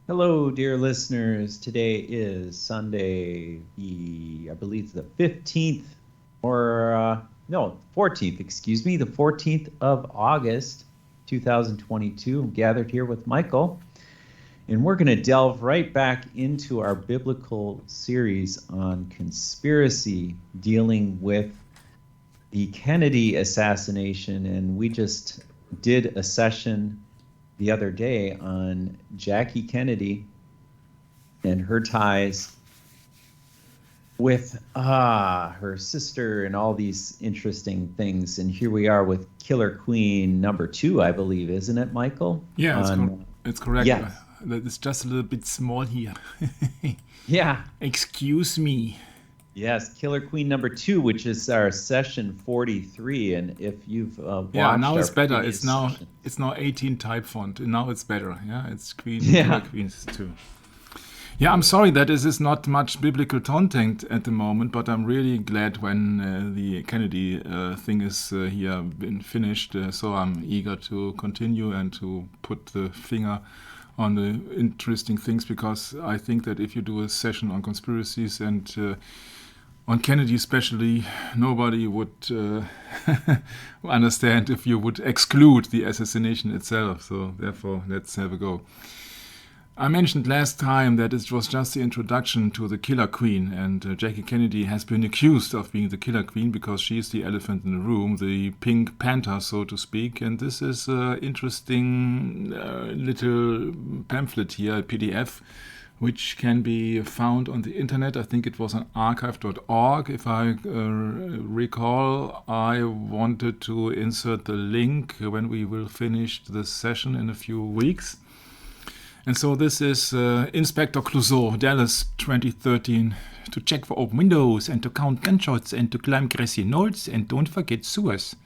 Hello, dear listeners. Today is Sunday, I believe the 15th, or no, 14th, excuse me, the 14th of August, 2022. I'm gathered here with Michael, and we're going to delve right back into our biblical series on conspiracy, dealing with the Kennedy assassination. And we just did a session the other day on Jackie Kennedy and her ties with her sister and all these interesting things. And here we are with Killer Queen number 2, I believe, isn't it, Michael? Yeah, On it's correct. Yes. That is just a little bit small here. Yeah. Excuse me. Yes, Killer Queen number 2, which is our session 43. And if you've Yeah, watched now our it's better. It's previous now session, it's now 18 type font. And now it's better. Yeah, it's Killer yeah, Queens too. Yeah, I'm sorry that this is not much biblical content at the moment, but I'm really glad when the Kennedy thing is here been finished. So I'm eager to continue and to put the finger on the interesting things, because I think that if you do a session on conspiracies and on Kennedy especially, nobody would understand if you would exclude the assassination itself. So therefore, let's have a go. I mentioned last time that it was just the introduction to the Killer Queen, and Jackie Kennedy has been accused of being the Killer Queen because she is the elephant in the room, the pink panther, so to speak. And this is an interesting little pamphlet here, a PDF, which can be found on the internet. I think it was on archive.org. If I recall, I wanted to insert the link when we will finish the session in a few weeks. And so this is Inspector Clouseau, Dallas 2013, to check for open windows and to count gunshots and to climb grassy knolls and don't forget sewers.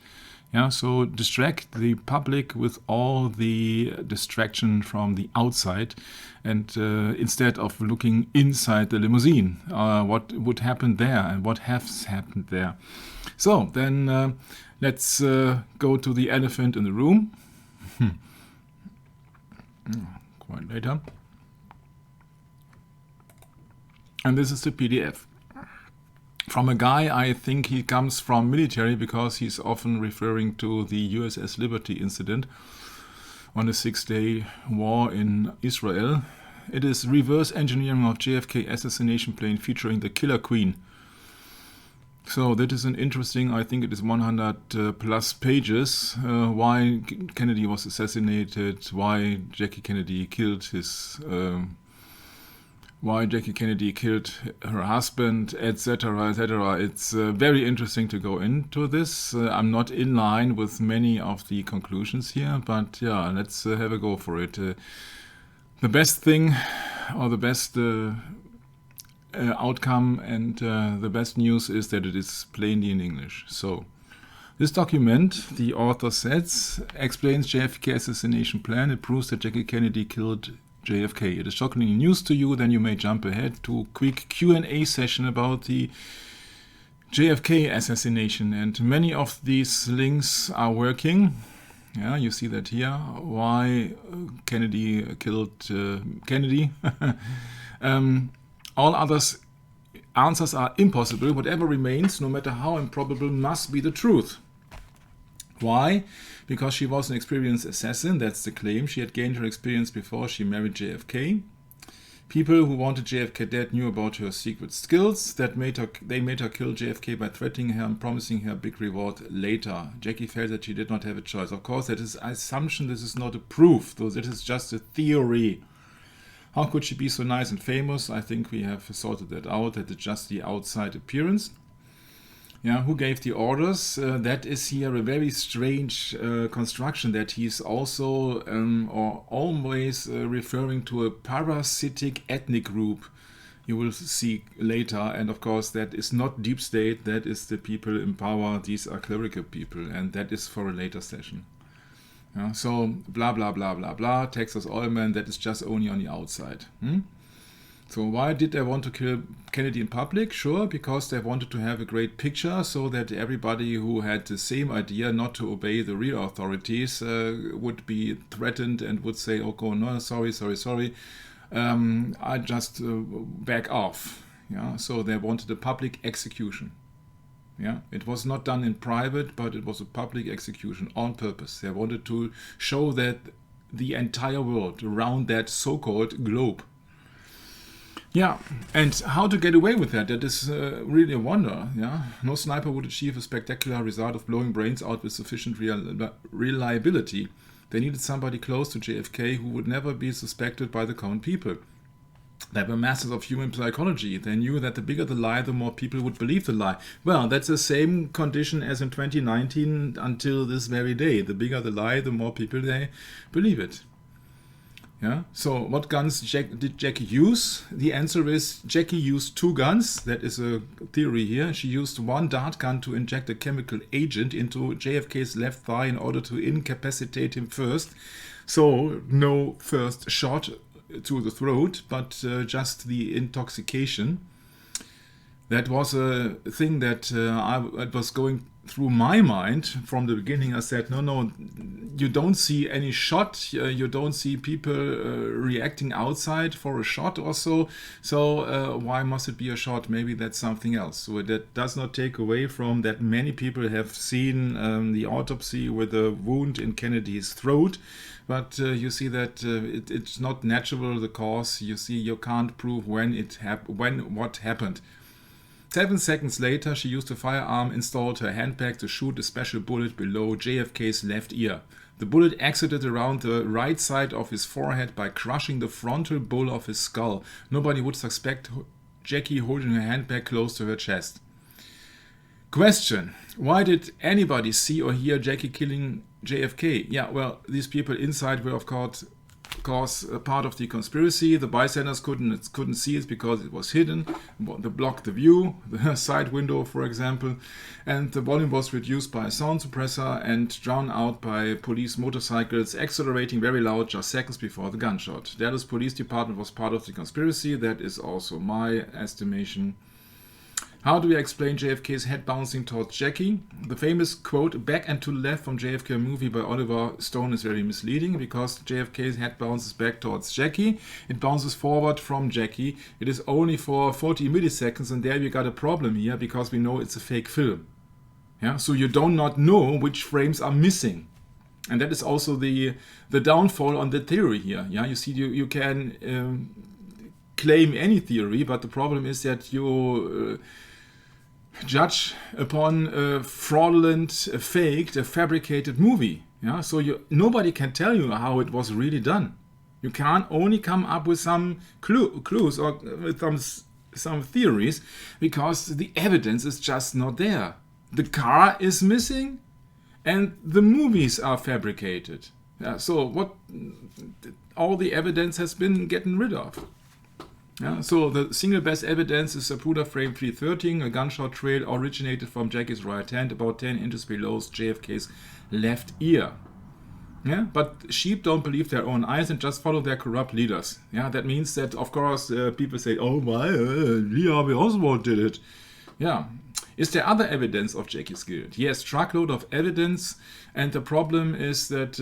Yeah, so distract the public with all the distraction from the outside, and instead of looking inside the limousine, what would happen there and what has happened there. So then let's go to the elephant in the room. Quite later. And this is the PDF. From a guy, I think he comes from military, because he's often referring to the USS Liberty incident on the 6-day war in Israel. It is reverse engineering of JFK assassination plane featuring the Killer Queen. So that is an interesting, I think it is 100 plus pages, why Kennedy was assassinated, why Jackie Kennedy killed her husband, etc., etc. It's very interesting to go into this. I'm not in line with many of the conclusions here, but yeah, let's have a go for it. The best thing, or the best outcome and the best news is that it is plainly in English. So this document, the author says, explains JFK assassination plan. It proves that Jackie Kennedy killed JFK. It is shocking news to you, then you may jump ahead to a quick Q&A session about the JFK assassination. And many of these links are working. Yeah, you see that here. Why Kennedy killed Kennedy. All others answers are impossible. Whatever remains, no matter how improbable, must be the truth. Why? Because she was an experienced assassin, that's the claim. She had gained her experience before she married JFK. People who wanted JFK dead knew about her secret skills. They made her kill JFK by threatening her and promising her a big reward later. Jackie felt that she did not have a choice. Of course, that is an assumption. This is not a proof, though. This is just a theory. How could she be so nice and famous? I think we have sorted that out. That it's just the outside appearance. Yeah, who gave the orders? That is here a very strange construction, that he's also or always referring to a parasitic ethnic group. You will see later, and of course that is not deep state, that is the people in power, these are clerical people, and that is for a later session. Yeah, so blah blah blah blah blah, Texas Oilman, that is just only on the outside. So why did they want to kill Kennedy in public? Sure, because they wanted to have a great picture, so that everybody who had the same idea not to obey the real authorities would be threatened and would say, oh no, sorry, I just back off. Yeah, so they wanted a public execution. Yeah, it was not done in private, but it was a public execution on purpose. They wanted to show that the entire world around that so-called globe. Yeah, and how to get away with that? That is really a wonder. Yeah, no sniper would achieve a spectacular result of blowing brains out with sufficient reliability. They needed somebody close to JFK who would never be suspected by the common people. They were masters of human psychology. They knew that the bigger the lie, the more people would believe the lie. Well, that's the same condition as in 2019 until this very day. The bigger the lie, the more people they believe it. Yeah. So what guns did Jackie use? The answer is Jackie used 2 guns. That is a theory here. She used one dart gun to inject a chemical agent into JFK's left thigh in order to incapacitate him first. So no first shot to the throat, but just the intoxication. That was a thing that it was going through my mind from the beginning. I said, no, you don't see any shot. You don't see people reacting outside for a shot or so. So why must it be a shot? Maybe that's something else. So that does not take away from that many people have seen the autopsy with a wound in Kennedy's throat. But you see that it's not natural, the cause. You see, you can't prove when what happened. 7 seconds later, she used a firearm, installed her handbag to shoot a special bullet below JFK's left ear. The bullet exited around the right side of his forehead by crushing the frontal bull of his skull. Nobody would suspect Jackie holding her handbag close to her chest. Question: why did anybody see or hear Jackie killing JFK? Yeah, well, these people inside were, of course, part of the conspiracy. The bystanders couldn't see it because it was hidden. They blocked the view, the side window, for example, and the volume was reduced by a sound suppressor and drowned out by police motorcycles accelerating very loud just seconds before the gunshot. Dallas Police Department was part of the conspiracy. That is also my estimation. How do we explain JFK's head bouncing towards Jackie? The famous quote, "back and to the left" from JFK movie by Oliver Stone is very misleading because JFK's head bounces back towards Jackie. It bounces forward from Jackie. It is only for 40 milliseconds, and there we got a problem here because we know it's a fake film. Yeah, so you do not know which frames are missing. And that is also the downfall on the theory here. Yeah, you see, you can claim any theory, but the problem is that you judge upon a fraudulent, faked, a fabricated movie. Yeah, so nobody can tell you how it was really done. You can only come up with some clues or with some theories because the evidence is just not there. The car is missing, and the movies are fabricated. Yeah, so all the evidence has been gotten rid of. Yeah, so the single best evidence is Zapruder frame 313, a gunshot trail originated from Jackie's right hand, about 10 inches below JFK's left ear. Yeah, but sheep don't believe their own eyes and just follow their corrupt leaders. Yeah, that means that, of course, people say, "Oh my, Lee Harvey Oswald did it." Yeah. Is there other evidence of Jackie's guilt? Yes, truckload of evidence, and the problem is that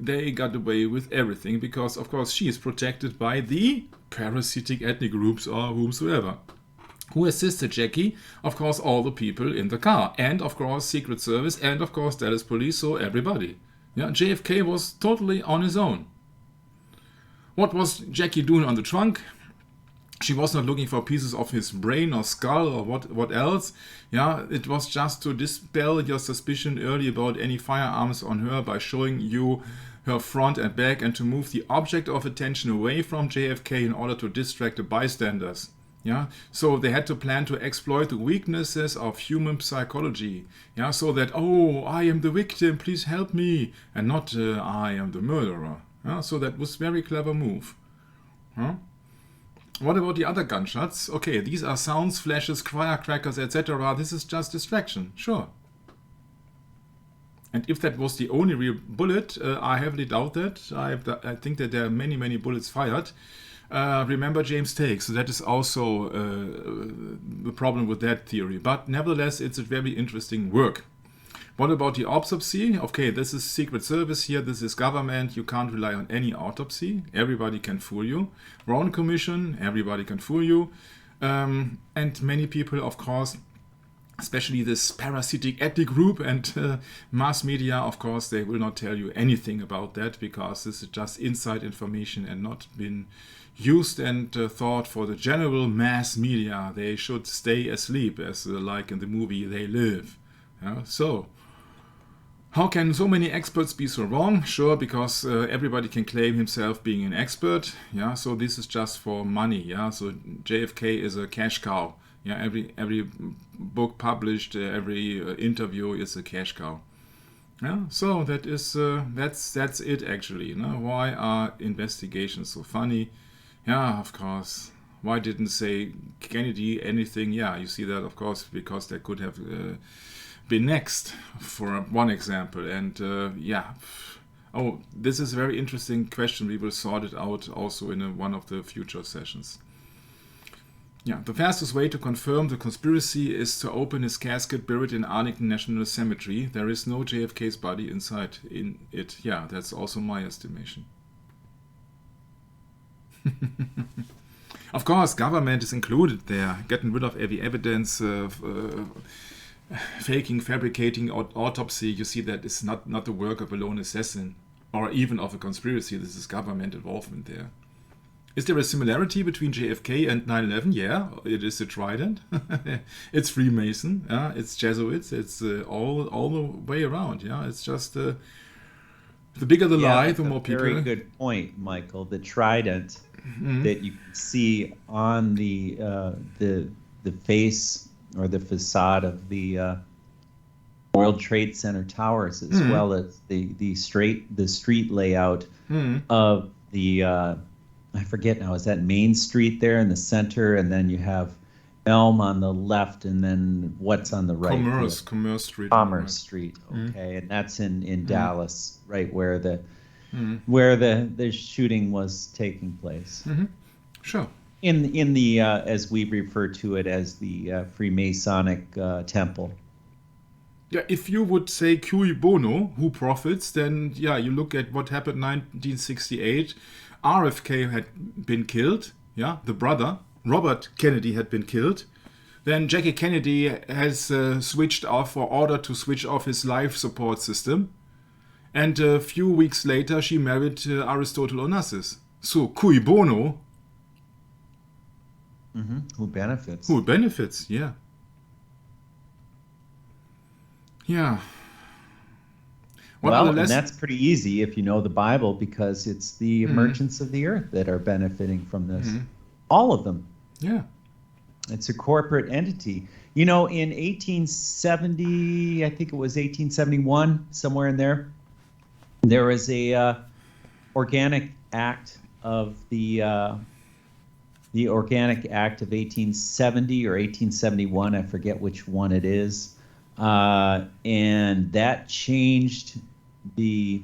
they got away with everything because, of course, she is protected by the parasitic ethnic groups or whomsoever. Who assisted Jackie? Of course, all the people in the car, and of course, Secret Service, and of course, Dallas Police, so everybody. Yeah, JFK was totally on his own. What was Jackie doing on the trunk? She was not looking for pieces of his brain or skull or what else. Yeah, it was just to dispel your suspicion early about any firearms on her by showing you her front and back and to move the object of attention away from JFK in order to distract the bystanders. Yeah, so they had to plan to exploit the weaknesses of human psychology. Yeah, so that, "Oh, I am the victim, please help me," and not "I am the murderer." Yeah, so that was a very clever move. Huh? What about the other gunshots? Okay, these are sounds, flashes, firecrackers, etc. This is just distraction, sure. And if that was the only real bullet, I heavily doubt that. I think that there are many, many bullets fired. Remember James Takes, so that is also the problem with that theory. But nevertheless, it's a very interesting work. What about the autopsy? Okay, this is Secret Service here, this is government, you can't rely on any autopsy. Everybody can fool you. Warren Commission, everybody can fool you. And many people, of course, especially this parasitic ethnic group and mass media, of course, they will not tell you anything about that because this is just inside information and not been used and thought for the general mass media. They should stay asleep, as like in the movie They Live. Yeah? So, how can so many experts be so wrong? Sure, because everybody can claim himself being an expert. Yeah, so this is just for money. Yeah, so JFK is a cash cow. Yeah, every book published, every interview is a cash cow. Yeah, so that is that's it actually. You know, why are investigations so funny? Yeah, of course. Why didn't say Kennedy anything? Yeah, you see that, of course, because they could have been next, for one example. And yeah. Oh, this is a very interesting question. We will sort it out also in one of the future sessions. Yeah, the fastest way to confirm the conspiracy is to open his casket buried in Arlington National Cemetery. There is no JFK's body inside in it. Yeah, that's also my estimation. Of course, government is included there, getting rid of every evidence, faking, fabricating autopsy. You see that it's not the work of a lone assassin or even of a conspiracy. This is government involvement there. Is there a similarity between JFK and 9/11? Yeah, it is a trident. It's Freemason. Yeah, it's Jesuits. It's all the way around. Yeah, it's just the bigger the lie, the more people. Very good point, Michael. The trident that you can see on the face or the facade of the World Trade Center towers, as well as the street layout of the. I forget now, is that Main Street there in the center, and then you have Elm on the left, and then what's on the right? Commerce Street. Commerce Street, okay, and that's in Dallas, right, where the shooting was taking place. Sure. In the as we refer to it as the Freemasonic temple. Yeah, if you would say cui bono, who profits, then yeah, you look at what happened in 1968. RFK had been killed, yeah, the brother, Robert Kennedy had been killed. Then Jackie Kennedy has switched off or ordered to switch off his life support system. And a few weeks later, she married Aristotle Onassis. So, cui bono? Who benefits? Who benefits, yeah. Yeah. Well, and that's pretty easy if you know the Bible, because it's the merchants of the earth that are benefiting from this. All of them. Yeah. It's a corporate entity. You know, in 1870, I think it was 1871, somewhere in there, there was a Organic Act of the Organic Act of 1870 or 1871. I forget which one it is. And that changed the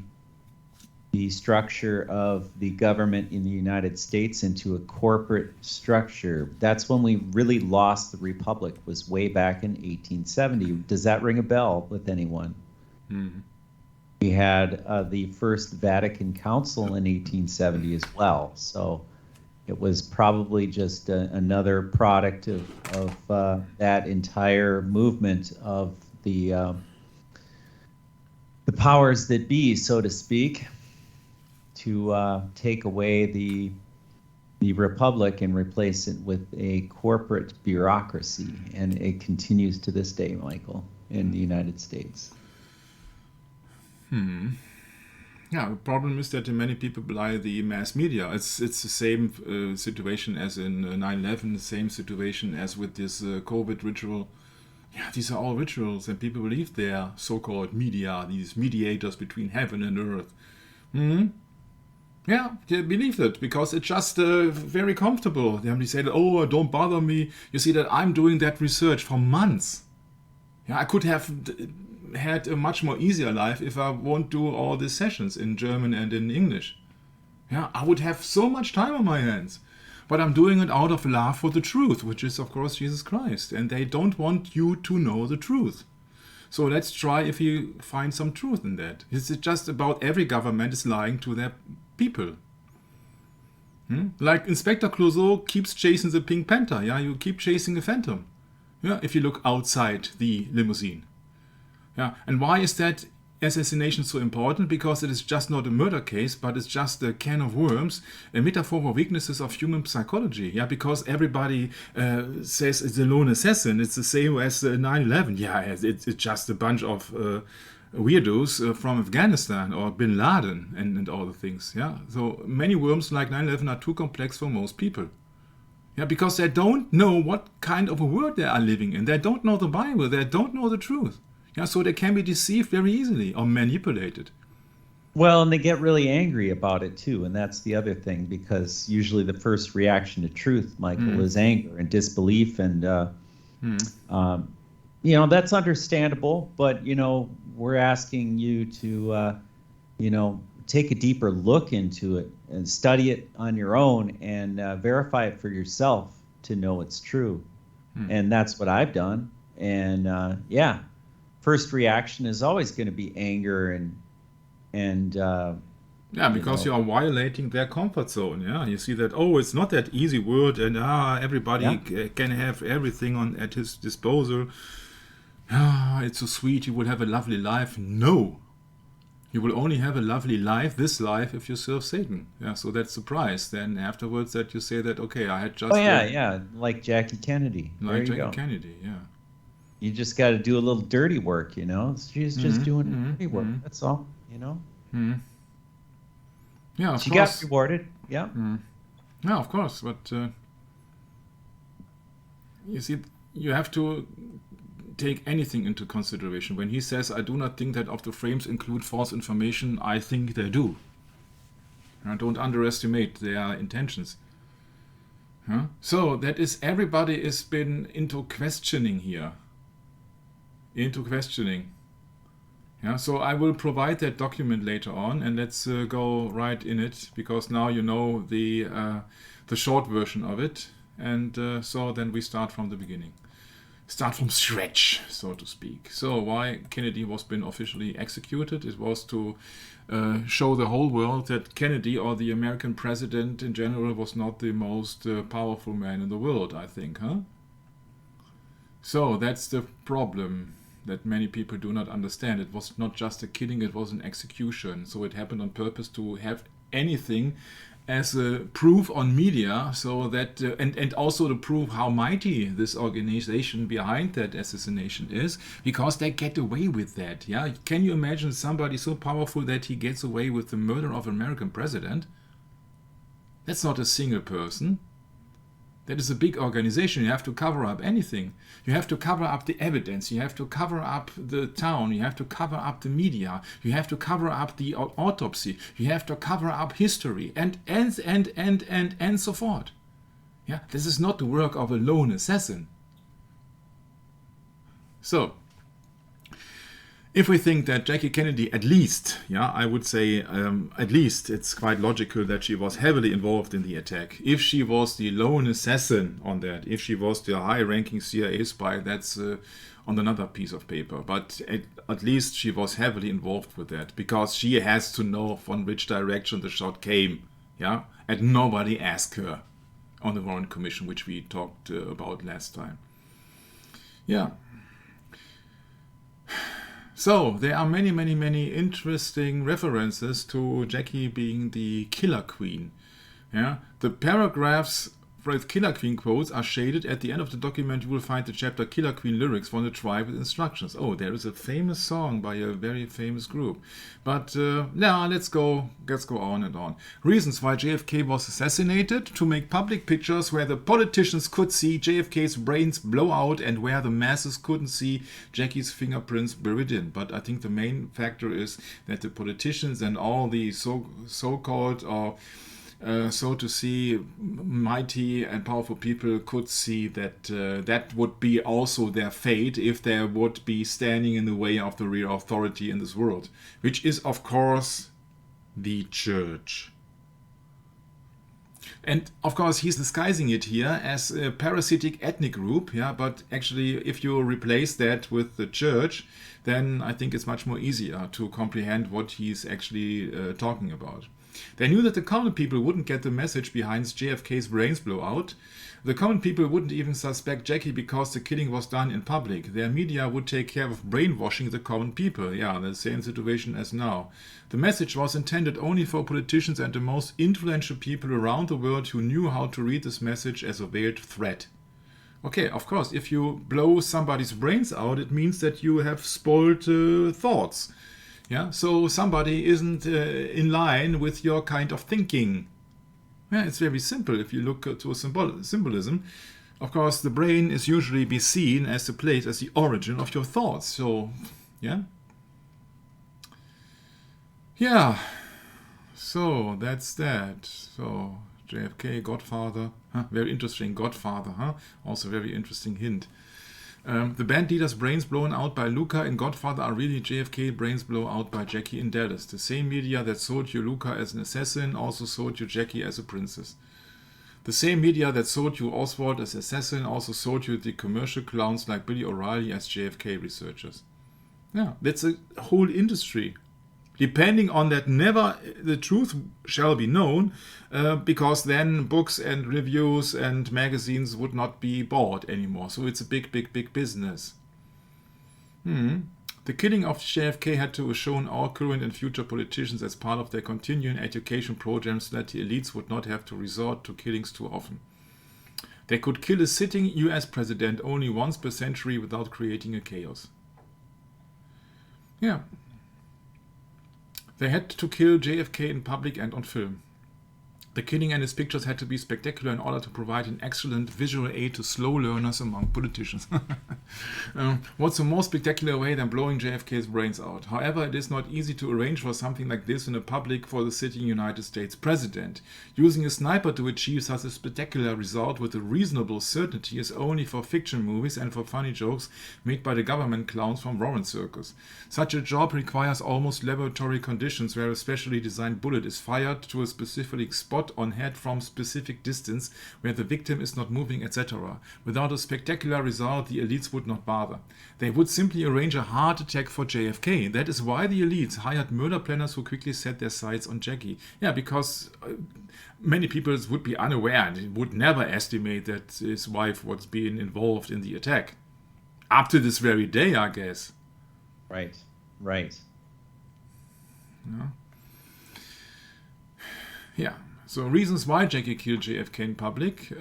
structure of the government in the United States into a corporate structure. That's when we really lost the republic, was way back in 1870. Does that ring a bell with anyone? We had the First Vatican Council in 1870 as well. So it was probably just another product of that entire movement of the powers that be, so to speak, to take away the republic and replace it with a corporate bureaucracy. And it continues to this day, Michael, in the United States. Yeah, the problem is that many people belie the mass media. It's the same situation as in 9/11, the same situation as with this COVID ritual. Yeah, these are all rituals, and people believe they are so-called media, these mediators between heaven and earth. Yeah, they believe that because it's just very comfortable. They say, oh, don't bother me. You see that I'm doing that research for months. Yeah, I could have had a much more easier life if I won't do all these sessions in German and in English. Yeah, I would have so much time on my hands. But I'm doing it out of love for the truth, which is, of course, Jesus Christ. And they don't want you to know the truth. So let's try if you find some truth in that. Is it just about every government is lying to their people? Like Inspector Clouseau keeps chasing the Pink Panther. Yeah, you keep chasing a phantom. Yeah, if you look outside the limousine. Yeah, and why is that assassination so important? Because it is just not a murder case, but it's just a can of worms, a metaphor for weaknesses of human psychology. Yeah, because everybody says it's a lone assassin. It's the same as 9/11. Yeah, it's just a bunch of weirdos from Afghanistan or Bin Laden and all the things. Yeah, so many worms like 9/11 are too complex for most people. Yeah, because they don't know what kind of a world they are living in. They don't know the Bible. They don't know the truth. Yeah, so they can be deceived very easily or manipulated. Well, and they get really angry about it too, and that's the other thing, because usually the first reaction to truth, Michael, is anger and disbelief, and that's understandable. But we're asking you to take a deeper look into it and study it on your own and verify it for yourself to know it's true. And that's what I've done. And first reaction is always going to be anger and because you are violating their comfort zone. Yeah, you see that, it's not that easy word, and everybody can have everything at his disposal. It's so sweet, you will have a lovely life. No, you will only have a lovely life, this life, if you serve Satan. Yeah, so that's the price. Then afterwards that you say that, okay, I had just... like Jackie Kennedy. Like Jackie Kennedy, yeah. You just got to do a little dirty work, She's just doing dirty work. That's all, Yeah, of she course. got rewarded. Yeah. Yeah, of course. But you see, you have to take anything into consideration. When he says, I do not think that of the frames include false information, I think they do. Don't underestimate their intentions. So that is, everybody has been into questioning here. Yeah, so I will provide that document later on, and let's go right in it, because now you know the short version of it, and so then we start from the beginning. Start from scratch, so to speak. So why Kennedy was been officially executed? It was to show the whole world that Kennedy, or the American president in general, was not the most powerful man in the world, I think, So that's the problem that many people do not understand. It was not just a killing, it was an execution. So it happened on purpose to have anything as a proof on media, so that and also to prove how mighty this organization behind that assassination is, because they get away with that. Yeah, can you imagine somebody so powerful that he gets away with the murder of an American president? That's not a single person. That is a big organization. You have to cover up anything. You have to cover up the evidence. You have to cover up the town. You have to cover up the media. You have to cover up the autopsy. You have to cover up history and so forth. Yeah, this is not the work of a lone assassin. So, if we think that Jackie Kennedy, at least, I would say at least it's quite logical that she was heavily involved in the attack. If she was the lone assassin on that, if she was the high-ranking CIA spy, that's on another piece of paper. But at least she was heavily involved with that, because she has to know from which direction the shot came. Yeah, and nobody asked her on the Warren Commission, which we talked about last time. Yeah. So, there are many, many, many interesting references to Jackie being the Killer Queen. Yeah, the paragraphs with Killer Queen quotes are shaded. At the end of the document, you will find the chapter Killer Queen lyrics from the tribe with instructions. Oh, there is a famous song by a very famous group. But let's go on and on. Reasons why JFK was assassinated: to make public pictures where the politicians could see JFK's brains blow out and where the masses couldn't see Jackie's fingerprints buried in. But I think the main factor is that the politicians and all the so-called or so to see mighty and powerful people could see that that would be also their fate if they would be standing in the way of the real authority in this world, which is of course the church. And of course, he's disguising it here as a parasitic ethnic group, yeah. But actually, if you replace that with the church, then I think it's much more easier to comprehend what he's actually talking about. They knew that the common people wouldn't get the message behind JFK's brains blow out. The common people wouldn't even suspect Jackie because the killing was done in public. Their media would take care of brainwashing the common people. Yeah, the same situation as now. The message was intended only for politicians and the most influential people around the world who knew how to read this message as a veiled threat. Okay, of course, if you blow somebody's brains out, it means that you have spoiled thoughts. Yeah, so somebody isn't in line with your kind of thinking. Yeah, it's very simple if you look to symbolism. Of course, the brain is usually be seen as the place, as the origin of your thoughts. So, yeah. Yeah, so that's that. So, JFK, Godfather. Huh? Very interesting, Godfather. Huh? Also very interesting hint. The band leader's brains blown out by Luca in Godfather are really JFK brains blown out by Jackie in Dallas. The same media that sold you Luca as an assassin also sold you Jackie as a princess. The same media that sold you Oswald as assassin also sold you the commercial clowns like Billy O'Reilly as JFK researchers. Yeah, that's a whole industry. Depending on that, never the truth shall be known, because then books and reviews and magazines would not be bought anymore. So it's a big, big, big business. The killing of JFK had to be shown all current and future politicians as part of their continuing education programs so that the elites would not have to resort to killings too often. They could kill a sitting US president only once per century without creating a chaos. Yeah. They had to kill JFK in public and on film. The killing and his pictures had to be spectacular in order to provide an excellent visual aid to slow learners among politicians. What's a more spectacular way than blowing JFK's brains out? However, it is not easy to arrange for something like this in a public for the sitting United States president. Using a sniper to achieve such a spectacular result with a reasonable certainty is only for fiction movies and for funny jokes made by the government clowns from Warren Circus. Such a job requires almost laboratory conditions where a specially designed bullet is fired to a specific spot on head from specific distance where the victim is not moving, etc. Without a spectacular result, the elites would not bother. They would simply arrange a heart attack for JFK. That is why the elites hired murder planners who quickly set their sights on Jackie. Yeah, because many people would be unaware and would never estimate that his wife was being involved in the attack. Up to this very day, I guess. Right. Yeah. So reasons why Jackie killed JFK in public.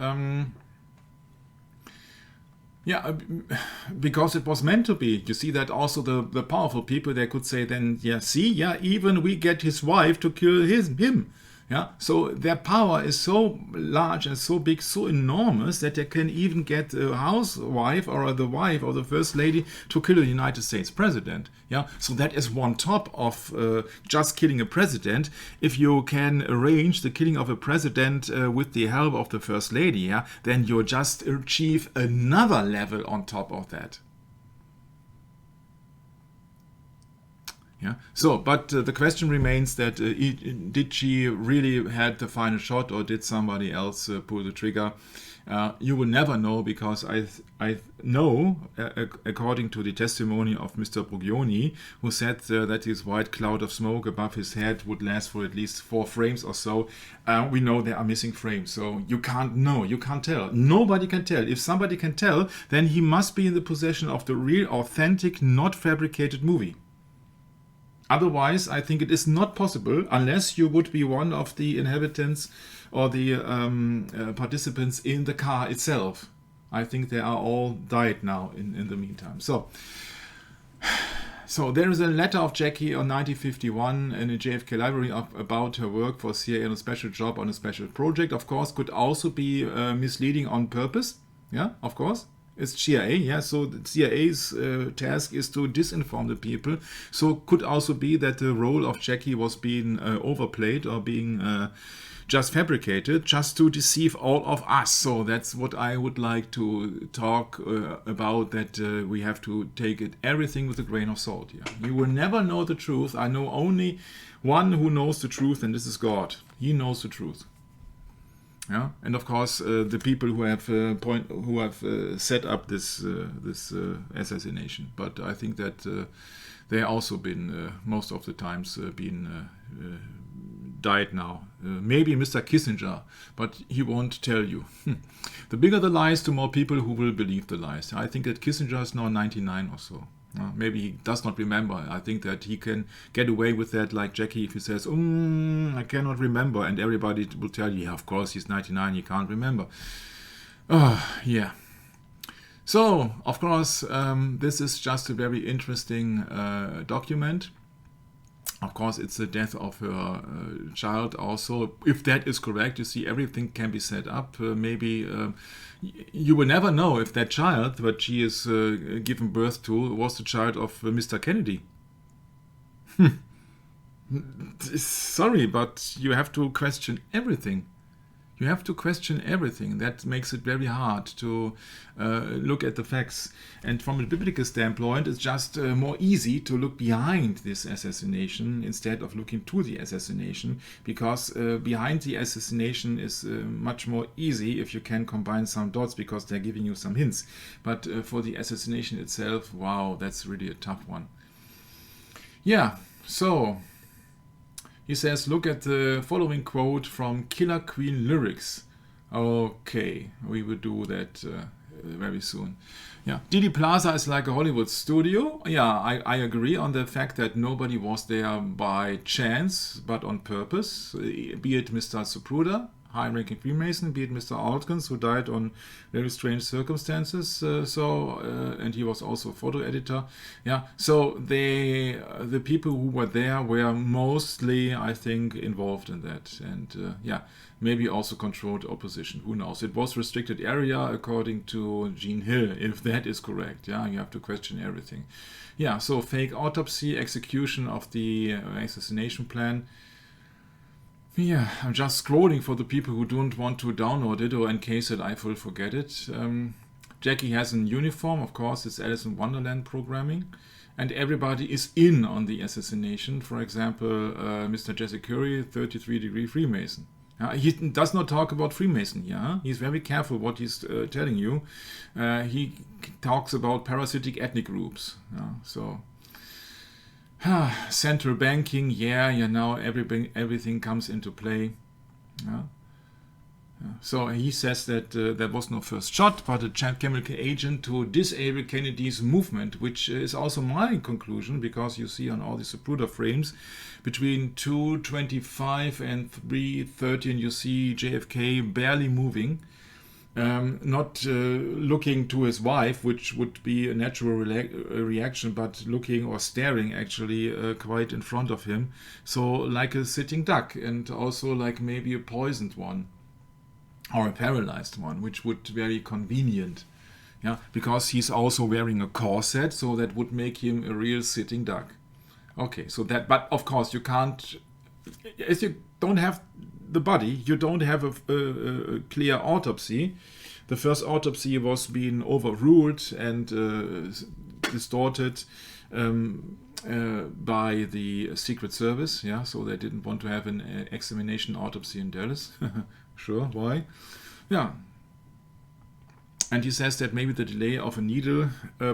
Because it was meant to be. You see that also the powerful people, they could say then, even we get his wife to kill him. Yeah, so their power is so large and so big, so enormous that they can even get a housewife or the wife or the first lady to kill a United States president. Yeah, so that is on top of just killing a president. If you can arrange the killing of a president with the help of the first lady, yeah, then you just achieve another level on top of that. Yeah. So, but the question remains that did she really had the final shot or did somebody else pull the trigger? You will never know because I know, according to the testimony of Mr. Brugioni, who said that his white cloud of smoke above his head would last for at least 4 frames or so. We know there are missing frames, so you can't know, you can't tell. Nobody can tell. If somebody can tell, then he must be in the possession of the real, authentic, not fabricated movie. Otherwise, I think it is not possible unless you would be one of the inhabitants or the participants in the car itself. I think they are all died now in the meantime. So there is a letter of Jackie on 1951 in a JFK library about her work for CIA on a special job on a special project. Of course, could also be misleading on purpose. Yeah, of course. It's CIA, yeah, so the CIA's task is to disinform the people. So could also be that the role of Jackie was being overplayed or being just fabricated just to deceive all of us. So that's what I would like to talk about, that we have to take everything with a grain of salt. Yeah, you will never know the truth. I know only one who knows the truth, and this is God. He knows the truth. Yeah, and of course the people who have set up this assassination. But I think that they also been most of the times died now. Maybe Mr. Kissinger, but he won't tell you. The bigger the lies, the more people who will believe the lies. I think that Kissinger is now 99 or so. Maybe he does not remember. I think that he can get away with that, like Jackie, if he says, I cannot remember, and everybody will tell you, yeah, of course, he's 99, he can't remember. Yeah. So, of course, this is just a very interesting document. Of course, it's the death of her child also. If that is correct, you see, everything can be set up. Maybe you will never know if that child that she is given birth to was the child of Mr. Kennedy. Sorry, but you have to question everything. You have to question everything. That makes it very hard to look at the facts. And from a biblical standpoint, it's just more easy to look behind this assassination instead of looking to the assassination, because behind the assassination is much more easy if you can combine some dots, because they're giving you some hints. But for the assassination itself, wow, that's really a tough one. Yeah, so he says, look at the following quote from Killer Queen Lyrics. Okay, we will do that very soon. Yeah, Didi Plaza is like a Hollywood studio. Yeah, I agree on the fact that nobody was there by chance, but on purpose. Be it Mr. Zapruder, high-ranking Freemason, be it Mr. Altkins, who died on very strange circumstances. And he was also a photo editor. Yeah, so the people who were there were mostly, I think, involved in that, and yeah, maybe also controlled opposition. Who knows? It was restricted area according to Jean Hill, if that is correct. Yeah, you have to question everything. Yeah, so fake autopsy, execution of the assassination plan. Yeah, I'm just scrolling for the people who don't want to download it, or in case that I will forget it. Jackie has an uniform, of course, it's Alice in Wonderland programming, and everybody is in on the assassination. For example, Mr. Jesse Curry, 33-degree Freemason. He does not talk about Freemason here. Huh? He's very careful what he's telling you. He talks about parasitic ethnic groups. So central banking, now everything comes into play. So he says that there was no first shot, but a chemical agent to disable Kennedy's movement, which is also my conclusion, because you see on all the Zapruder frames between 2:25 and 3:13 you see JFK barely moving. Not looking to his wife, which would be a natural reaction, but looking or staring actually quite in front of him. So like a sitting duck, and also like maybe a poisoned one or a paralyzed one, which would be very convenient. Yeah, because he's also wearing a corset, so that would make him a real sitting duck. Okay, so that, but of course you can't, as you don't have the body, you don't have a clear autopsy. The first autopsy was being overruled and distorted by the Secret Service. Yeah, so they didn't want to have an examination autopsy in Dallas. Sure, why? Yeah. And he says that maybe the delay of a needle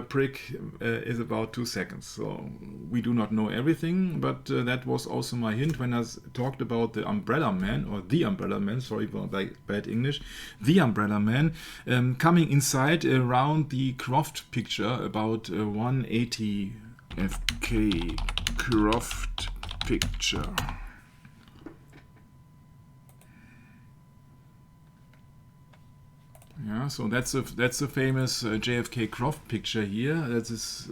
prick is about 2 seconds. So we do not know everything, but that was also my hint when I talked about the Umbrella Man, or the Umbrella Man, sorry for bad English, the Umbrella Man, coming inside around the Croft picture, about 180 FK Croft picture. Yeah, so that's a famous JFK Croft picture here. That is,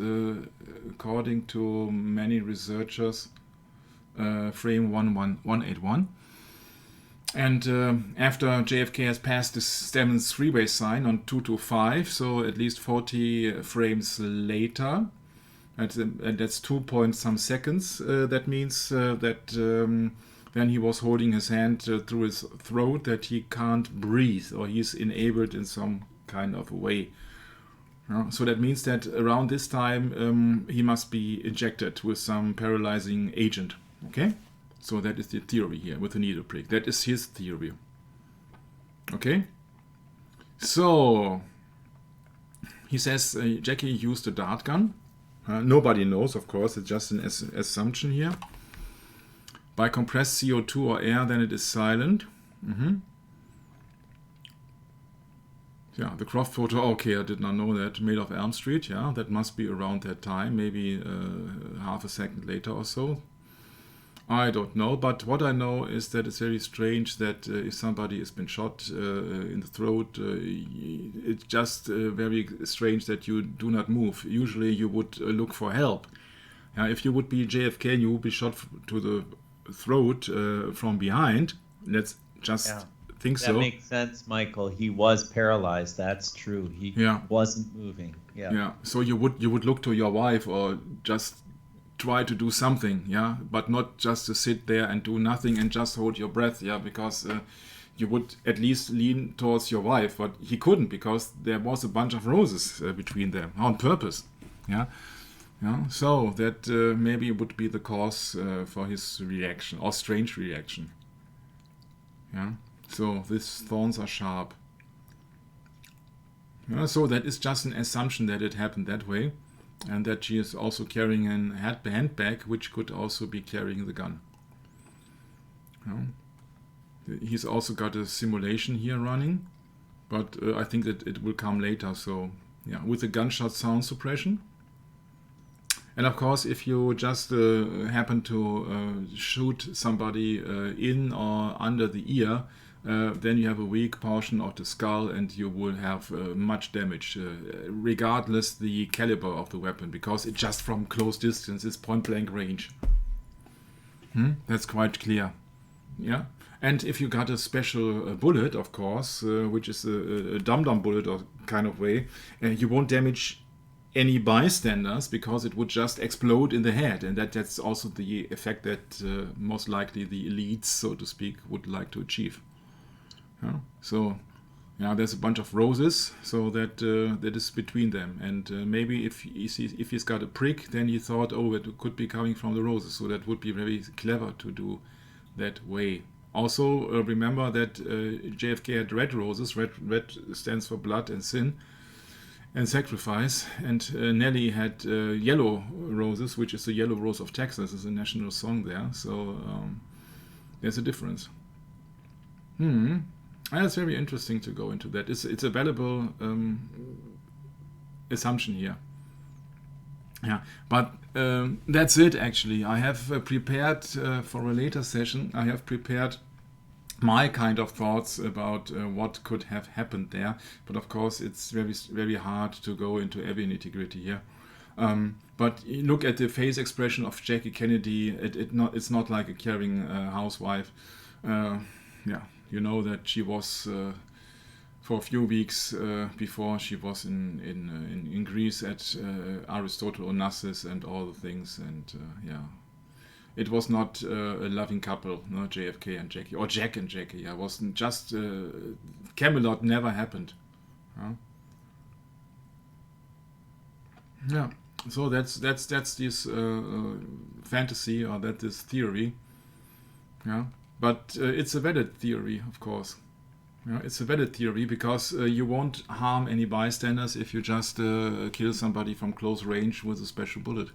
according to many researchers, frame 181. And after JFK has passed the Stemmons freeway sign on 225, so at least 40 frames later, and that's 2 point some seconds. That means that then he was holding his hand through his throat, that he can't breathe, or he's enabled in some kind of a way. So that means that around this time he must be injected with some paralyzing agent. Okay, so that is the theory here with the needle prick. That is his theory. Okay? So, he says Jackie used a dart gun. Nobody knows, of course, it's just an assumption here. By compressed CO2 or air, then it is silent. Yeah, the Croft photo, okay, I did not know that. Made of Elm Street, yeah, that must be around that time, maybe half a second later or so. I don't know, but what I know is that it's very strange that if somebody has been shot in the throat, it's just very strange that you do not move. Usually you would look for help. If you would be JFK and you would be shot to the throat from behind, let's just think so. That makes sense, Michael. He was paralyzed. That's true. He wasn't moving. Yeah. So you would look to your wife or just try to do something, but not just to sit there and do nothing and just hold your breath, because you would at least lean towards your wife, but he couldn't because there was a bunch of roses between them on purpose, so that maybe would be the cause for his reaction or strange reaction, so these thorns are sharp, so that is just an assumption that it happened that way. And that she is also carrying a handbag, which could also be carrying the gun. He's also got a simulation here running, but I think that it will come later. So, with the gunshot sound suppression. And of course, if you just happen to shoot somebody in or under the ear, then you have a weak portion of the skull and you will have much damage, regardless the caliber of the weapon, because it just from close distance is point blank range. That's quite clear. And if you got a special bullet, of course, which is a dum-dum bullet or kind of way, you won't damage any bystanders because it would just explode in the head, and that's also the effect that most likely the elites, so to speak, would like to achieve. So, there's a bunch of roses, so that is between them, and maybe if he's got a prick, then he thought, it could be coming from the roses, so that would be very clever to do that way. Also, remember that JFK had red roses. Red stands for blood and sin and sacrifice, and Nelly had yellow roses, which is the Yellow Rose of Texas, is a national song there, so there's a difference. It's very interesting to go into that. It's a valuable assumption here. But that's it actually. I have prepared for a later session. I have prepared my kind of thoughts about what could have happened there. But of course, it's very, very hard to go into every nitty-gritty here. But look at the face expression of Jackie Kennedy. It's not like a caring housewife. You know that she was for a few weeks before she was in Greece at Aristotle Onassis and all the things, and it was not a loving couple, no, JFK and Jackie, or Jack and Jackie. It wasn't just Camelot never happened. So that's this fantasy, or that this theory. But it's a valid theory, of course. It's a valid theory because you won't harm any bystanders if you just kill somebody from close range with a special bullet,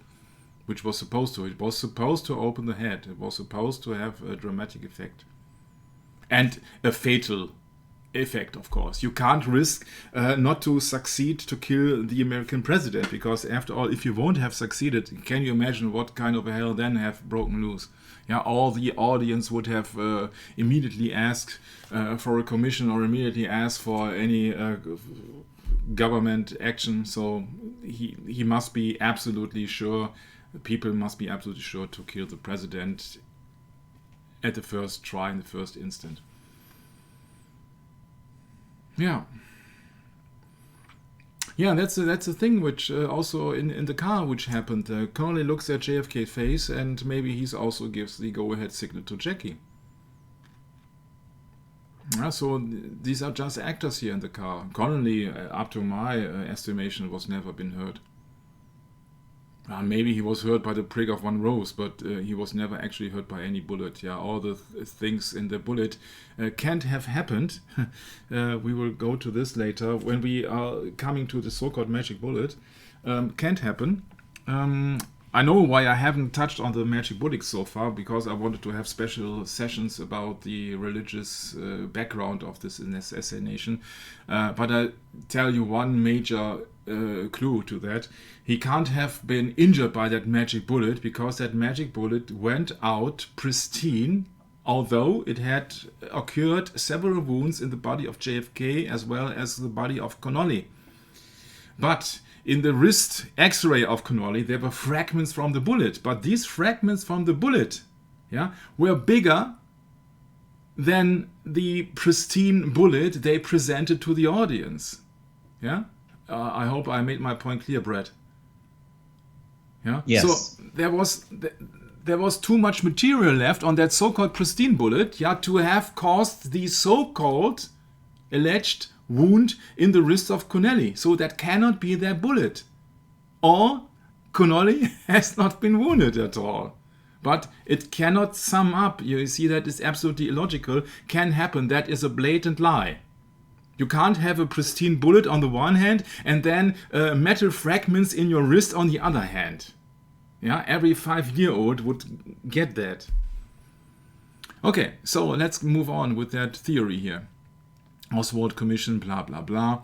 which was supposed to. It was supposed to open the head. It was supposed to have a dramatic effect. And a fatal effect, of course. You can't risk not to succeed to kill the American president, because after all, if you won't have succeeded, can you imagine what kind of a hell then have broken loose? All the audience would have immediately asked for a commission or immediately asked for any government action. So he must be absolutely sure, people must be absolutely sure to kill the president at the first try, in the first instant. That's a thing which also in the car which happened. Connolly looks at JFK's face and maybe he also gives the go-ahead signal to Jackie. So these are just actors here in the car. Connolly, up to my estimation, was never been hurt. Maybe he was hurt by the prick of one rose, but he was never actually hurt by any bullet. Yeah, all the things in the bullet can't have happened. We will go to this later when we are coming to the so-called magic bullet. Can't happen. I know why I haven't touched on the magic bullet so far, because I wanted to have special sessions about the religious background of this assassination. But I tell you one major clue to that. He can't have been injured by that magic bullet, because that magic bullet went out pristine, although it had occurred several wounds in the body of JFK as well as the body of Connolly. But in the wrist x-ray of Connolly, there were fragments from the bullet. But these fragments from the bullet, were bigger than the pristine bullet they presented to the audience. I hope I made my point clear, Brad. Yes. So there was too much material left on that so-called pristine bullet, to have caused the so-called alleged wound in the wrist of Connolly. So that cannot be their bullet. Or Connolly has not been wounded at all. But it cannot sum up. You see, that is absolutely illogical. Can happen. That is a blatant lie. You can't have a pristine bullet on the one hand and then metal fragments in your wrist on the other hand. Every 5-year-old would get that. Okay, so let's move on with that theory here. Oswald Commission, blah, blah, blah.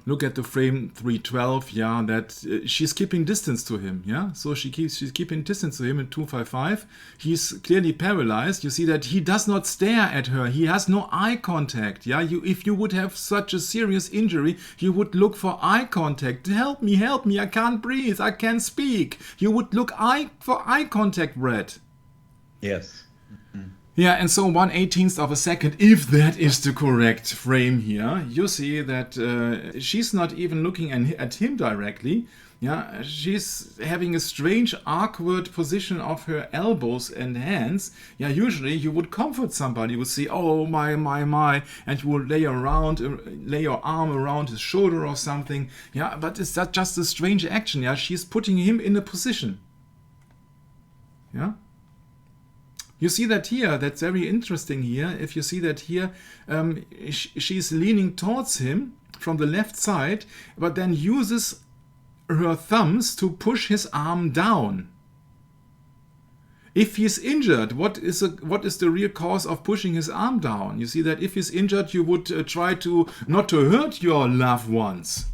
Look at the frame 312, that she's keeping distance to him, So she's keeping distance to him in 255. He's clearly paralyzed. You see that he does not stare at her. He has no eye contact, If you would have such a serious injury, you would look for eye contact. Help me, I can't breathe, I can't speak. You would look for eye contact, Brett. Yes. And so 1/18th of a second, if that is the correct frame here, you see that she's not even looking at him directly. She's having a strange, awkward position of her elbows and hands. Usually you would comfort somebody, you would say, oh my, and you would lay your arm around his shoulder or something. But it's just a strange action. She's putting him in a position. You see that here, that's very interesting here. If you see that here, she's leaning towards him from the left side, but then uses her thumbs to push his arm down. If he's injured, what is the real cause of pushing his arm down? You see that if he's injured, you would try to not to hurt your loved ones.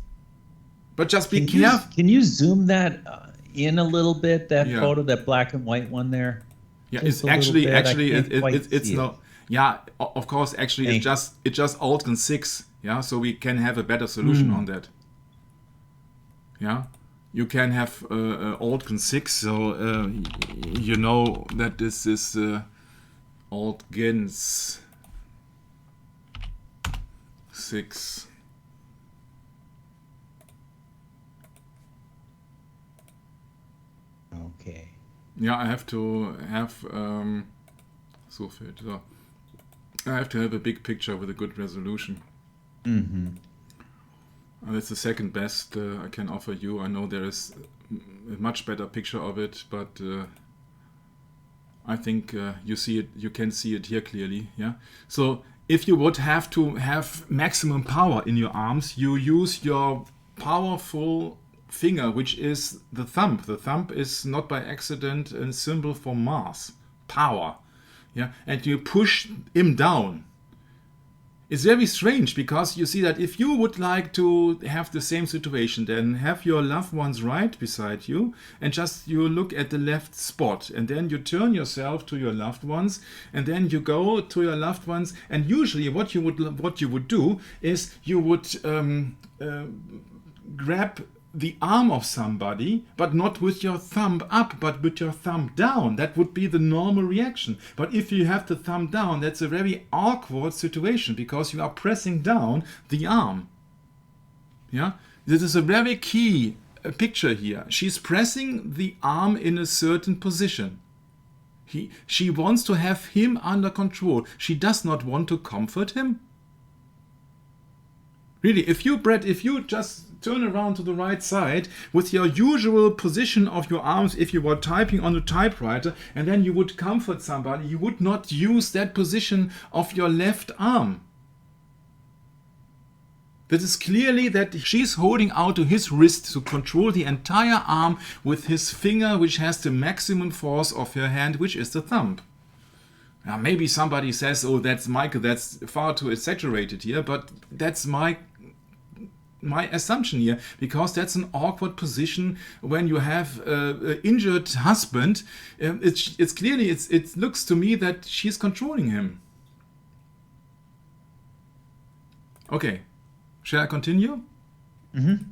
But just be careful. Can you zoom that in a little bit, that photo, that black and white one there? It's actually it's no. Of course, actually it's just Alt and 6. So we can have a better solution on that. You can have Alt and 6. So you know that this is Alt Gens 6. Okay. I have to have I have to have a big picture with a good resolution. That's the second best I can offer you. I know there is a much better picture of it, but I think you can see it here clearly. So if you would have to have maximum power in your arms, you use your powerful finger, which is the thumb. The thumb is not by accident a symbol for mass, power. And you push him down. It's very strange, because you see that if you would like to have the same situation, then have your loved ones right beside you and just you look at the left spot, and then you turn yourself to your loved ones, and then you go to your loved ones, and usually what you would do is you would grab the arm of somebody, but not with your thumb up, but with your thumb down. That would be the normal reaction. But if you have the thumb down, that's a very awkward situation, because you are pressing down the arm. This is a very key picture here. She's pressing the arm in a certain position. She wants to have him under control. She does not want to comfort him. Really, if you just turn around to the right side with your usual position of your arms if you were typing on a typewriter, and then you would comfort somebody, you would not use that position of your left arm. That is clearly that she's holding out to his wrist to control the entire arm with his finger, which has the maximum force of her hand, which is the thumb. Now, maybe somebody says, oh, that's Michael, that's far too exaggerated here, but that's my assumption here, because that's an awkward position when you have an injured husband. It's clearly, it looks to me that she's controlling him. Okay. Shall I continue? Mm-hmm.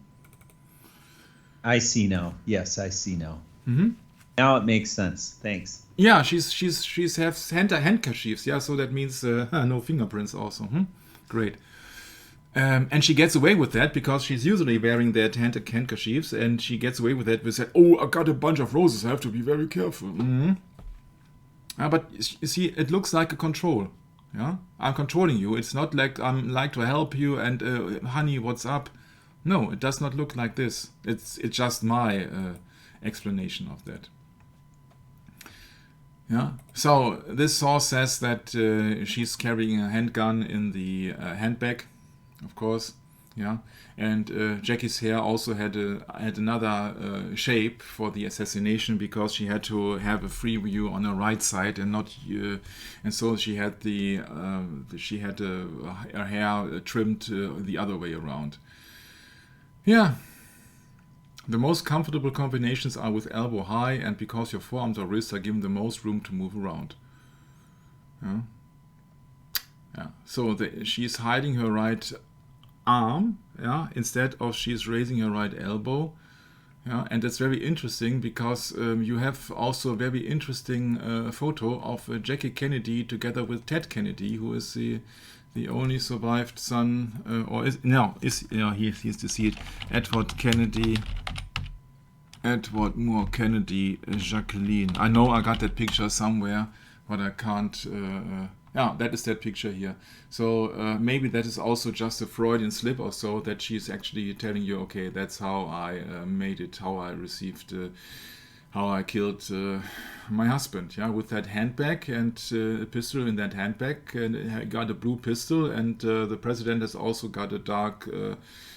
I see now. Yes, I see now. Mm-hmm. Now it makes sense. Thanks. Yeah, she's has handkerchiefs. Yeah, so that means no fingerprints also. Great. And she gets away with that because she's usually wearing that handkerchiefs, and she gets away with that with that. Oh, I got a bunch of roses. I have to be very careful. Mm-hmm. But you see, it looks like a control. Yeah, I'm controlling you. It's not like I'm like to help you and honey, what's up? No, it does not look like this. It's just my explanation of that. Yeah. So this source says that she's carrying a handgun in the handbag, of course. Yeah, and Jackie's hair also had another shape for the assassination because she had to have a free view on her right side and not, and so she had her hair trimmed the other way around. Yeah. The most comfortable combinations are with elbow high, and because your forearms or wrists are given the most room to move around. Yeah. Yeah. So she's hiding her right arm, yeah, instead of she's raising her right elbow, yeah, and that's very interesting because you have also a very interesting photo of Jackie Kennedy together with Ted Kennedy, who is the only survived son, he's deceased. Edward Moore Kennedy, Jacqueline. I know I got that picture somewhere, but I can't. Yeah, that is that picture here. So maybe that is also just a Freudian slip or so, that she's actually telling you, okay, that's how I made it, how I received, how I killed my husband, yeah, with that handbag and a pistol in that handbag, and I got a blue pistol, and the president has also got a dark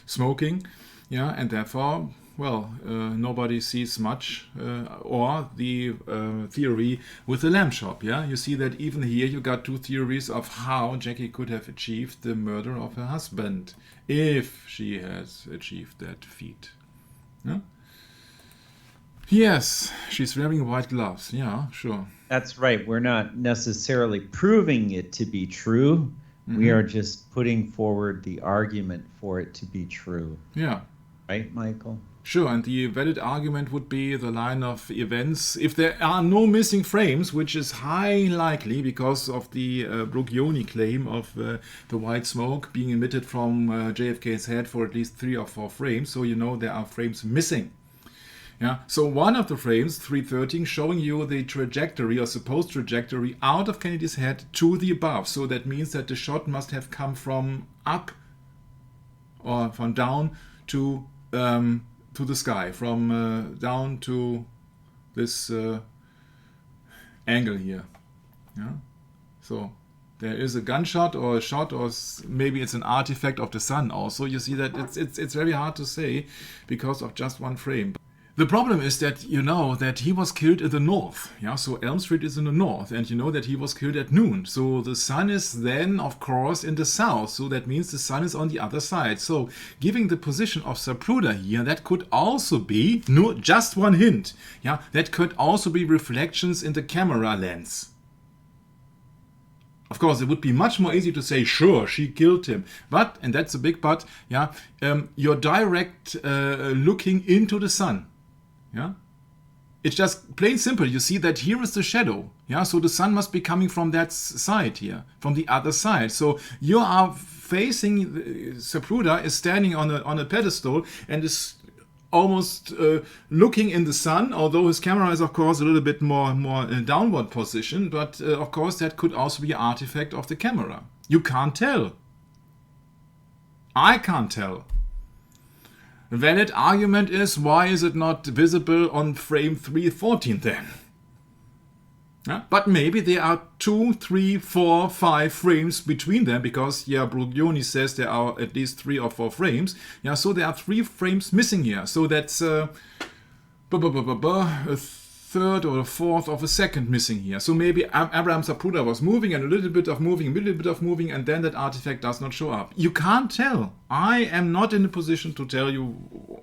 smoking, yeah, and therefore, well, nobody sees much, or the theory with the lamp shop, yeah? You see that even here you got two theories of how Jackie could have achieved the murder of her husband, if she has achieved that feat. Yeah? Yes, she's wearing white gloves, yeah, sure. That's right. We're not necessarily proving it to be true. Mm-hmm. We are just putting forward the argument for it to be true. Yeah. Right, Michael? Sure, and the valid argument would be the line of events. If there are no missing frames, which is highly likely because of the Brugioni claim of the white smoke being emitted from JFK's head for at least 3 or 4 frames, so you know there are frames missing. Yeah. So one of the frames, 313, showing you the trajectory or supposed trajectory out of Kennedy's head to the above. So that means that the shot must have come from up or from down to the sky, from down to this angle here. Yeah. So there is a gunshot or a shot, or maybe it's an artifact of the sun also. You see that it's very hard to say because of just one frame. The problem is that you know that he was killed in the north. Yeah, so Elm Street is in the north, and you know that he was killed at noon. So the sun is then, of course, in the south. So that means the sun is on the other side. So giving the position of Zapruder here, that could also be, no, just one hint. Yeah, that could also be reflections in the camera lens. Of course, it would be much more easy to say, sure, she killed him. But, and that's a big but, yeah, you're direct looking into the sun. Yeah, it's just plain simple. You see that here is the shadow. Yeah, so the sun must be coming from that side here, from the other side. So you are facing, Zapruder is standing on a pedestal and is almost looking in the sun, although his camera is of course a little bit more downward position, but of course that could also be an artifact of the camera. You can't tell. I can't tell. A valid argument is, why is it not visible on frame 314 then? Yeah? But maybe there are 2, 3, 4, 5 frames between them, because Brugioni says there are at least 3 or 4 frames. Yeah, so there are 3 frames missing here. So that's a third or a fourth of a second missing here. So maybe Abraham Zapruder was moving and a little bit of moving, and then that artifact does not show up. You can't tell. I am not in a position to tell you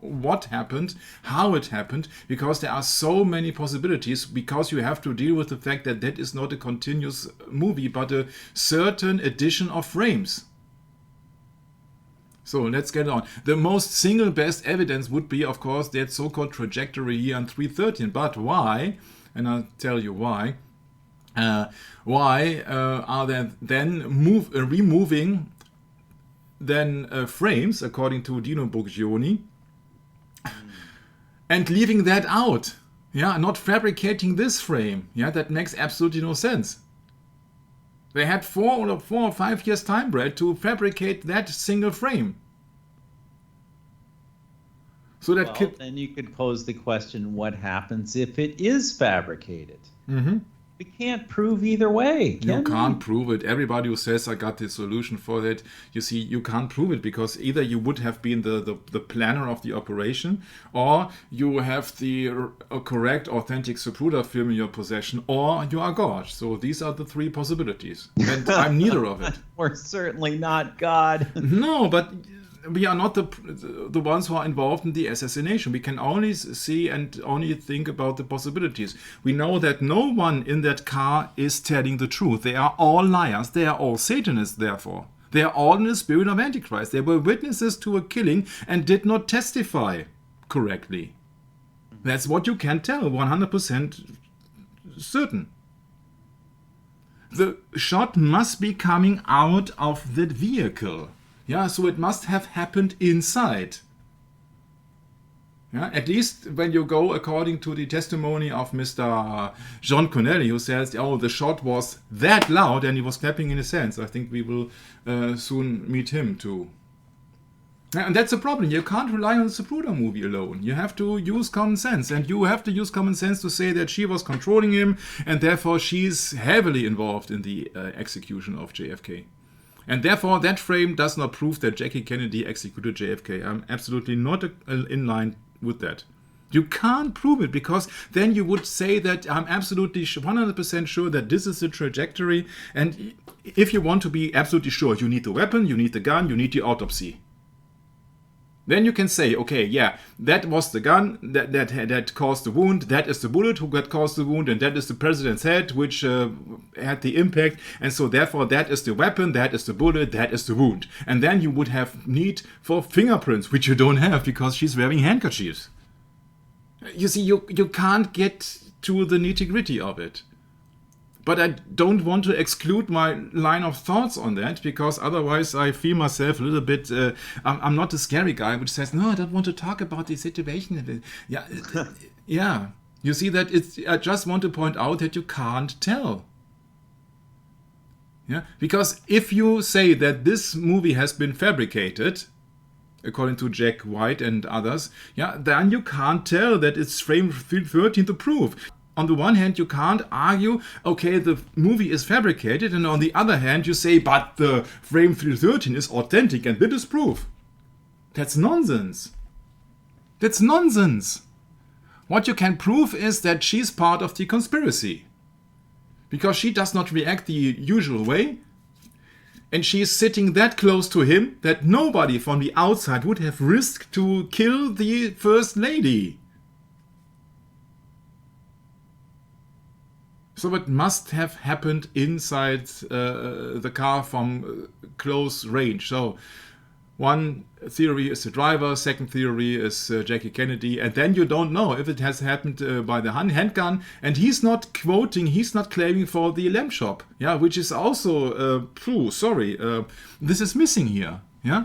what happened, how it happened, because there are so many possibilities, because you have to deal with the fact that that is not a continuous movie, but a certain addition of frames. So let's get on. The most single best evidence would be, of course, that so-called trajectory here on 313. But why? And I'll tell you why. Why are they then removing then frames, according to Dino Burgioni, and leaving that out? Yeah, not fabricating this frame. Yeah, that makes absolutely no sense. They had 4 or 5 years time, Brad, to fabricate that single frame. So that then you could pose the question, what happens if it is fabricated? Mm-hmm. We can't prove either way. You can't prove it. Everybody who says I got the solution for that, you see, you can't prove it, because either you would have been the planner of the operation, or you have the correct, authentic Zapruder film in your possession, or you are God. So these are the 3 possibilities. And I'm neither of it. We're certainly not God. No, but we are not the ones who are involved in the assassination. We can only see and only think about the possibilities. We know that no one in that car is telling the truth. They are all liars. They are all Satanists, therefore. They are all in the spirit of Antichrist. They were witnesses to a killing and did not testify correctly. That's what you can tell, 100% certain. The shot must be coming out of that vehicle. Yeah, so it must have happened inside. Yeah, at least when you go according to the testimony of Mr. John Connelly, who says, oh, the shot was that loud and he was clapping in his hands. I think we will soon meet him too. Yeah, and that's the problem. You can't rely on the Zapruder movie alone. You have to use common sense. And you have to use common sense to say that she was controlling him, and therefore she's heavily involved in the execution of JFK. And therefore, that frame does not prove that Jackie Kennedy executed JFK. I'm absolutely not in line with that. You can't prove it, because then you would say that I'm absolutely 100% sure that this is the trajectory. And if you want to be absolutely sure, you need the weapon, you need the gun, you need the autopsy. Then you can say, okay, yeah, that was the gun that caused the wound, that is the bullet who got caused the wound, and that is the president's head which had the impact, and so therefore that is the weapon, that is the bullet, that is the wound. And then you would have need for fingerprints, which you don't have because she's wearing handkerchiefs. You see, you can't get to the nitty-gritty of it. But I don't want to exclude my line of thoughts on that, because otherwise I feel myself a little bit... I'm not a scary guy which says, no, I don't want to talk about the situation. Yeah, yeah. You see that I just want to point out that you can't tell. Yeah, because if you say that this movie has been fabricated, according to Jack White and others, yeah, then you can't tell that it's frame 13 to prove. On the one hand, you can't argue, okay, the movie is fabricated, and on the other hand, you say, but the frame 313 is authentic, and that is proof. That's nonsense. That's nonsense. What you can prove is that she's part of the conspiracy, because she does not react the usual way, and she is sitting that close to him that nobody from the outside would have risked to kill the First Lady. So it must have happened inside the car from close range. So one theory is the driver, second theory is Jackie Kennedy, and then you don't know if it has happened by the handgun. And he's not claiming for the lamp shop, yeah, which is also true. Sorry, this is missing here, yeah.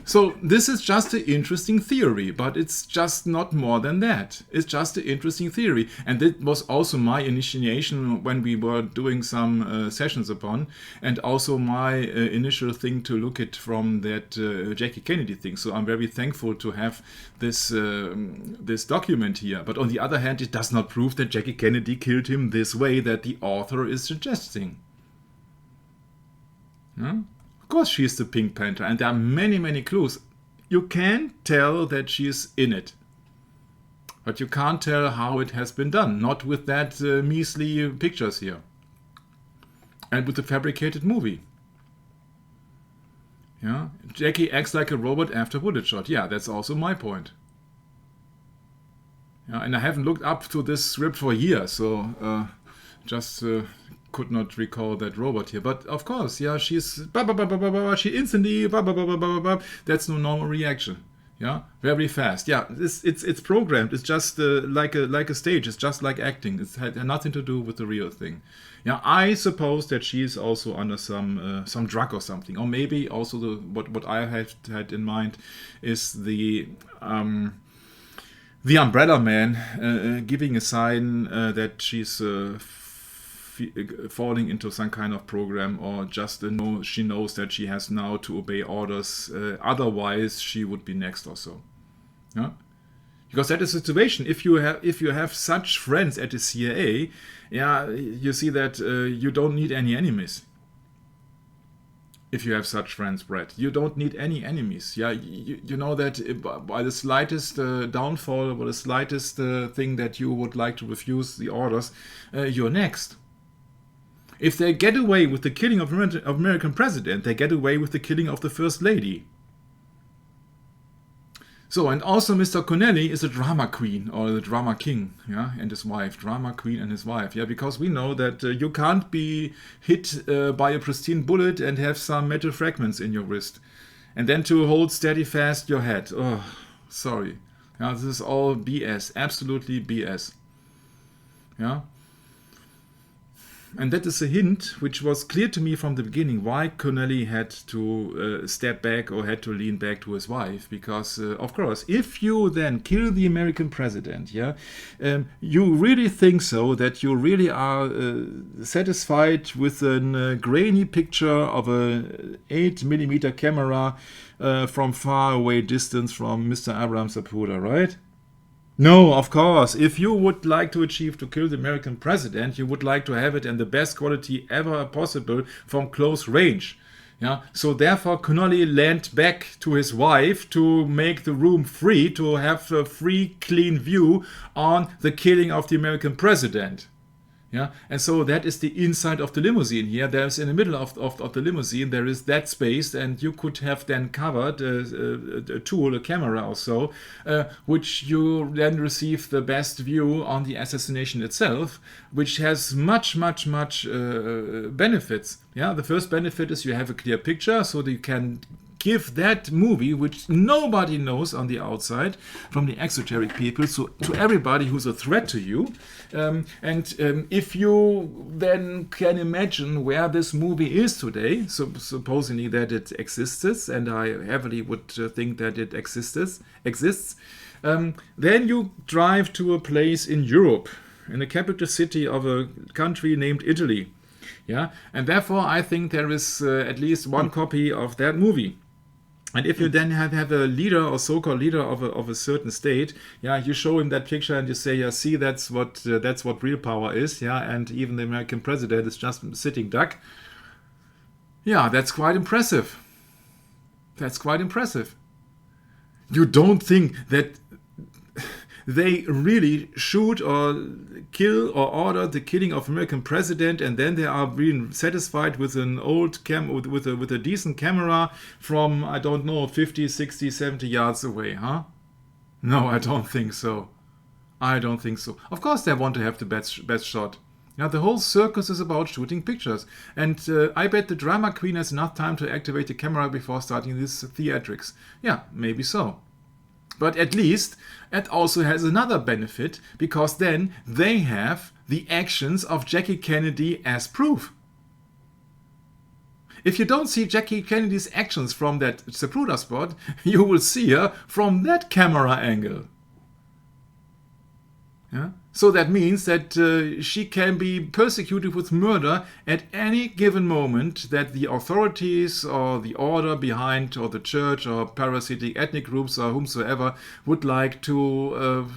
So this is just an interesting theory, but it's just not more than that. It's just an interesting theory. And that was also my initiation when we were doing some sessions upon, and also my initial thing to look at from that Jackie Kennedy thing. So I'm very thankful to have this this document here. But on the other hand, it does not prove that Jackie Kennedy killed him this way that the author is suggesting. Huh? Of course she's the Pink Panther, and there are many, many clues. You can tell that she's in it, but you can't tell how it has been done. Not with that measly pictures here, and with the fabricated movie. Yeah, Jackie acts like a robot after bullet shot. Yeah, that's also my point. Yeah, and I haven't looked up to this script for years, so just could not recall that robot here. But of course, yeah, she's she instantly that's no normal reaction. Yeah, very fast. Yeah, it's programmed. It's just like a stage. It's just like acting. It's had nothing to do with the real thing. Yeah, I suppose that she's also under some drug or something, or maybe also what I had in mind is the umbrella man giving a sign that she's falling into some kind of program, or just she knows that she has now to obey orders, otherwise she would be next or so. Yeah? Because that is the situation. If you have such friends at the CIA, yeah, you see that you don't need any enemies. If you have such friends, Brett, you don't need any enemies. Yeah, you know that by the slightest downfall or the slightest thing that you would like to refuse the orders, you're next. If they get away with the killing of American president, they get away with the killing of the first lady. So, and also Mr. Connelly is a drama queen, or the drama king, yeah, and his wife, drama queen and his wife, yeah, because we know that you can't be hit by a pristine bullet and have some metal fragments in your wrist, and then to hold steady fast your head. Oh, sorry, yeah, this is all BS, absolutely BS, yeah. And that is a hint which was clear to me from the beginning why Connelly had to step back or had to lean back to his wife. Because, of course, if you then kill the American president, yeah, you really think so that you really are satisfied with a grainy picture of a 8mm camera from far away distance from Mr. Abraham Zapruder, right? No, of course. If you would like to achieve to kill the American president, you would like to have it in the best quality ever possible from close range. Yeah. So therefore, Connolly leaned back to his wife to make the room free, to have a free, clean view on the killing of the American president. Yeah, and so that is the inside of the limousine here. There's in the middle of the limousine, there is that space, and you could have then covered a tool, a camera or so, which you then receive the best view on the assassination itself, which has much benefits. Yeah, the first benefit is you have a clear picture, so that you can give that movie, which nobody knows on the outside, from the exoteric people, so to everybody who's a threat to you. If you then can imagine where this movie is today, so supposingly that it exists, and I heavily would think that it exists, then you drive to a place in Europe, in the capital city of a country named Italy. Yeah, and therefore I think there is at least one copy of that movie. And if you then have a leader or so-called leader of a certain state, yeah, you show him that picture and you say, yeah, see, that's what real power is, yeah, and even the American president is just a sitting duck. Yeah, that's quite impressive. That's quite impressive. You don't think that they really shoot or kill or order the killing of American president, and then they are being satisfied with an old with a decent camera from, I don't know, 50, 60, 70 yards away, huh? No, I don't think so. I don't think so. Of course they want to have the best shot. Now the whole circus is about shooting pictures, and I bet the drama queen has enough time to activate the camera before starting this theatrics. Yeah, maybe so. But at least it also has another benefit, because then they have the actions of Jackie Kennedy as proof. If you don't see Jackie Kennedy's actions from that Zapruder spot, you will see her from that camera angle. Yeah? So that means that she can be persecuted with murder at any given moment that the authorities or the order behind, or the church or parasitic ethnic groups or whomsoever would like to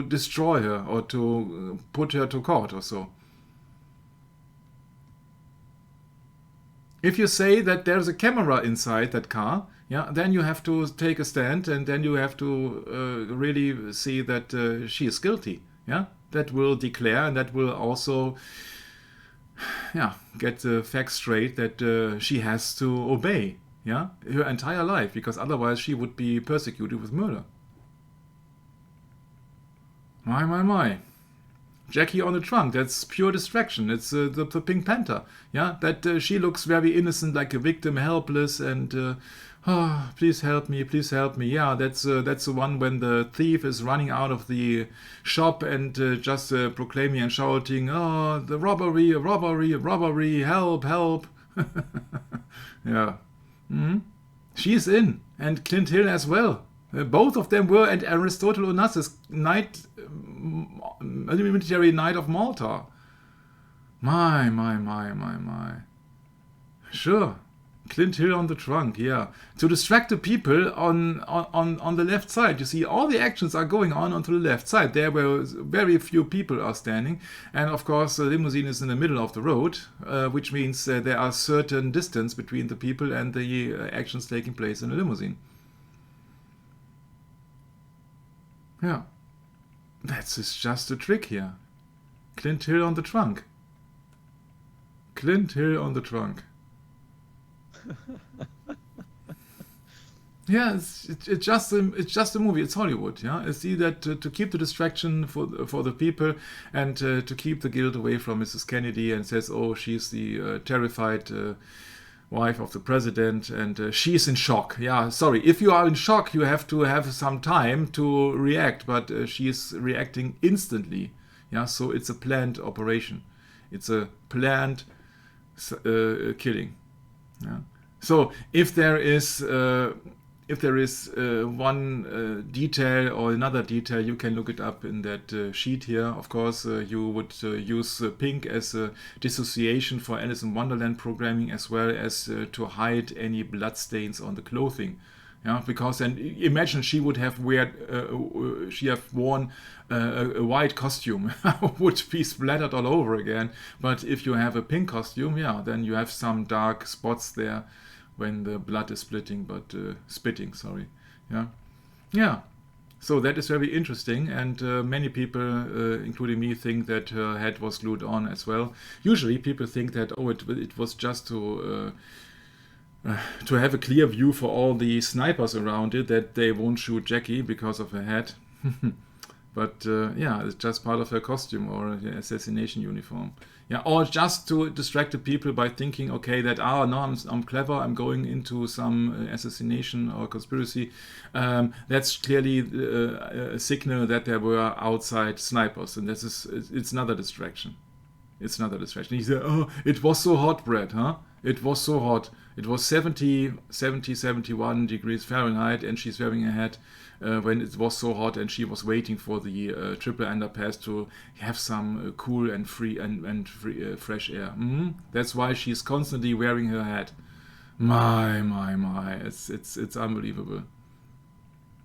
destroy her or to put her to court or so. If you say that there's a camera inside that car, then you have to take a stand, and then you have to really see that she is guilty. That will declare, and that will also get the facts straight that she has to obey her entire life, because otherwise she would be persecuted with murder. My. Jackie on the trunk, that's pure distraction. It's the Pink Panther. That she looks very innocent, like a victim, helpless, and please help me, please help me. That's the one when the thief is running out of the shop and just proclaiming and shouting, the robbery, robbery, robbery, help, help. She's in, and Clint Hill as well. Both of them were at Aristotle Onassis' military night of Malta. My. Sure. Clint Hill on the trunk, to distract the people on the left side. You see, all the actions are going on to the left side. There were very few people are standing, and of course the limousine is in the middle of the road, which means there are certain distance between the people and the actions taking place in the limousine. That's just a trick here. Clint Hill on the trunk. Clint Hill on the trunk. It's just a movie. It's Hollywood. I see that to keep the distraction for the people, and to keep the guilt away from Mrs. Kennedy, and says, she's the terrified wife of the president, and she's in shock. Sorry, if you are in shock, you have to have some time to react, but she's reacting instantly. So it's a planned operation. It's a planned killing. So if there is one detail or another detail, you can look it up in that sheet here. Of course, you would use pink as a dissociation for Alice in Wonderland programming, as well as to hide any blood stains on the clothing. Because then imagine she would have worn a white costume, would be splattered all over again. But if you have a pink costume, then you have some dark spots there when the blood is spitting. So that is very interesting, and many people, including me, think that her head was glued on as well. Usually people think that it was just to have a clear view for all the snipers around it, that they won't shoot Jackie because of her head. But it's just part of her costume or her assassination uniform. Or just to distract the people by thinking, okay, that no, I'm clever, I'm going into some assassination or conspiracy. That's clearly a signal that there were outside snipers, and it's another distraction. It's another distraction. He said, it was so hot, Brad, huh? It was so hot. It was 71 degrees Fahrenheit, and she's wearing a hat when it was so hot, and she was waiting for the triple underpass to have some cool and free and fresh air. That's why she's constantly wearing her hat. My. It's unbelievable.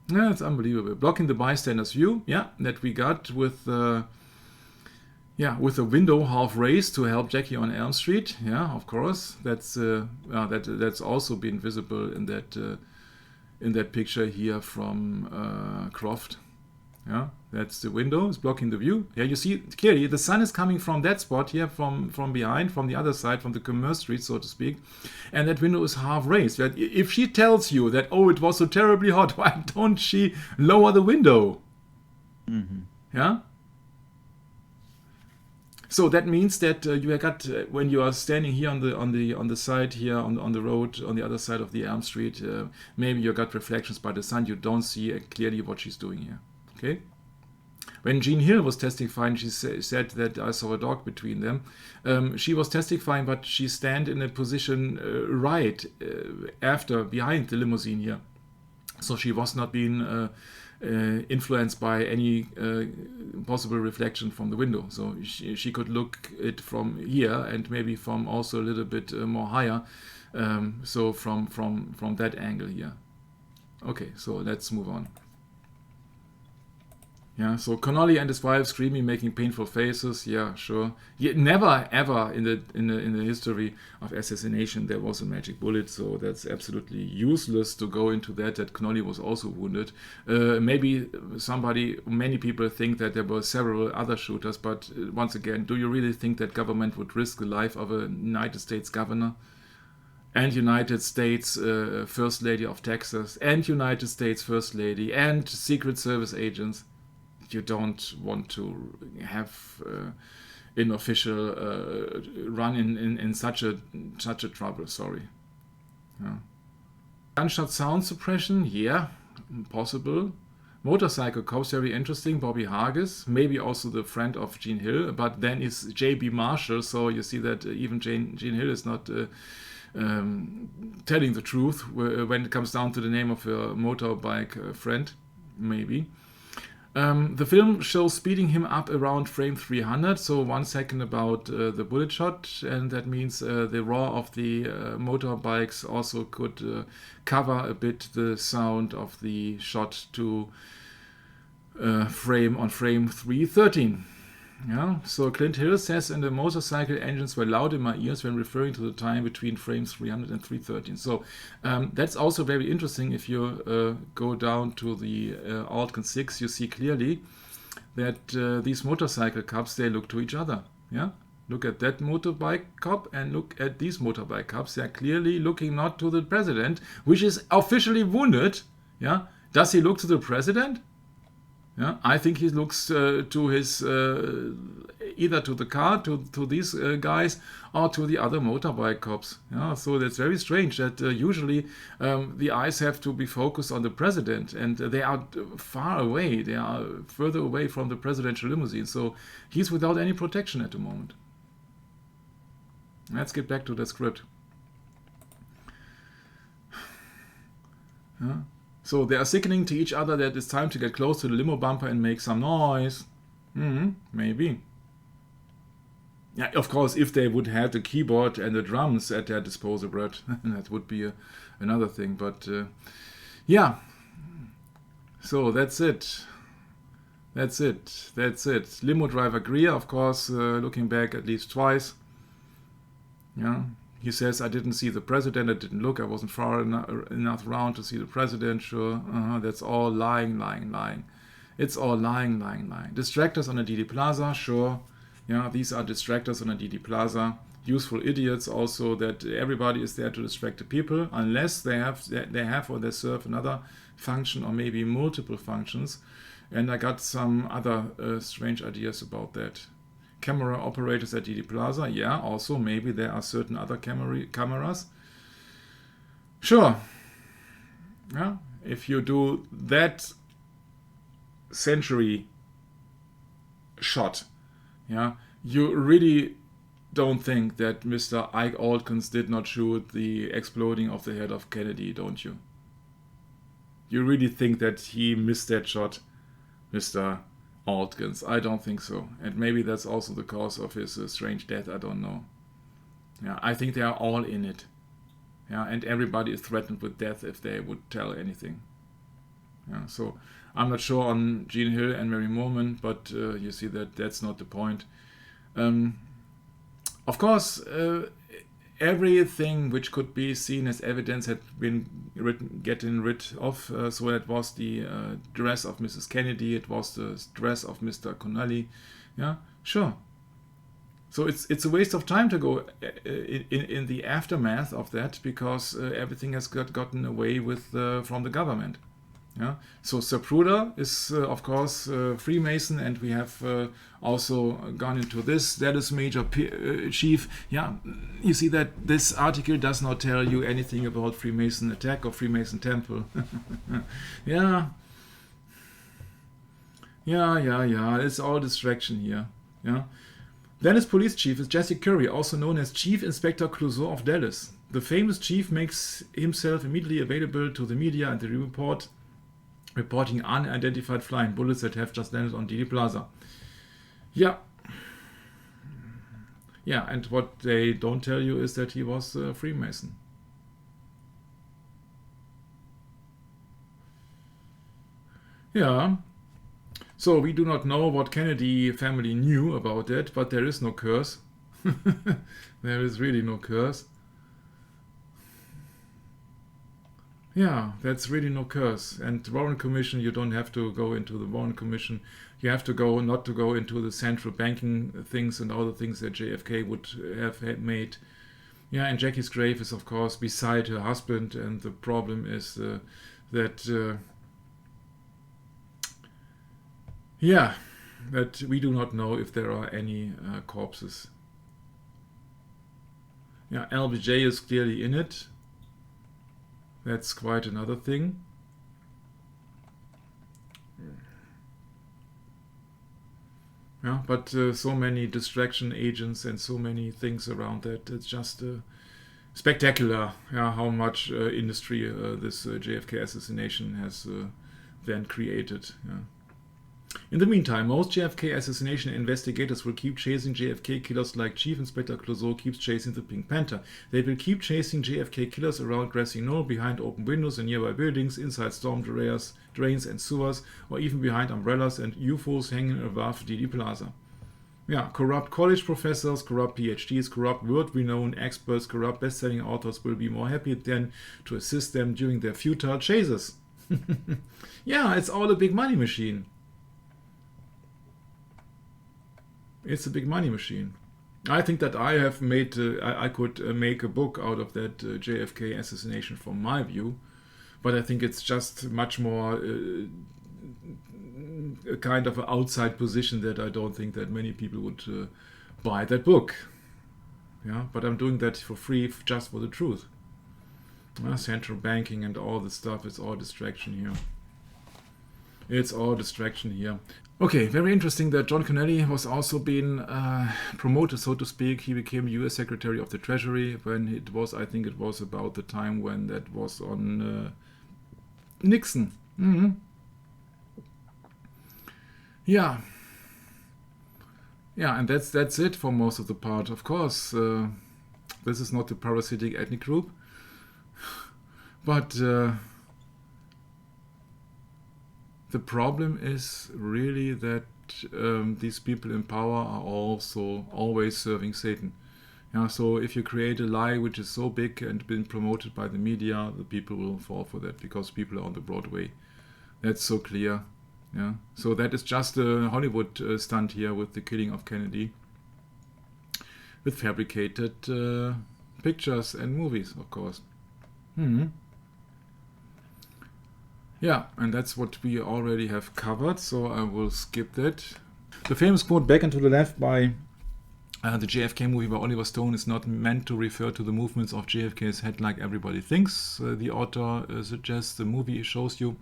It's unbelievable. Blocking the bystander's view, that we got with a window half raised to help Jackie on Elm Street. Of course. That's also been visible in that picture here from Croft. That's the window. It's blocking the view. You see clearly the sun is coming from that spot here, from behind, from the other side, from the Commerce Street, so to speak. And that window is half raised. If she tells you that, it was so terribly hot, why don't she lower the window? So that means that you got when you are standing here on the side here on the road on the other side of the Elm Street, maybe you got reflections by the sun. You don't see clearly what she's doing here. Okay, When Jean Hill was testifying, she said that I saw a dog between them. She was testifying, but she stand in a position behind the limousine here. So she was not being influenced by any possible reflection from the window. So she could look it from here and maybe from also a little bit more higher. So from that angle here. Okay, so let's move on. Yeah, so Connolly and his wife screaming, making painful faces. Yeah, sure. Never ever in the history of assassination there was a magic bullet. So that's absolutely useless to go into that. That Connolly was also wounded. Maybe many people think that there were several other shooters. But once again, do you really think that government would risk the life of a United States governor? And United States First Lady of Texas, and United States First Lady, and Secret Service agents? You don't want to have an official run in such a trouble. Sorry. Yeah. Gunshot sound suppression, yeah, possible. Motorcycle cops, very interesting. Bobby Hargis, maybe also the friend of Jean Hill, but then is J.B. Marshall. So you see that even Jean Hill is not telling the truth when it comes down to the name of a motorbike friend, maybe. The film shows speeding him up around frame 300, so 1 second about the bullet shot, and that means the roar of the motorbikes also could cover a bit the sound of the shot to frame 313. Yeah, so Clint Hill says, and the motorcycle engines were loud in my ears when referring to the time between frames 300 and 313. So that's also very interesting. If you go down to the Altgen 6, you see clearly that these motorcycle cops, they look to each other. Yeah, look at that motorbike cop and look at these motorbike cops. They are clearly looking not to the president, which is officially wounded. Yeah, does he look to the president? Yeah, I think he looks to his either to the car, to these guys, or to the other motorbike cops. Yeah, so that's very strange that usually the eyes have to be focused on the president, and they are far away. They are further away from the presidential limousine. So he's without any protection at the moment. Let's get back to the script. Yeah. So they are signaling to each other that it's time to get close to the limo bumper and make some noise. Maybe. Yeah, of course, if they would have the keyboard and the drums at their disposal, Brett, that would be another thing. But yeah, so that's it. That's it. Limo driver Greer, of course, looking back at least twice. Yeah. He says, I didn't see the president, I didn't look, I wasn't far enough around to see the president. Sure, that's all lying. It's all lying. Distractors on a DD Plaza, sure. Yeah, these are distractors on a DD Plaza. Useful idiots also, that everybody is there to distract the people, unless they have or they serve another function or maybe multiple functions. And I got some other strange ideas about that. Camera operators at DD Plaza, yeah, also maybe there are certain other cameras. Sure. Yeah, if you do that century shot, yeah, you really don't think that Mr. Ike Aldkins did not shoot the exploding of the head of Kennedy, don't you? You really think that he missed that shot, Mr. Aldkins? I don't think so. And maybe that's also the cause of his strange death, I don't know. Yeah, I think they are all in it. Yeah, and everybody is threatened with death if they would tell anything. Yeah, so I'm not sure on Jean Hill and Mary Moorman, but you see that that's not the point. Of course, everything which could be seen as evidence had been getting rid of. So that was the dress of Mrs. Kennedy, it was the dress of Mr. Connolly. Yeah, sure. So it's a waste of time to go in the aftermath of that, because everything has gotten away with from the government. Yeah. So Zapruder is of course Freemason, and we have also gone into this. That is Major Chief. Yeah, you see that this article does not tell you anything about Freemason attack or Freemason temple. Yeah. Yeah. It's all distraction here. Yeah. Dennis police chief is Jesse Curry, also known as Chief Inspector Clouseau of Dallas. The famous chief makes himself immediately available to the media and the reporting unidentified flying bullets that have just landed on Dealey Plaza. Yeah. Yeah, and what they don't tell you is that he was a Freemason. Yeah. So we do not know what Kennedy family knew about that, but there is no curse. There is really no curse. Yeah, that's really no curse. And the Warren Commission, you don't have to go into the Warren Commission. You have to go not to go into the central banking things and all the things that JFK would have made. Yeah, and Jackie's grave is, of course, beside her husband, and the problem is that that we do not know if there are any corpses. Yeah, LBJ is clearly in it. That's quite another thing. Yeah, but so many distraction agents and so many things around that. It's just spectacular, yeah, how much industry this JFK assassination has then created. Yeah. In the meantime, most JFK assassination investigators will keep chasing JFK killers like Chief Inspector Clouseau keeps chasing the Pink Panther. They will keep chasing JFK killers around grassy knoll, behind open windows in nearby buildings, inside storm drains and sewers, or even behind umbrellas and UFOs hanging above Dealey Plaza. Yeah, corrupt college professors, corrupt PhDs, corrupt world-renowned experts, corrupt best-selling authors will be more happy than to assist them during their futile chases. Yeah, it's all a big money machine. It's a big money machine. I think that I have made, I could make a book out of that JFK assassination from my view, but I think it's just much more a kind of an outside position that I don't think that many people would buy that book. Yeah, but I'm doing that for free just for the truth. Central banking and all this stuff, it's all distraction here. It's all distraction here. Okay, very interesting that John Connelly was also being promoted, so to speak. He became US Secretary of the Treasury when it was, I think it was about the time when that was on Nixon. Mm-hmm. Yeah. Yeah, and that's it for most of the part. Of course, this is not the parasitic ethnic group, but the problem is really that these people in power are also always serving Satan. Yeah, so if you create a lie which is so big and been promoted by the media, the people will fall for that because people are on the Broadway. That's so clear. Yeah, so that is just a Hollywood stunt here with the killing of Kennedy, with fabricated pictures and movies, of course. Yeah, and that's what we already have covered, so I will skip that. The famous quote "Back and to the Left" by the JFK movie by Oliver Stone is not meant to refer to the movements of JFK's head like everybody thinks. The author suggests the movie shows you.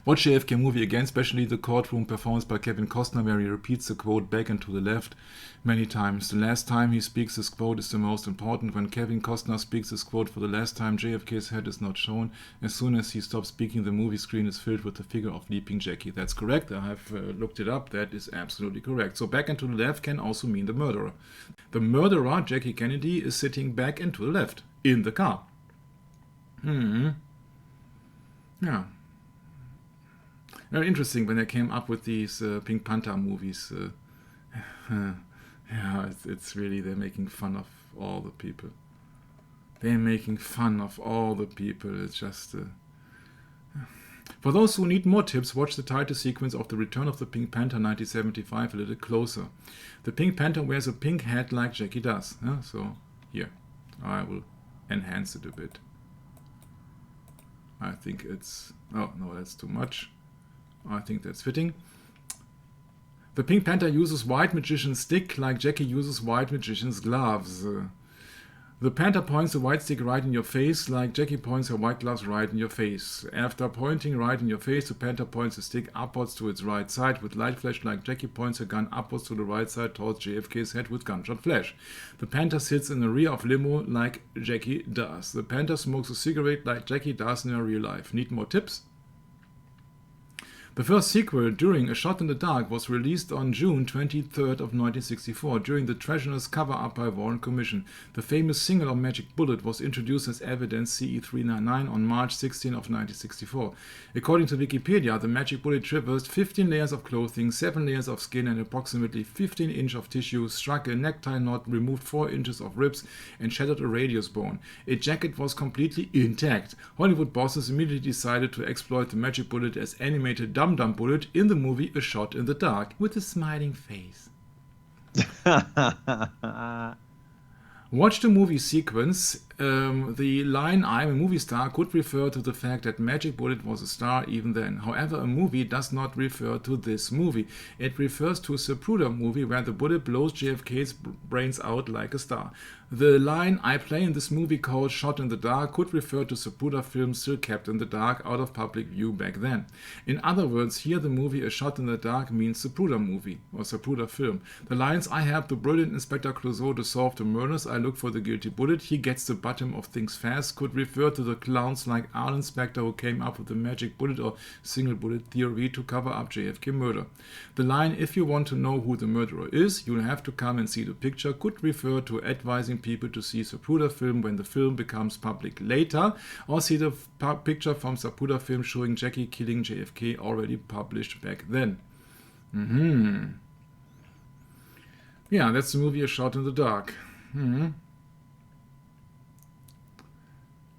Watch JFK movie again, especially the courtroom performance by Kevin Costner, where he repeats the quote "back and to the left" many times. The last time he speaks this quote is the most important. When Kevin Costner speaks this quote for the last time, JFK's head is not shown. As soon as he stops speaking, the movie screen is filled with the figure of Leaping Jackie. That's correct. I have looked it up. That is absolutely correct. So back and to the left can also mean the murderer. The murderer, Jackie Kennedy, is sitting back and to the left in the car. Yeah. Very interesting when they came up with these Pink Panther movies. Yeah, it's really, they're making fun of all the people. They're making fun of all the people. It's just... For those who need more tips, watch the title sequence of The Return of the Pink Panther 1975 a little closer. The Pink Panther wears a pink hat like Jackie does. So here, I will enhance it a bit. I think it's... Oh, no, that's too much. I think that's fitting. The Pink Panther uses white magician's stick like Jackie uses white magician's gloves. The Panther points the white stick right in your face, like Jackie points her white gloves right in your face. After pointing right in your face, the Panther points the stick upwards to its right side with light flash, like Jackie points her gun upwards to the right side towards JFK's head with gunshot flash. The Panther sits in the rear of limo like Jackie does. The Panther smokes a cigarette like Jackie does in her real life. Need more tips? The first sequel, During A Shot in the Dark, was released on June 23rd of 1964 during the Treasurer's cover-up by Warren Commission. The famous single of Magic Bullet was introduced as evidence CE399 on March 16 of 1964. According to Wikipedia, the Magic Bullet traversed 15 layers of clothing, 7 layers of skin and approximately 15 inches of tissue, struck a necktie knot, removed 4 inches of ribs and shattered a radius bone. Its jacket was completely intact. Hollywood bosses immediately decided to exploit the Magic Bullet as animated Dum Dum Bullet in the movie A Shot in the Dark with a smiling face. Watch the movie sequence. The line "I'm a movie star" could refer to the fact that Magic Bullet was a star even then. However, a movie does not refer to this movie. It refers to a Zapruder movie where the bullet blows JFK's brains out like a star. The line "I play in this movie called Shot in the Dark" could refer to Zapruder films still kept in the dark out of public view back then. In other words, here the movie A Shot in the Dark means Zapruder movie or Zapruder film. The lines "I help the brilliant Inspector Clouseau to solve the murders, I look for the guilty bullet, he gets the bottom of things fast" could refer to the clowns like Arlen Specter who came up with the magic bullet or single bullet theory to cover up JFK murder. The line "if you want to know who the murderer is, you'll have to come and see the picture" could refer to advising people to see Zapruder film when the film becomes public later, or see the picture from Zapruder film showing Jackie killing JFK already published back then. Yeah, that's the movie A Shot in the Dark.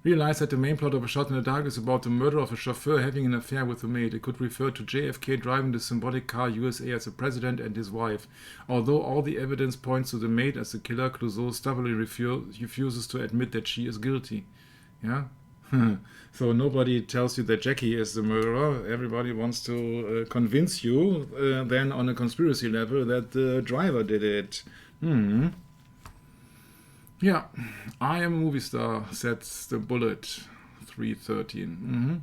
Realize that the main plot of A Shot in the Dark is about the murder of a chauffeur having an affair with a maid. It could refer to JFK driving the symbolic car USA as the president and his wife. Although all the evidence points to the maid as the killer, Clouseau stubbornly refuses to admit that she is guilty. Yeah? So nobody tells you that Jackie is the murderer. Everybody wants to convince you then on a conspiracy level that the driver did it. Yeah, "I am a movie star," said the bullet. 313.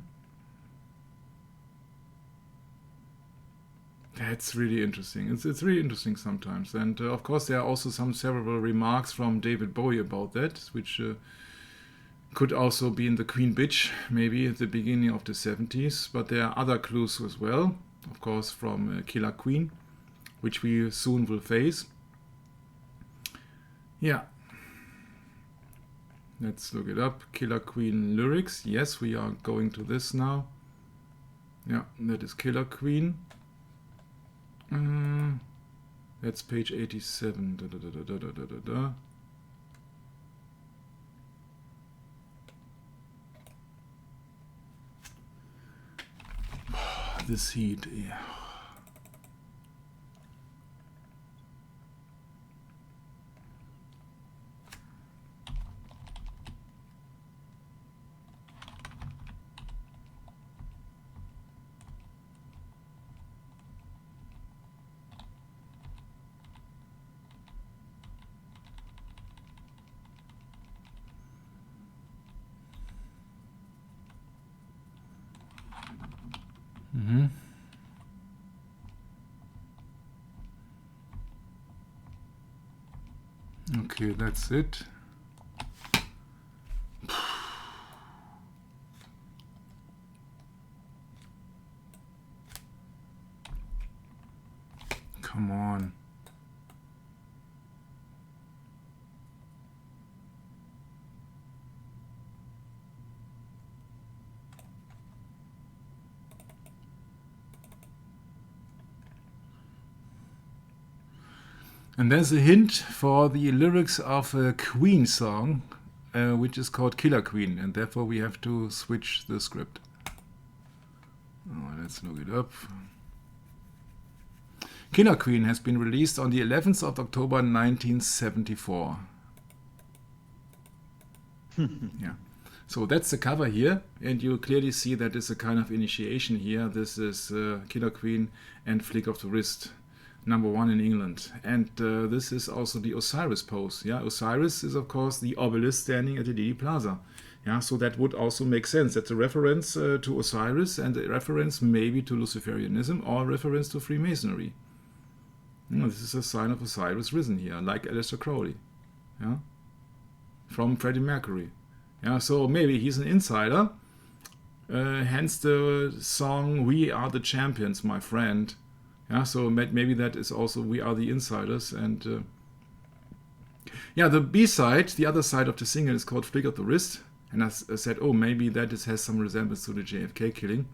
That's really interesting. It's really interesting sometimes. And of course there are also several remarks from David Bowie about that, which could also be in the Queen Bitch, maybe at the beginning of the 70s. But there are other clues as well, of course, from Killer Queen, which we soon will face. Yeah. Let's look it up. Killer Queen lyrics. Yes, we are going to this now. Yeah, that is Killer Queen. That's page 87. This heat, yeah. Okay, that's it. Come on. And there's a hint for the lyrics of a Queen song, which is called Killer Queen, and therefore we have to switch the script. Let's look it up. Killer Queen has been released on the 11th of October 1974. Yeah. So that's the cover here, and you clearly see that it's a kind of initiation here. This is Killer Queen and Flick of the Wrist. #1 in England. And this is also the Osiris pose. Yeah, Osiris is of course the obelisk standing at the Dealey Plaza. Yeah, so that would also make sense. That's a reference to Osiris and a reference maybe to Luciferianism or a reference to Freemasonry. This is a sign of Osiris risen here, like Aleister Crowley. Yeah, from Freddie Mercury. Yeah, so maybe he's an insider. Hence the song "We Are the Champions, My Friend." Yeah, so maybe that is also "We Are the Insiders." And yeah, the B-side, the other side of the single, is called "Flick of the Wrist." And I said, oh, maybe that has some resemblance to the JFK killing.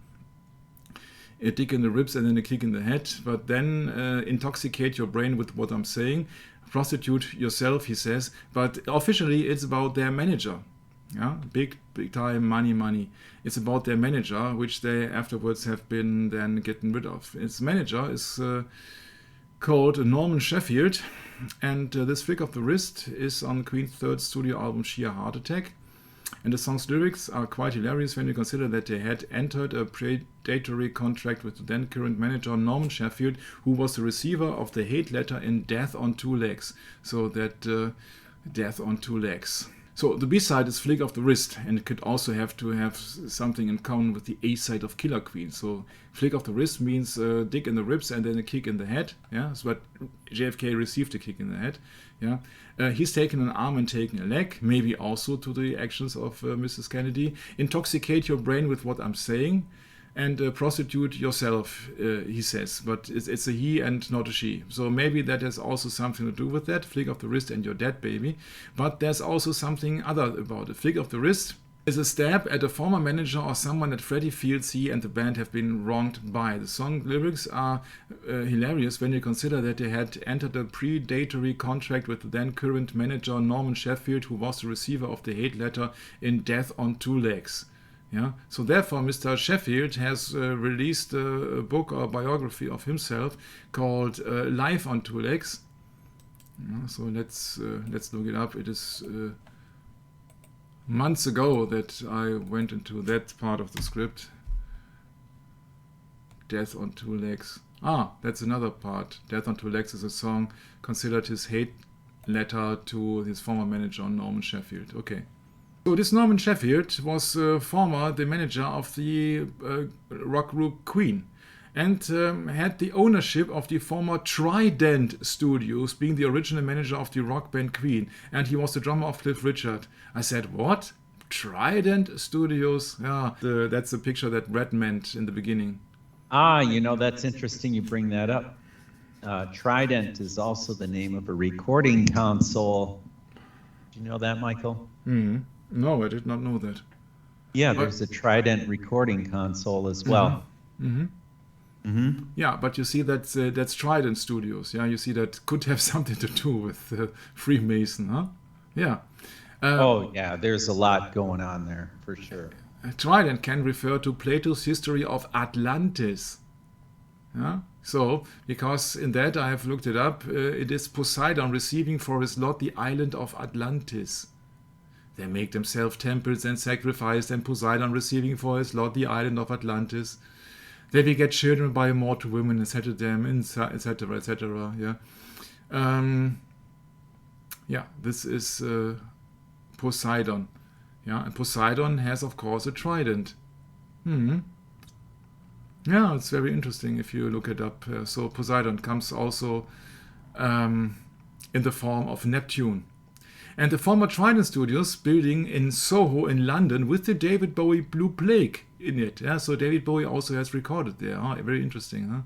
A dick in the ribs and then a kick in the head. But then intoxicate your brain with what I'm saying. Prostitute yourself, he says. But officially, it's about their manager. Yeah, big time money. It's about their manager, which they afterwards have been then getting rid of. Its manager is called Norman Sheffield. And this Flick of the Wrist is on Queen's third studio album, Sheer Heart Attack. And the song's lyrics are quite hilarious when you consider that they had entered a predatory contract with the then current manager Norman Sheffield, who was the receiver of the hate letter in Death on Two Legs. So that Death on Two Legs. So the B-side is Flick of the Wrist, and it could also have to have something in common with the A-side of Killer Queen. So Flick of the Wrist means dick in the ribs and then a kick in the head. Yeah, so but JFK received a kick in the head. Yeah, he's taken an arm and taken a leg, maybe also to the actions of Mrs. Kennedy. Intoxicate your brain with what I'm saying. And prostitute yourself, he says. But it's a he and not a she. So maybe that has also something to do with that. Flick of the wrist and you're dead, baby. But there's also something other about it. Flick of the wrist is a stab at a former manager or someone that Freddie feels he and the band have been wronged by. The song lyrics are hilarious when you consider that they had entered a predatory contract with the then current manager Norman Sheffield, who was the receiver of the hate letter in Death on Two Legs. Yeah, so therefore, Mr. Sheffield has released a book or biography of himself called "Life on Two Legs." Yeah, so let's look it up. It is months ago that I went into that part of the script. Death on Two Legs. Ah, that's another part. Death on Two Legs is a song considered his hate letter to his former manager Norman Sheffield. Okay. So this Norman Sheffield was the manager of the rock group Queen, and had the ownership of the former Trident Studios, being the original manager of the rock band Queen, and he was the drummer of Cliff Richard. I said, what? Trident Studios? Yeah, that's the picture that Brett meant in the beginning. Ah, you know, that's interesting you bring that up. Trident is also the name of a recording console. Do you know that, Michael? Mm-hmm. No, I did not know that. Yeah, there's a Trident recording console as well. Mm-hmm. Mm-hmm. Yeah, but you see that's Trident Studios. Yeah, you see that could have something to do with Freemason, huh? Yeah. Oh, yeah, there's a lot going on there, for sure. Trident can refer to Plato's history of Atlantis. Yeah? So, because in that I have looked it up, it is Poseidon receiving for his lot the island of Atlantis. They make themselves temples and sacrifice, and Poseidon receiving for his lot the island of Atlantis. They beget children by immortal women and settle them, etc., etc. Yeah, yeah. This is Poseidon. Yeah, and Poseidon has, of course, a trident. Yeah, it's very interesting if you look it up. So Poseidon comes also in the form of Neptune. And the former Trident Studios building in Soho in London with the David Bowie Blue Plague in it. Yeah, so David Bowie also has recorded there. Huh? Very interesting. Huh?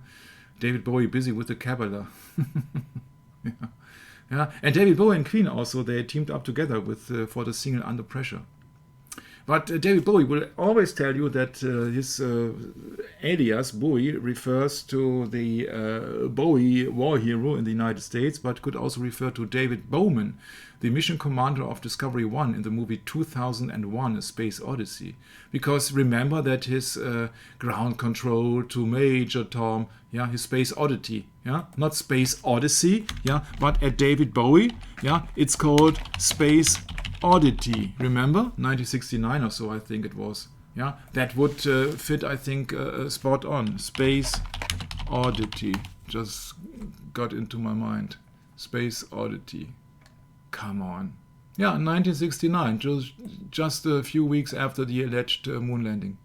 David Bowie busy with the Kabbalah. Yeah. Yeah, and David Bowie and Queen also, they teamed up together with for the single Under Pressure. But David Bowie will always tell you that his alias Bowie refers to the Bowie war hero in the United States, but could also refer to David Bowman, the mission commander of Discovery 1 in the movie 2001: A Space Odyssey. Because remember that his ground control to Major Tom, yeah, his Space Oddity, yeah, not Space Odyssey, yeah, but at David Bowie, yeah, it's called Space Oddity. Remember, 1969 or so, I think it was. Yeah, that would fit, I think, spot on. Space Oddity. just got into my mind. Space Oddity. Come on. Yeah, 1969, just a few weeks after the alleged moon landing.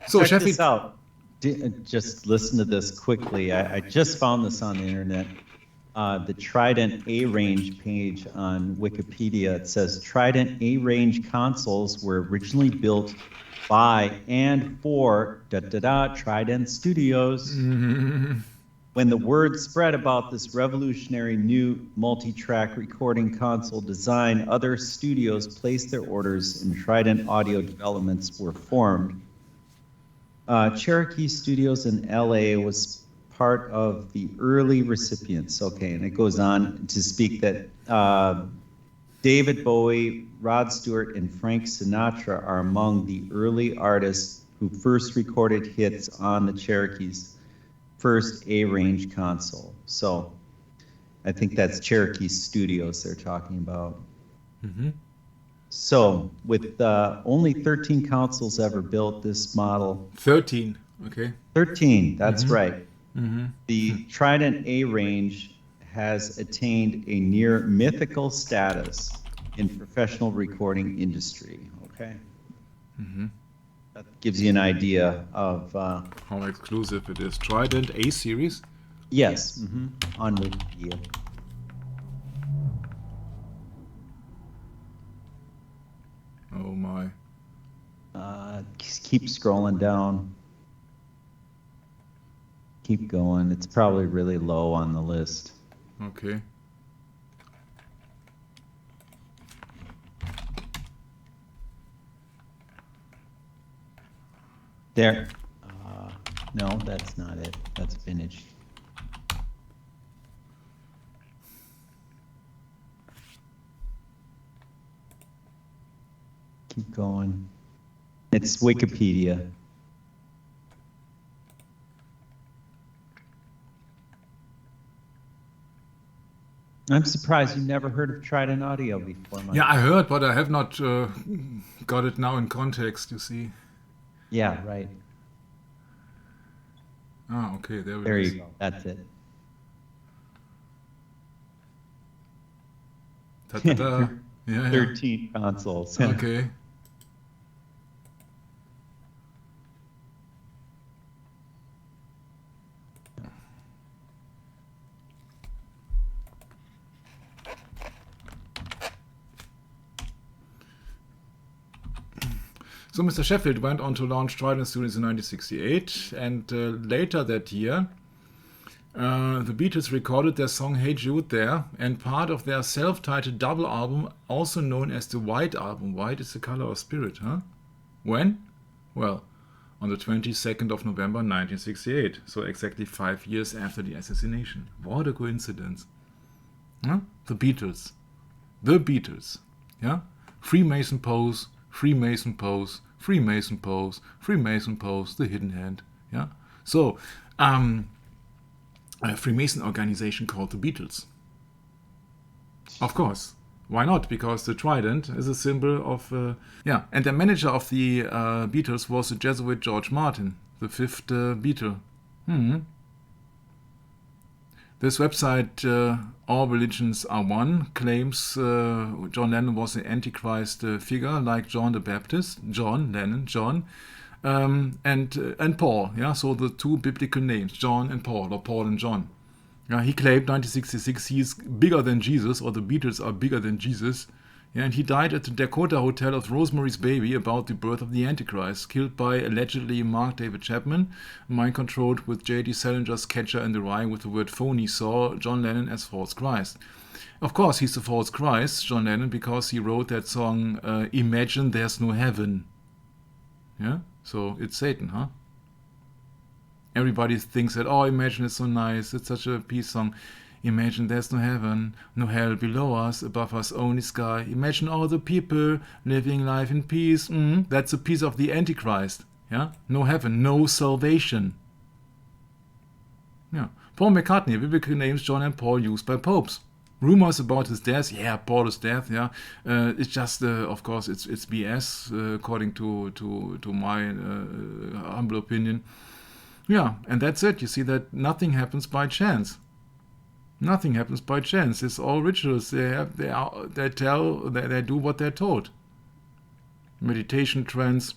So Check Sheffield, this out. Just listen to this quickly. I just found this on the internet. The Trident A-range page on Wikipedia. It says Trident A-range consoles were originally built by and for Trident Studios. When the word spread about this revolutionary new multi-track recording console design, other studios placed their orders and Trident audio developments were formed. Cherokee Studios in LA was part of the early recipients. Okay, and it goes on to speak that David Bowie, Rod Stewart, and Frank Sinatra are among the early artists who first recorded hits on the Cherokee's first A-range console. So I think that's Cherokee Studios they're talking about. So with only 13 consoles ever built, this model... 13, okay. 13, that's right. The Trident A-range has attained a near mythical status in professional recording industry, okay? That gives you an idea of... how exclusive it is. Trident A series? Yes, on Wikipedia. Oh my. Keep scrolling down. Keep going. It's probably really low on the list. Okay. There. No, that's not it. That's finished. Keep going. It's Wikipedia. I'm surprised you never heard of Trident Audio before, Mike. Yeah, I heard, but I have not got it now in context, you see. Yeah, right. Ah, okay, there There it is. you go. That's it. Ta-ta-ta. Yeah, 13 consoles. Okay. So Mr. Sheffield went on to launch Trident Studios in 1968, and later that year, the Beatles recorded their song Hey Jude there, and part of their self-titled double album, also known as the White Album. White is the color of spirit, huh? When? Well, on the 22nd of November 1968, so exactly 5 years after the assassination. What a coincidence. Huh? The Beatles. The Beatles. Yeah? Freemason pose, Freemason pose, Freemason pose, Freemason pose, the hidden hand. Yeah? So, a Freemason organization called the Beatles. Of course. Why not? Because the trident is a symbol of... and the manager of the Beatles was the Jesuit George Martin, the fifth Beatle. This website, All Religions Are One, claims John Lennon was an Antichrist figure like John the Baptist, John Lennon, John, and Paul. Yeah, so the two biblical names, John and Paul, or Paul and John. Yeah, he claimed 1966 he is bigger than Jesus, or the Beatles are bigger than Jesus. Yeah, and he died at the Dakota Hotel of Rosemary's Baby about the birth of the Antichrist, killed by allegedly Mark David Chapman, mind-controlled with J.D. Salinger's Catcher in the Rye with the word phony, saw John Lennon as false Christ. Of course, he's the false Christ, John Lennon, because he wrote that song, Imagine There's No Heaven. Yeah, so it's Satan, huh? Everybody thinks that, oh, Imagine is so nice, it's such a peace song. Imagine there's no heaven, no hell below us, above us only sky. Imagine all the people living life in peace. That's the peace of the Antichrist. Yeah, no heaven, no salvation. Yeah, Paul McCartney, biblical names John and Paul used by popes. Rumors about his death, Paul's death, it's just, of course, it's BS, according to my humble opinion. Yeah, and that's it. You see that nothing happens by chance. Nothing happens by chance. It's all rituals. They do what they're told. Meditation trance.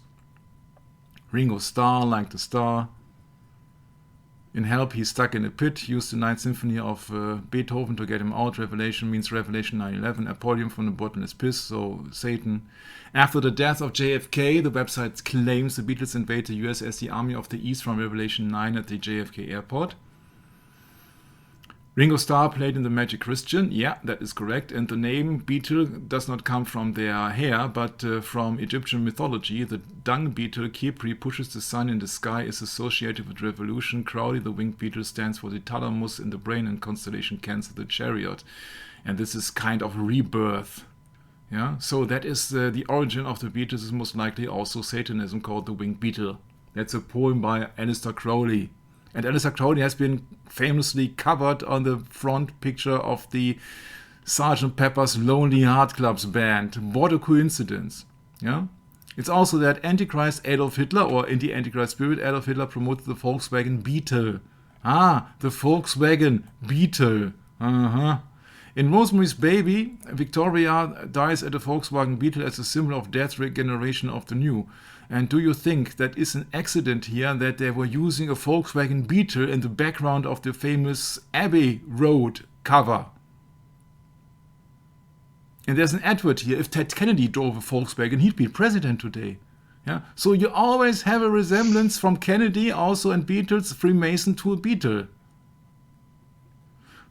Ringo Starr, like the star. In Help, he's stuck in a pit. Used the Ninth Symphony of Beethoven to get him out. Revelation means Revelation 9/11. Apollyon from the bottomless pit, so Satan. After the death of JFK, the website claims the Beatles invaded the US as the Army of the East from Revelation 9 at the JFK airport. Ringo Starr played in the Magic Christian. Yeah, that is correct. And the name beetle does not come from their hair, but from Egyptian mythology. The dung beetle, Khepri, pushes the sun in the sky, is associated with revolution. Crowley, the winged beetle, stands for the thalamus in the brain, and constellation Cancer, the chariot. And this is kind of rebirth. Yeah, so that is the origin of the Beatles is most likely also Satanism, called the winged beetle. That's a poem by Aleister Crowley. And Aleister Crowley has been famously covered on the front picture of the Sgt. Pepper's Lonely Heart Club's band. What a coincidence. Yeah? It's also that Antichrist Adolf Hitler, or in the Antichrist spirit, Adolf Hitler promoted the Volkswagen Beetle. The Volkswagen Beetle. In Rosemary's Baby, Victoria dies at a Volkswagen Beetle as a symbol of death, regeneration of the new. And do you think that is an accident here, that they were using a Volkswagen Beetle in the background of the famous Abbey Road cover? And there's an advert here. If Ted Kennedy drove a Volkswagen, he'd be president today. Yeah? So you always have a resemblance from Kennedy, also, and Beatles, Freemason to a Beetle.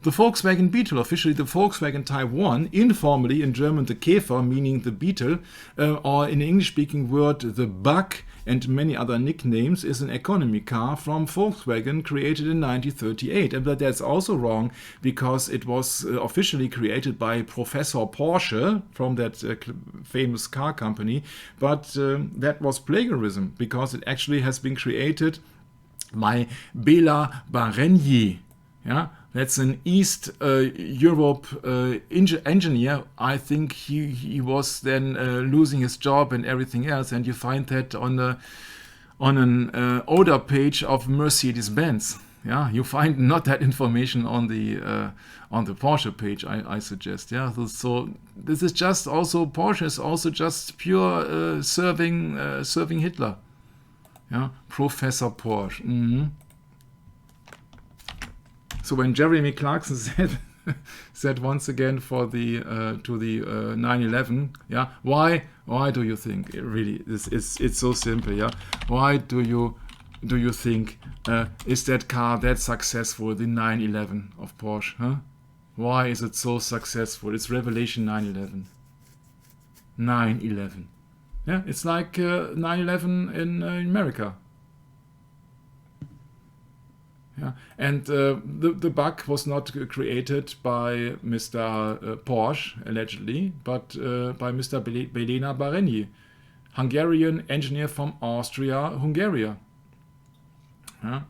The Volkswagen Beetle, officially the Volkswagen Type 1, informally in German the Käfer, meaning the beetle, or in English-speaking word the bug, and many other nicknames, is an economy car from Volkswagen created in 1938. And that's also wrong, because it was officially created by Professor Porsche from that famous car company, but that was plagiarism, because it actually has been created by Béla Barrényi. Yeah, that's an East Europe engineer. I think he was then losing his job and everything else, and you find that on an order page of Mercedes-Benz. Yeah, you find not that information on the Porsche page. I suggest. Yeah, so this is just also Porsche is also just pure serving Hitler. Yeah, Professor Porsche. So when Jeremy Clarkson said once again to the 9/11, yeah, why do you think it's so simple, yeah? Why do you think is that car that successful, the 911 of Porsche, huh? Why is it so successful? It's Revelation 9/11. 9/11. Yeah, it's like 9/11 in America. Yeah. And the bug was not created by Mr. Porsche, allegedly, but by Mr. Béla Barrényi, Hungarian engineer from Austria-Hungary. Yeah.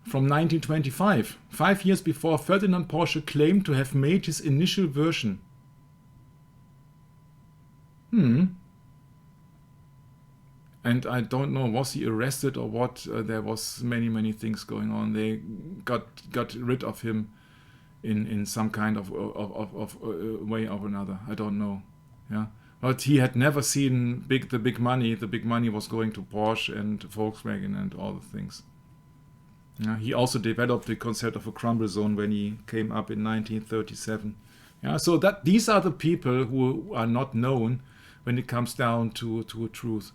From 1925, 5 years before Ferdinand Porsche claimed to have made his initial version. And I don't know, was he arrested or what? There was many things going on. They got rid of him in some kind of way or another. I don't know. Yeah, but he had never seen the big money. The big money was going to Porsche and Volkswagen and all the things. Yeah, he also developed the concept of a crumble zone when he came up in 1937. Yeah, so these are the people who are not known when it comes down to truth.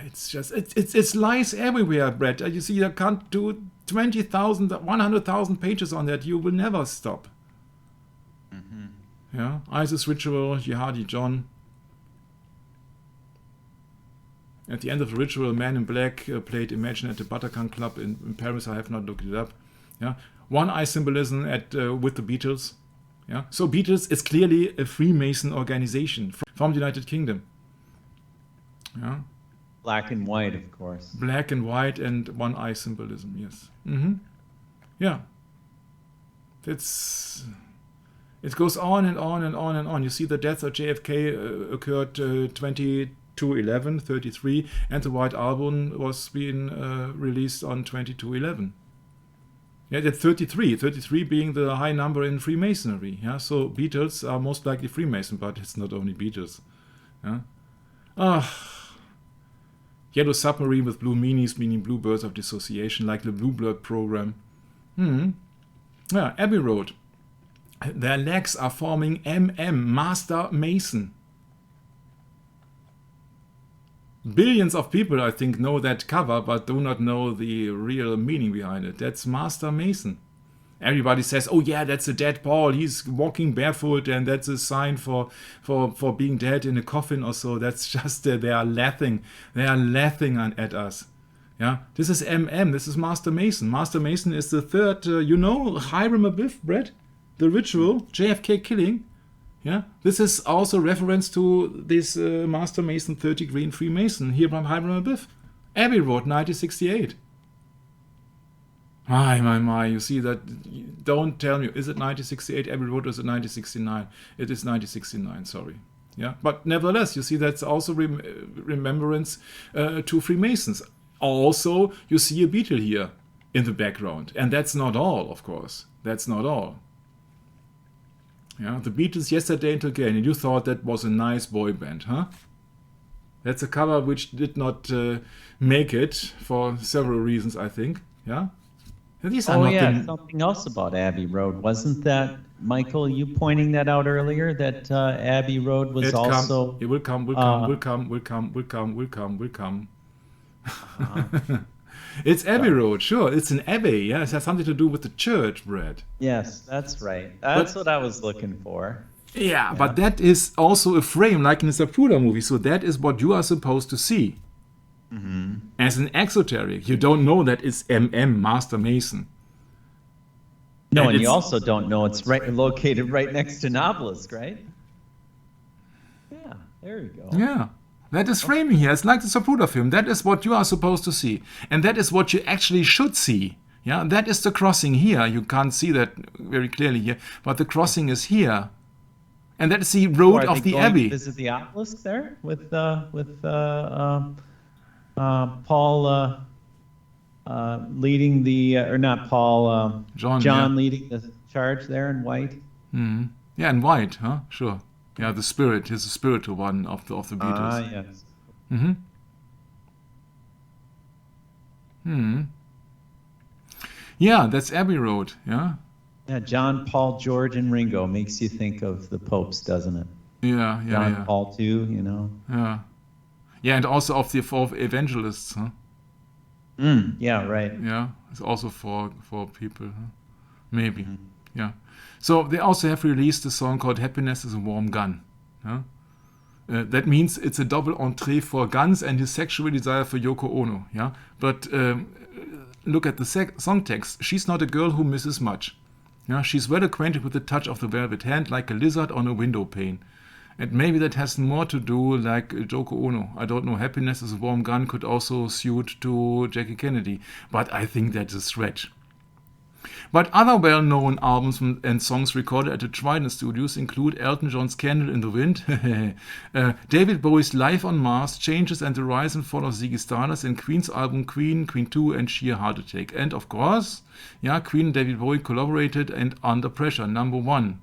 It's just it's lies everywhere, Brett. You see, you can't do 20,000, 100,000 pages on that. You will never stop. Yeah, ISIS ritual, Jihadi John. At the end of the ritual, a man in black played Imagine at the Bataclan Club in Paris. I have not looked it up. Yeah, one eye symbolism with the Beatles. Yeah, so Beatles is clearly a Freemason organization from the United Kingdom. Yeah. Black and white, of course. Black and white and one eye symbolism, yes. Yeah. That's It goes on and on and on and on. You see the death of JFK occurred 22/11/33, and the White Album was being released on 22/11. Yeah, that's 33. 33 being the high number in Freemasonry. Yeah, so Beatles are most likely Freemason, but it's not only Beatles. Yeah. Yellow Submarine with blue meanies, meaning bluebirds of dissociation, like the Bluebird program. Yeah, Abbey Road. Their legs are forming Master Mason. Billions of people, I think, know that cover, but do not know the real meaning behind it. That's Master Mason. Everybody says, oh yeah, that's a dead Paul. He's walking barefoot, and that's a sign for being dead in a coffin or so. That's just, they are laughing. They are laughing at us. Yeah, this is This is Master Mason. Master Mason is the third, Hiram Abiff, Brett? The ritual, JFK killing. Yeah, this is also reference to this Master Mason 30 Green Freemason here from Hiram Abiff. Abbey Road, 1968. My, you see that, don't tell me, is it 1968 Abbey Road or is it 1969? It is 1969, sorry. Yeah, but nevertheless, you see that's also remembrance to Freemasons. Also, you see a Beatle here in the background. And that's not all, of course. That's not all. Yeah, the Beatles, Yesterday and Again, and you thought that was a nice boy band, huh? That's a cover which did not make it for several reasons, I think. Yeah. And these are not something else about Abbey Road. Wasn't that, Michael, you pointing that out earlier, that Abbey Road was it also... It will come. It's Abbey Road, sure. It's an abbey, yeah. It has something to do with the church, Brad. Yes, that's right. That's what I was looking for. Yeah, but that is also a frame, like in the Zapruder movie. So that is what you are supposed to see. As an exoteric. You don't know that it's Master Mason. No, and you also don't know it's located right next to Novelist, right? Yeah, there you go. Yeah. That is framing here. It's like the Zapruder film. That is what you are supposed to see. And that is what you actually should see. Yeah, that is the crossing here. You can't see that very clearly here, but the crossing is here. And that is the road of the abbey. Visit the obelisk there with Paul leading the, or not Paul, John leading the charge there in white. Yeah, in white, huh? Sure. Yeah, the spirit is the spiritual one of the Beatles. Yes. Yeah, that's Abbey Road. Yeah. Yeah, John, Paul, George, and Ringo makes you think of the popes, doesn't it? Yeah. John, Paul too, you know. Yeah. Yeah, and also of the four evangelists, huh? Yeah, right. Yeah, it's also for people, huh? Maybe. Yeah. So they also have released a song called Happiness is a Warm Gun. Huh? That means it's a double entree for Guns and his sexual desire for Yoko Ono. Yeah, but look at the song text. She's not a girl who misses much. Yeah, she's well acquainted with the touch of the velvet hand, like a lizard on a window pane. And maybe that has more to do like Yoko Ono. I don't know. Happiness is a Warm Gun could also suit to Jackie Kennedy, but I think that's a stretch. But other well-known albums and songs recorded at the Trident Studios include Elton John's Candle in the Wind, David Bowie's Live on Mars, Changes and the Rise and Fall of Ziggy Stardust, and Queen's album Queen, Queen 2, and Sheer Heart Attack. And of course, yeah, Queen and David Bowie collaborated and Under Pressure, #1.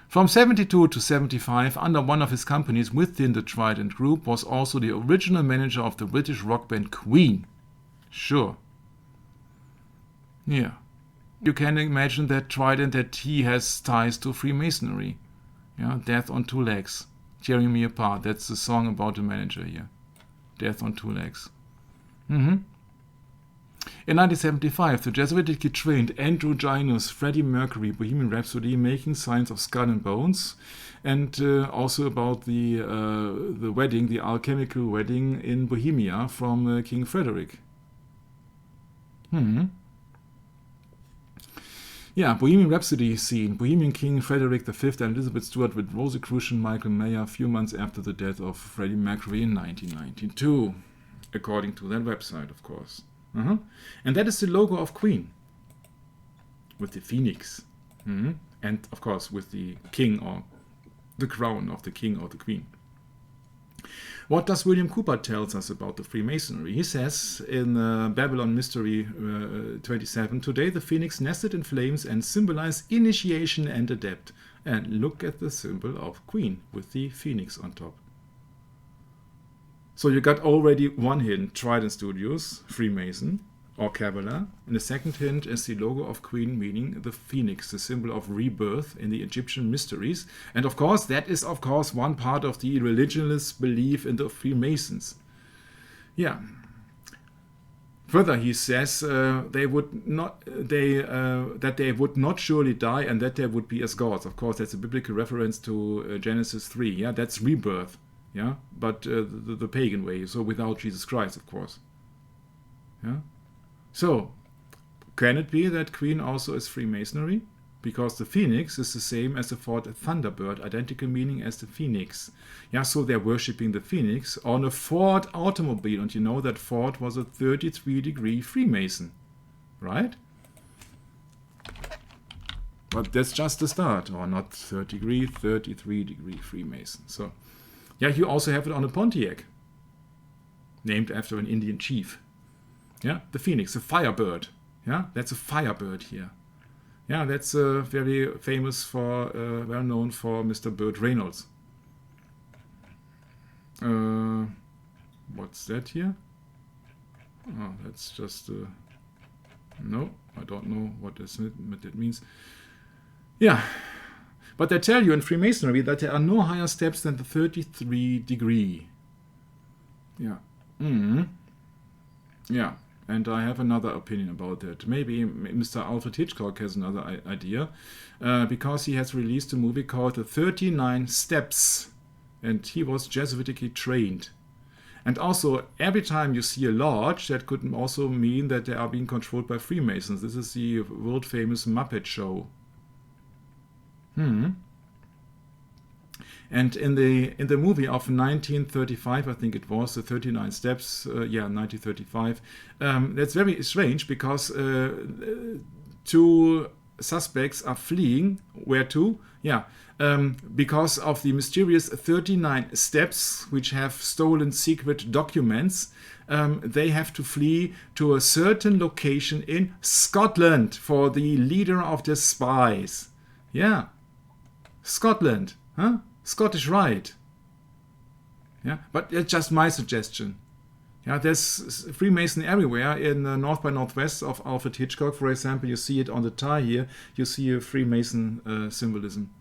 From 72 to 75, under one of his companies within the Trident Group, was also the original manager of the British rock band Queen. Sure. Yeah. You can imagine that Trident, that he has ties to Freemasonry. Yeah, Death on Two Legs. Tearing Me Apart. That's the song about the manager here. Death on Two Legs. In 1975, the Jesuitically trained androgynous Freddie Mercury, Bohemian Rhapsody, Making Signs of Skull and Bones, and also about the wedding, the alchemical wedding in Bohemia from King Frederick. Yeah, Bohemian Rhapsody scene. Bohemian King Frederick V and Elizabeth Stewart with Rosicrucian Michael Mayer a few months after the death of Freddie Mercury in 1992, according to that website, of course. And that is the logo of Queen, with the phoenix. And of course with the king or the crown of the king or the queen. What does William Cooper tells us about the Freemasonry? He says in Babylon Mystery 27, today the phoenix nested in flames and symbolize initiation and adept. And look at the symbol of queen with the phoenix on top. So you got already one hint, Trident Studios, Freemason or Kabbalah. And the second hint is the logo of queen, meaning the phoenix, the symbol of rebirth in the Egyptian mysteries. And of course, that is of course one part of the religionist belief in the Freemasons. Yeah. Further, he says that they would not surely die and that they would be as gods. Of course, that's a biblical reference to Genesis 3. Yeah, that's rebirth. Yeah, but the pagan way, so without Jesus Christ, of course. Yeah. So, can it be that Queen also is Freemasonry? Because the phoenix is the same as the Ford Thunderbird, identical meaning as the phoenix. Yeah, so they're worshipping the phoenix on a Ford automobile. And you know that Ford was a 33-degree Freemason, right? But that's just the start, or not 30-degree, 33-degree Freemason. So, yeah, you also have it on a Pontiac, named after an Indian chief. Yeah, the phoenix, a firebird. Yeah, that's a firebird here. Yeah, that's very famous for, well known for Mr. Burt Reynolds. What's that here? Oh, that's just, no, I don't know what that means. Yeah, but they tell you in Freemasonry that there are no higher steps than the 33-degree. Yeah. Yeah. And I have another opinion about that. Maybe Mr. Alfred Hitchcock has another idea, because he has released a movie called The 39 Steps, and he was Jesuitically trained. And also, every time you see a lodge, that could also mean that they are being controlled by Freemasons. This is the world-famous Muppet Show. And in the movie of 1935, I think it was, the 39 Steps, 1935, that's very strange because two suspects are fleeing. Where to? Yeah, because of the mysterious 39 steps, which have stolen secret documents. They have to flee to a certain location in Scotland for the leader of the spies. Yeah, Scotland, huh? Scottish Rite. Yeah, but it's just my suggestion. Yeah, there's Freemason everywhere in North by Northwest of Alfred Hitchcock, for example. You see it on the tie here. You see a Freemason symbolism.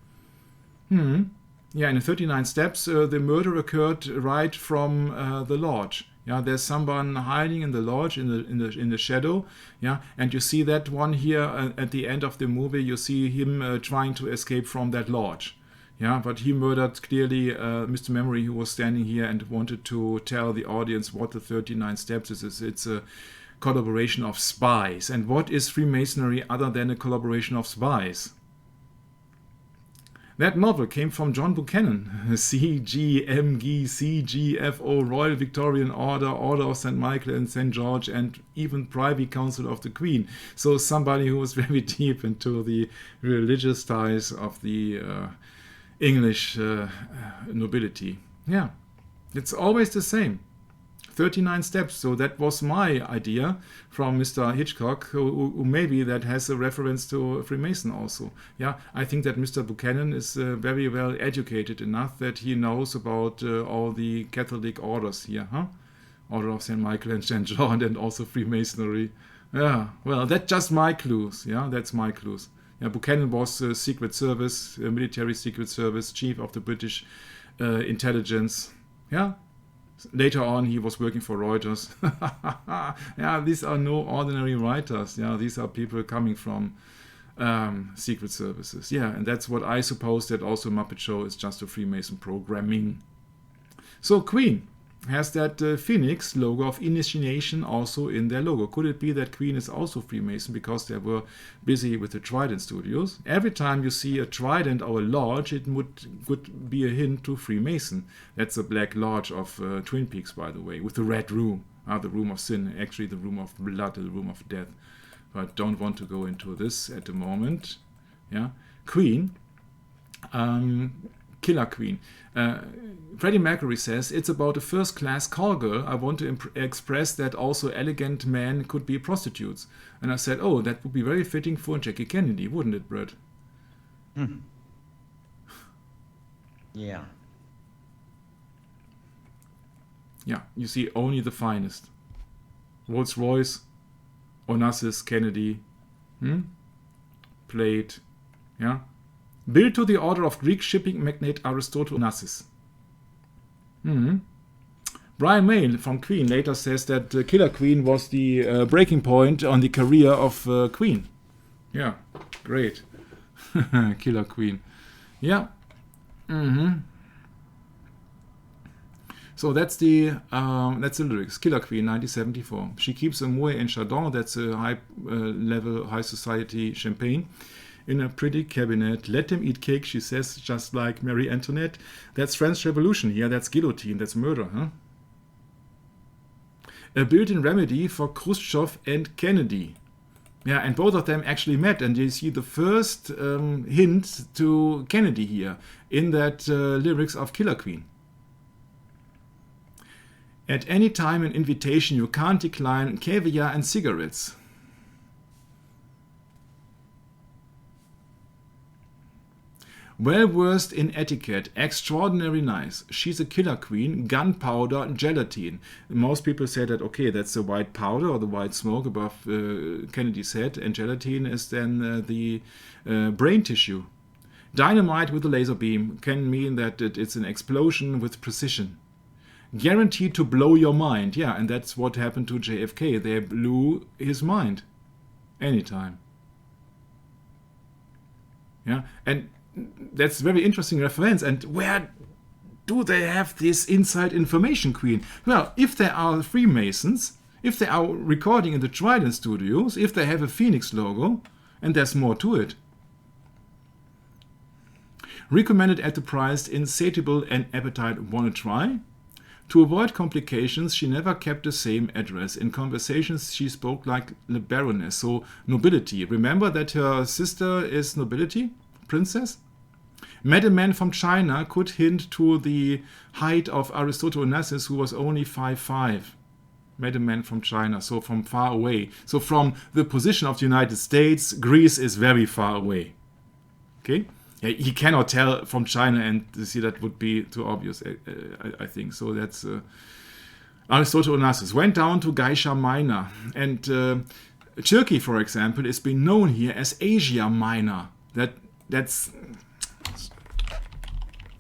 Yeah, in the 39 Steps, the murder occurred right from the lodge. Yeah, there's someone hiding in the lodge in the shadow. Yeah, and you see that one here at the end of the movie. You see him trying to escape from that lodge. Yeah, but he murdered clearly Mr. Memory, who was standing here and wanted to tell the audience what the 39 Steps is. It's a collaboration of spies. And what is Freemasonry other than a collaboration of spies? That novel came from John Buchanan, CGMG, CGFO, Royal Victorian Order, Order of St. Michael and St. George, and even Privy Council of the Queen. So somebody who was very deep into the religious ties of the English nobility. Yeah, it's always the same. 39 steps. So that was my idea from Mr. Hitchcock, who maybe that has a reference to Freemason also. Yeah, I think that Mr. Buchanan is very well educated enough that he knows about all the Catholic orders here, huh? Order of St. Michael and St. John, and also Freemasonry. Yeah, well, that's just my clues. Yeah, that's my clues. Yeah, Buchanan was Secret Service, military Secret Service, chief of the British intelligence. Yeah. Later on, he was working for Reuters. Yeah, these are no ordinary writers. Yeah, these are people coming from secret services. Yeah, and that's what I suppose that also Muppet Show is just a Freemason programming. So Queen has that phoenix logo of initiation also in their logo. Could it be that Queen is also Freemason because they were busy with the Trident Studios? Every time you see a trident or a lodge, it could be a hint to Freemason. That's the Black Lodge of Twin Peaks, by the way, with the red room, the room of sin, actually the room of blood, the room of death. But don't want to go into this at the moment. Yeah, Queen, Killer Queen. Freddie Mercury says, it's about a first-class call girl. I want to express that also elegant men could be prostitutes. And I said, oh, that would be very fitting for Jackie Kennedy, wouldn't it, Brett? Yeah. Yeah, you see only the finest. Rolls-Royce, Onassis, Kennedy, plate, yeah. Built to the order of Greek shipping magnate Aristotle Onassis. Brian May from Queen later says that Killer Queen was the breaking point on the career of Queen. Yeah, great. Killer Queen. Yeah. So that's the lyrics. Killer Queen, 1974. She keeps a Moët and Chardon, that's a high-level, high society champagne, in a pretty cabinet. Let them eat cake, she says, just like Marie Antoinette. That's French Revolution. Yeah, that's guillotine, that's murder, huh? A built-in remedy for Khrushchev and Kennedy. Yeah, and both of them actually met, and you see the first hint to Kennedy here in that lyrics of Killer Queen. At any time an invitation you can't decline, caviar and cigarettes. Well versed in etiquette, extraordinary nice. She's a killer queen, gunpowder, gelatine. Most people say that, okay, that's the white powder or the white smoke above Kennedy's head, and gelatine is then the brain tissue. Dynamite with a laser beam can mean that it's an explosion with precision. Guaranteed to blow your mind. Yeah, and that's what happened to JFK. They blew his mind. Anytime. Yeah, and that's very interesting reference. And where do they have this inside information, Queen? Well, if they are Freemasons, if they are recording in the Trident Studios, if they have a Phoenix logo, and there's more to it. Recommended at the price, insatiable and appetite wanna try. To avoid complications, she never kept the same address. In conversations, she spoke like the Baroness, so nobility. Remember that her sister is nobility, princess? Met a man from China could hint to the height of Aristotle Onassis, who was only 5'5". Met a man from China, so from far away. So from the position of the United States, Greece is very far away. Okay? Yeah, he cannot tell from China, and you see that would be too obvious, I think. So that's Aristotle Onassis. Went down to Geisha Minor. And Turkey, for example, is being known here as Asia Minor. That's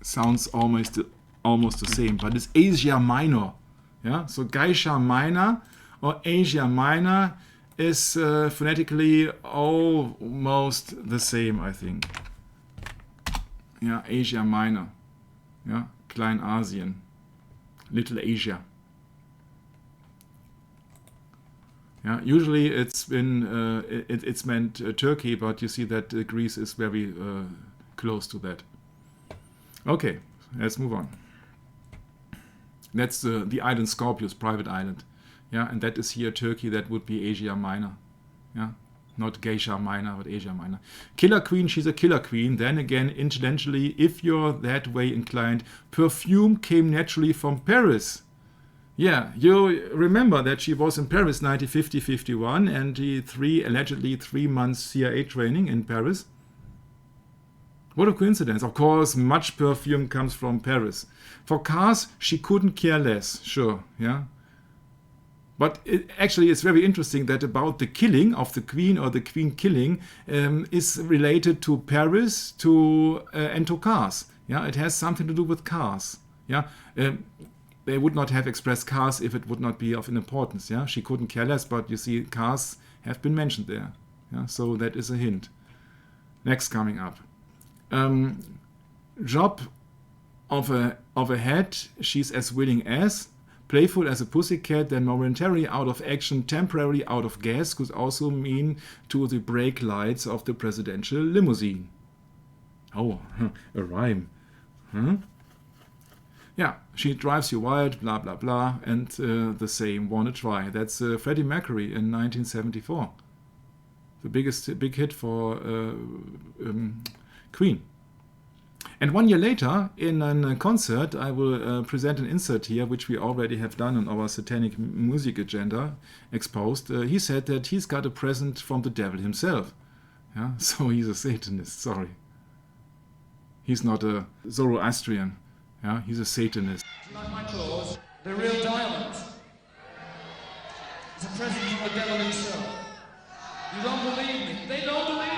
sounds almost the same, but it's Asia Minor. Yeah, so Geisha Minor or Asia Minor is phonetically almost the same, I think. Yeah, Asia Minor. Yeah, Kleinasien. Little Asia. Yeah, usually it's been it's meant Turkey, but you see that Greece is very close to that. Okay, let's move on. That's the island Scorpius, private island. Yeah, and that is here Turkey. That would be Asia Minor. Yeah, not Geisha Minor, but Asia Minor. Killer Queen, she's a killer queen. Then again, incidentally, if you're that way inclined, perfume came naturally from Paris. Yeah, you remember that she was in Paris 1950-51 and the allegedly 3 months CIA training in Paris. What a coincidence. Of course, much perfume comes from Paris. For cars, she couldn't care less, sure, yeah. But actually, it's very interesting that about the killing of the queen or the queen killing is related to Paris and to cars. Yeah, it has something to do with cars. Yeah, they would not have expressed cars if it would not be of importance. Yeah, she couldn't care less, but you see, cars have been mentioned there. Yeah, so that is a hint. Next coming up. Job of a hat, she's as willing as. Playful as a pussycat, then momentarily out of action, temporarily out of gas, could also mean to the brake lights of the presidential limousine. Oh, a rhyme. Huh? Yeah, she drives you wild, blah, blah, blah, and the same, wanna try. That's Freddie Mercury in 1974. the big hit for Queen. And 1 year later, in a concert, I will present an insert here, which we already have done on our satanic music agenda, exposed. He said that he's got a present from the devil himself. Yeah? So he's a Satanist, sorry. He's not a Zoroastrian. Yeah? He's a Satanist. Like my claws, they're real diamonds. It's a present from the devil himself. You don't believe me. They don't believe me.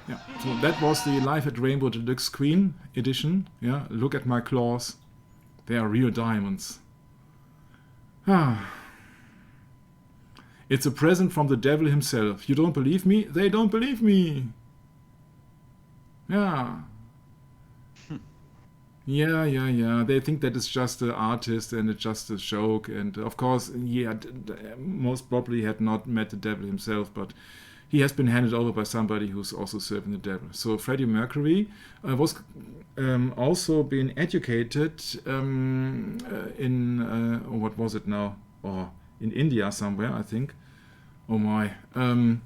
Yeah. So that was the Live at Rainbow Deluxe Queen edition. Yeah. Look at my claws. They are real diamonds. It's a present from the devil himself. You don't believe me? They don't believe me. Yeah. Yeah. They think that it's just an artist and it's just a joke. And of course, he had most probably had not met the devil himself, but he has been handed over by somebody who's also serving the devil. So Freddie Mercury was also being educated in, what was it now? Or in India somewhere, I think. Oh my. And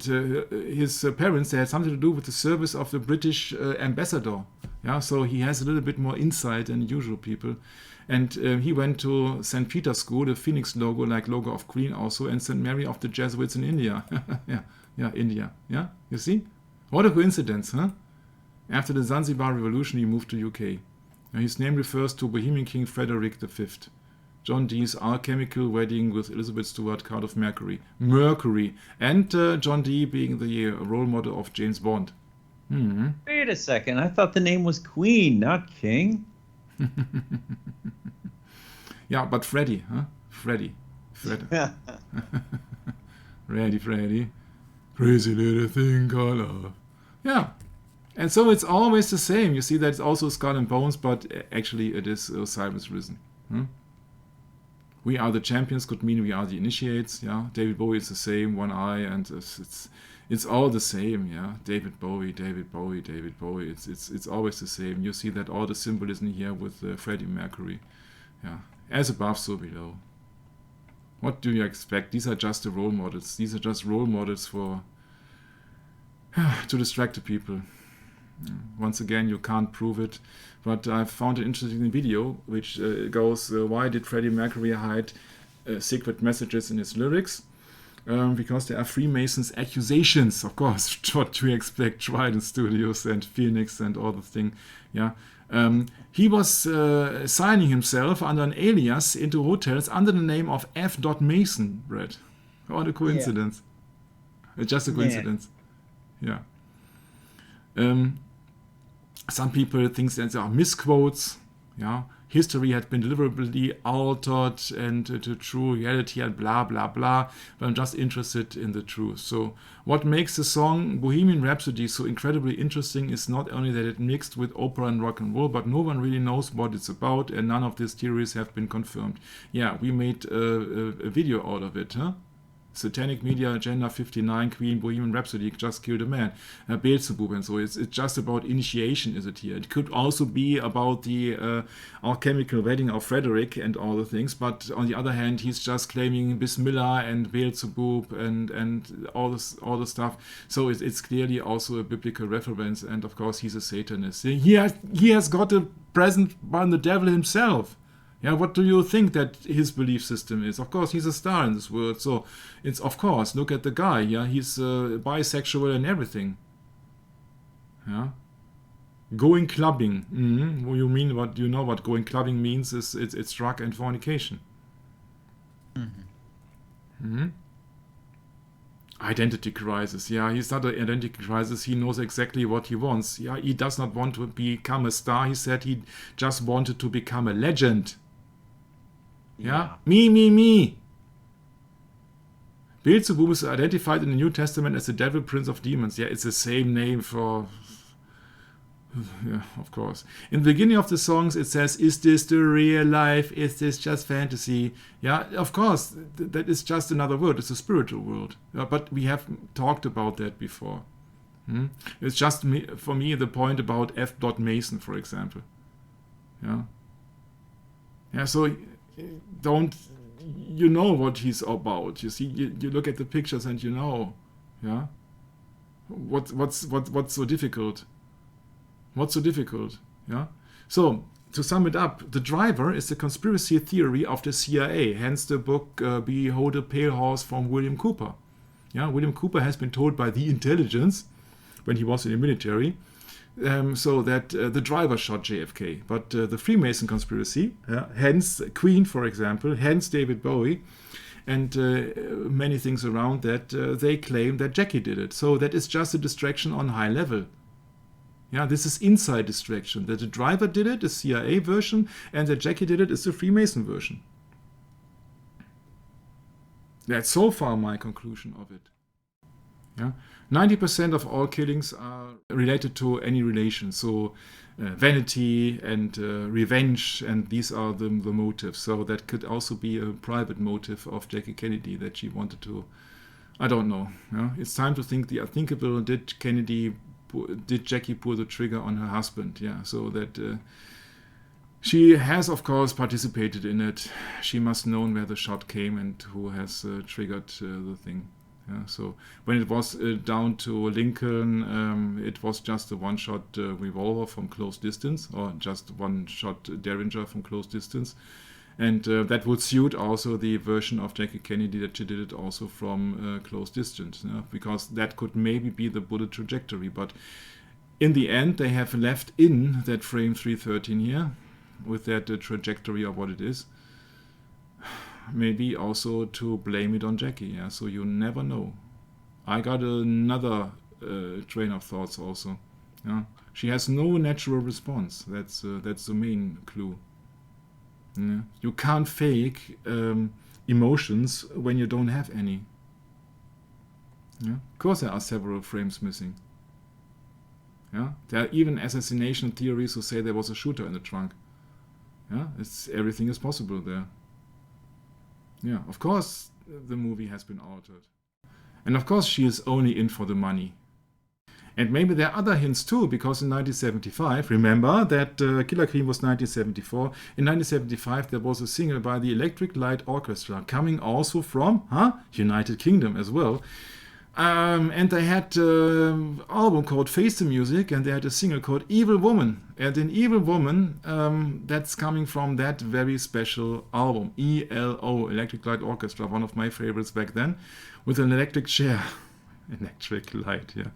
his parents, they had something to do with the service of the British ambassador. Yeah, so he has a little bit more insight than usual people. And he went to St. Peter's School, the Phoenix logo, like logo of Queen also, and St. Mary of the Jesuits in India. yeah, India. Yeah, you see? What a coincidence, huh? After the Zanzibar Revolution, he moved to UK. His name refers to Bohemian King Frederick V. John Dee's alchemical wedding with Elizabeth Stuart, Count of Mercury. And John Dee being the role model of James Bond. Wait a second. I thought the name was Queen, not King. Yeah, but Freddie, huh? Fred. Freddy. Crazy little thing called love. Yeah. And so it's always the same. You see that it's also Skull and Bones, but actually it is Osiris Risen. We are the champions could mean we are the initiates. Yeah, David Bowie is the same, one eye, and it's all the same. Yeah, David Bowie. It's always the same. You see that all the symbolism here with Freddie Mercury. Yeah, as above, so below. What do you expect? These are just the role models. These are just role models for to distract the people. Once again, you can't prove it, but I found an interesting video which goes, why did Freddie Mercury hide secret messages in his lyrics? Because there are Freemasons accusations, of course, what do you expect, Trident Studios and Phoenix and all the thing, yeah. He was signing himself under an alias into hotels under the name of F. Mason, Brett. What a coincidence. Yeah. It's just a coincidence. Yeah. Some people think that there are misquotes. Yeah, history had been deliberately altered and to true reality and blah blah blah. But I'm just interested in the truth. So, what makes the song Bohemian Rhapsody so incredibly interesting is not only that it mixed with opera and rock and roll, but no one really knows what it's about, and none of these theories have been confirmed. Yeah, we made a video out of it, huh? Satanic Media Agenda 59, Queen, Bohemian Rhapsody, Just Killed a Man, Beelzebub, and so it's just about initiation, is it here? It could also be about the alchemical wedding of Frederick and all the things, but on the other hand, he's just claiming Bismillah and Beelzebub and all the stuff. So it's clearly also a biblical reference, and of course he's a Satanist. He has got a present by the devil himself. Yeah, what do you think that his belief system is? Of course, he's a star in this world, so it's, of course, look at the guy, yeah, he's bisexual and everything. Yeah. Going clubbing. What you mean, what you know what going clubbing means is it's drug and fornication. Identity crisis. Yeah, he's not an identity crisis. He knows exactly what he wants. Yeah, he does not want to become a star. He said he just wanted to become a legend. Yeah? Me. Beelzebub is identified in the New Testament as the devil, prince of demons. Yeah, it's the same name for... Yeah, of course. In the beginning of the songs, it says, is this the real life? Is this just fantasy? Yeah, of course, that is just another world. It's a spiritual world. But we have talked about that before. It's just, for me, the point about F. Mason, for example. Yeah, so don't... You know what he's about. You see, you look at the pictures and you know. Yeah. What's so difficult? What's so difficult? Yeah. So to sum it up, the driver is the conspiracy theory of the CIA. Hence the book "Behold a Pale Horse" from William Cooper. Yeah. William Cooper has been told by the intelligence when he was in the military, so that the driver shot JFK. But the Freemason conspiracy, hence Queen, for example, hence David Bowie, and many things around that, they claim that Jackie did it. So that is just a distraction on high level. Yeah, this is inside distraction. That the driver did it, the CIA version, and that Jackie did it is the Freemason version. That's so far my conclusion of it. Yeah, 90% of all killings are related to any relation. So vanity and revenge, and these are the motives. So that could also be a private motive of Jackie Kennedy, that she wanted to, I don't know. Yeah? It's time to think the unthinkable. Did Jackie pull the trigger on her husband? Yeah, so that she has, of course, participated in it. She must have known where the shot came and who has triggered the thing. Yeah, so when it was down to Lincoln, it was just a one-shot revolver from close distance, or just one-shot Derringer from close distance. And that would suit also the version of Jackie Kennedy, that she did it also from close distance, because that could maybe be the bullet trajectory. But in the end, they have left in that frame 313 here, with that trajectory of what it is. Maybe also to blame it on Jackie. Yeah, so you never know. I got another train of thoughts also. Yeah, she has no natural response. That's the main clue. Yeah. You can't fake emotions when you don't have any. Yeah, of course there are several frames missing. Yeah, there are even assassination theories who say there was a shooter in the trunk. Yeah, everything is possible there. Yeah, of course the movie has been altered. And of course she is only in for the money. And maybe there are other hints too, because in 1975, remember that Killer Queen was 1974. In 1975 there was a single by the Electric Light Orchestra, coming also from United Kingdom as well. And they had an album called Face the Music, and they had a single called Evil Woman. And in Evil Woman, that's coming from that very special album, ELO, Electric Light Orchestra, one of my favorites back then, with an electric chair. Electric light, yeah.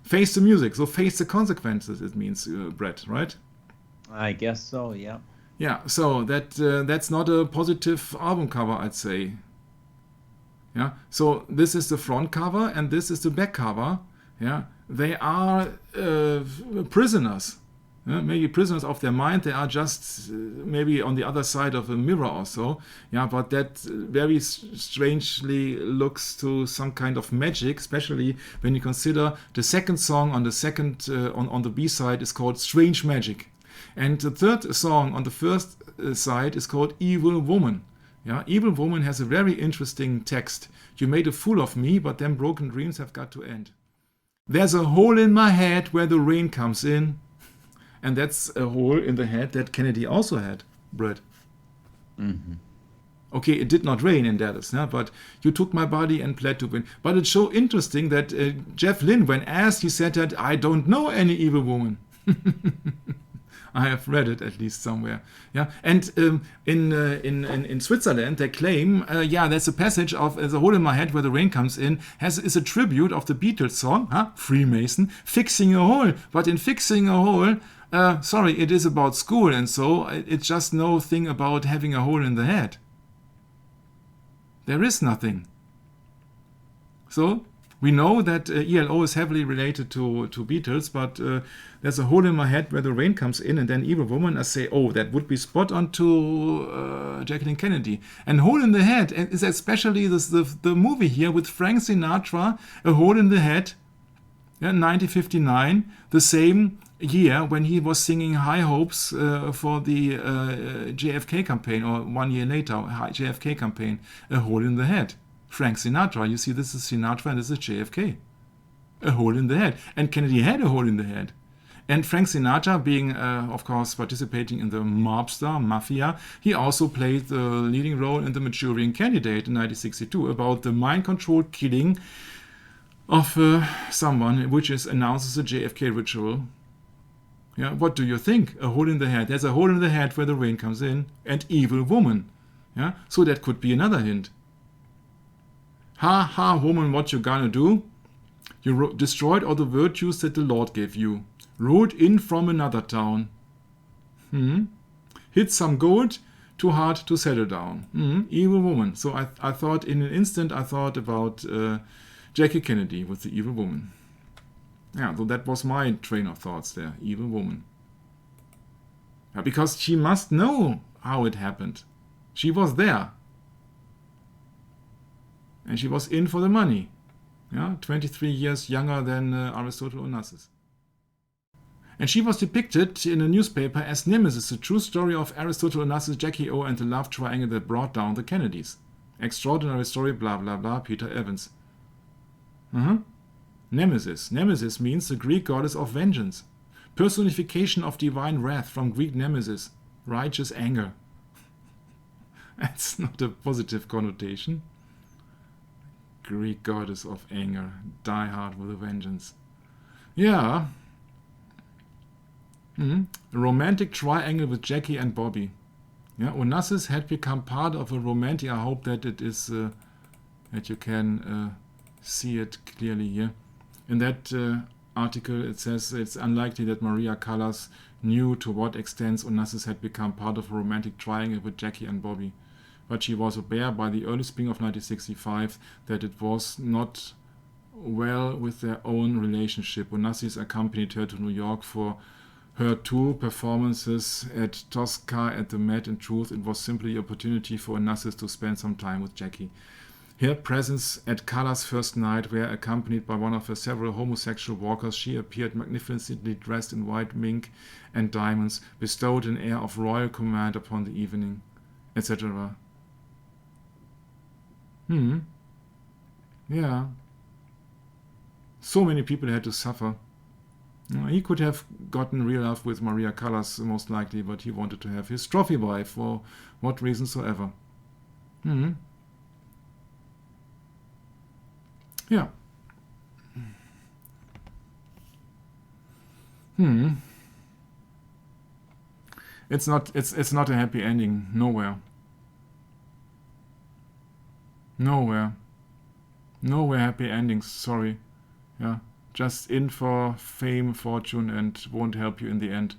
Face the music, so face the consequences, it means, Brett, right? I guess so, yeah. Yeah, so that's not a positive album cover, I'd say. Yeah, so this is the front cover and this is the back cover. Yeah, they are prisoners. Yeah? Maybe prisoners of their mind. They are just maybe on the other side of a mirror or so. Yeah, but that very strangely looks to some kind of magic, especially when you consider the second song on the second on the B side is called Strange Magic, and the third song on the first side is called Evil Woman. Yeah, Evil Woman has a very interesting text. You made a fool of me, but then broken dreams have got to end. There's a hole in my head where the rain comes in. And that's a hole in the head that Kennedy also had, Brett. Mm-hmm. Okay, it did not rain in Dallas, but you took my body and pled to win. But it's so interesting that Jeff Lynne, when asked, he said that I don't know any evil woman. I have read it at least somewhere. Yeah, and in Switzerland they claim, there's a passage of "The Hole in My Head Where the Rain Comes In" is a tribute of the Beatles song, Freemason, fixing a hole. But in fixing a hole, it is about school, and so it's just no thing about having a hole in the head. There is nothing. So we know that ELO is heavily related to Beatles, but there's a hole in my head where the rain comes in, and then Evil Woman, I say, that would be spot on to Jacqueline Kennedy. And Hole in the Head is especially the movie here with Frank Sinatra, A Hole in the Head, 1959, the same year when he was singing High Hopes for the JFK campaign, or 1 year later, JFK campaign, A Hole in the Head. Frank Sinatra. You see, this is Sinatra and this is JFK. A hole in the head. And Kennedy had a hole in the head. And Frank Sinatra, being, of course, participating in the mobster, mafia, he also played the leading role in The Manchurian Candidate in 1962 about the mind-controlled killing of someone which announces a JFK ritual. Yeah, what do you think? A hole in the head. There's a hole in the head where the rain comes in, and evil woman. Yeah, so that could be another hint. Ha ha, woman, what you gonna do? You destroyed all the virtues that the Lord gave you. Rode in from another town. Hit some gold, too hard to settle down. Evil woman. So I thought in an instant, I thought about Jackie Kennedy with the evil woman. Yeah, so that was my train of thoughts there, evil woman. Yeah, because she must know how it happened. She was there. And she was in for the money. Yeah, 23 years younger than Aristotle Onassis. And she was depicted in a newspaper as Nemesis, the true story of Aristotle Onassis, Jackie O, and the love triangle that brought down the Kennedys. Extraordinary story, blah blah blah, Peter Evans. Nemesis. Nemesis means the Greek goddess of vengeance. Personification of divine wrath from Greek nemesis, righteous anger. That's not a positive connotation. Greek goddess of anger, die hard with a vengeance. Yeah. A romantic triangle with Jackie and Bobby. Yeah, Onassis had become part of a romantic. I hope that it is that you can see it clearly here. In that article, it says it's unlikely that Maria Callas knew to what extent Onassis had become part of a romantic triangle with Jackie and Bobby. But she was aware by the early spring of 1965 that it was not well with their own relationship. Onassis accompanied her to New York for her two performances at Tosca at the Met. In truth, it was simply an opportunity for Onassis to spend some time with Jackie. Her presence at Callas' first night, where accompanied by one of her several homosexual walkers, she appeared magnificently dressed in white mink and diamonds, bestowed an air of royal command upon the evening, etc. Yeah. So many people had to suffer. He could have gotten real love with Maria Callas, most likely, but he wanted to have his trophy wife for what reason soever. Yeah. It's not a happy ending. Nowhere. Nowhere happy endings, sorry. Yeah. Just in for fame, fortune, and won't help you in the end.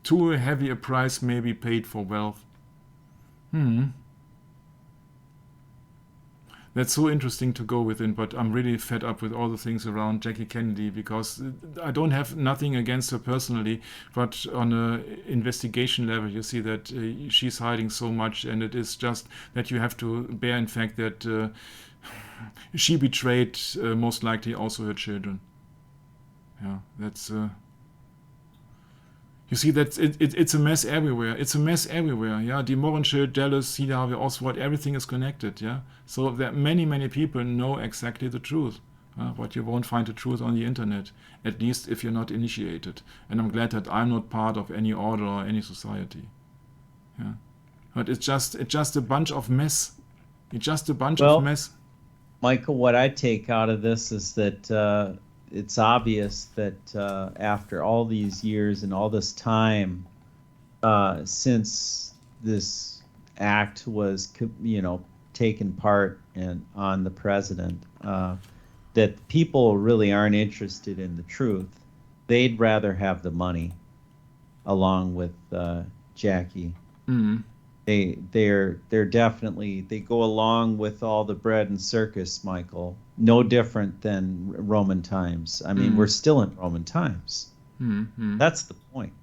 Too heavy a price may be paid for wealth. That's so interesting to go within, but I'm really fed up with all the things around Jackie Kennedy, because I don't have nothing against her personally, but on an investigation level, you see that she's hiding so much, and it is just that you have to bear in fact that she betrayed most likely also her children. Yeah, that's... You see that it's a mess everywhere. It's a mess everywhere. Yeah, Die Morgenschild, Dallas, C. Harvey Oswald, everything is connected. Yeah, so that many people know exactly the truth, but you won't find the truth on the internet. At least if you're not initiated. And I'm glad that I'm not part of any order or any society. Yeah, but it's just a bunch of mess. It's just a bunch of mess. Michael, what I take out of this is that. It's obvious that after all these years and all this time since this act was, taken part on the president, that people really aren't interested in the truth. They'd rather have the money, along with Jackie. They're definitely, they go along with all the bread and circus, Michael. No different than Roman times. I mean, we're still in Roman times. That's the point.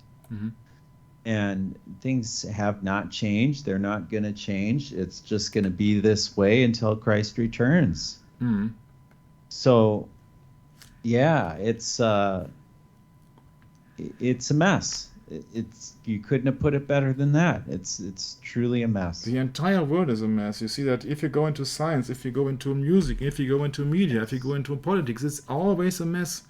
And things have not changed. They're not going to change. It's just going to be this way until Christ returns. So, yeah, it's a mess. You couldn't have put it better than that. It's truly a mess. The entire world is a mess. You see that if you go into science, if you go into music, if you go into media, if you go into politics, it's always a mess.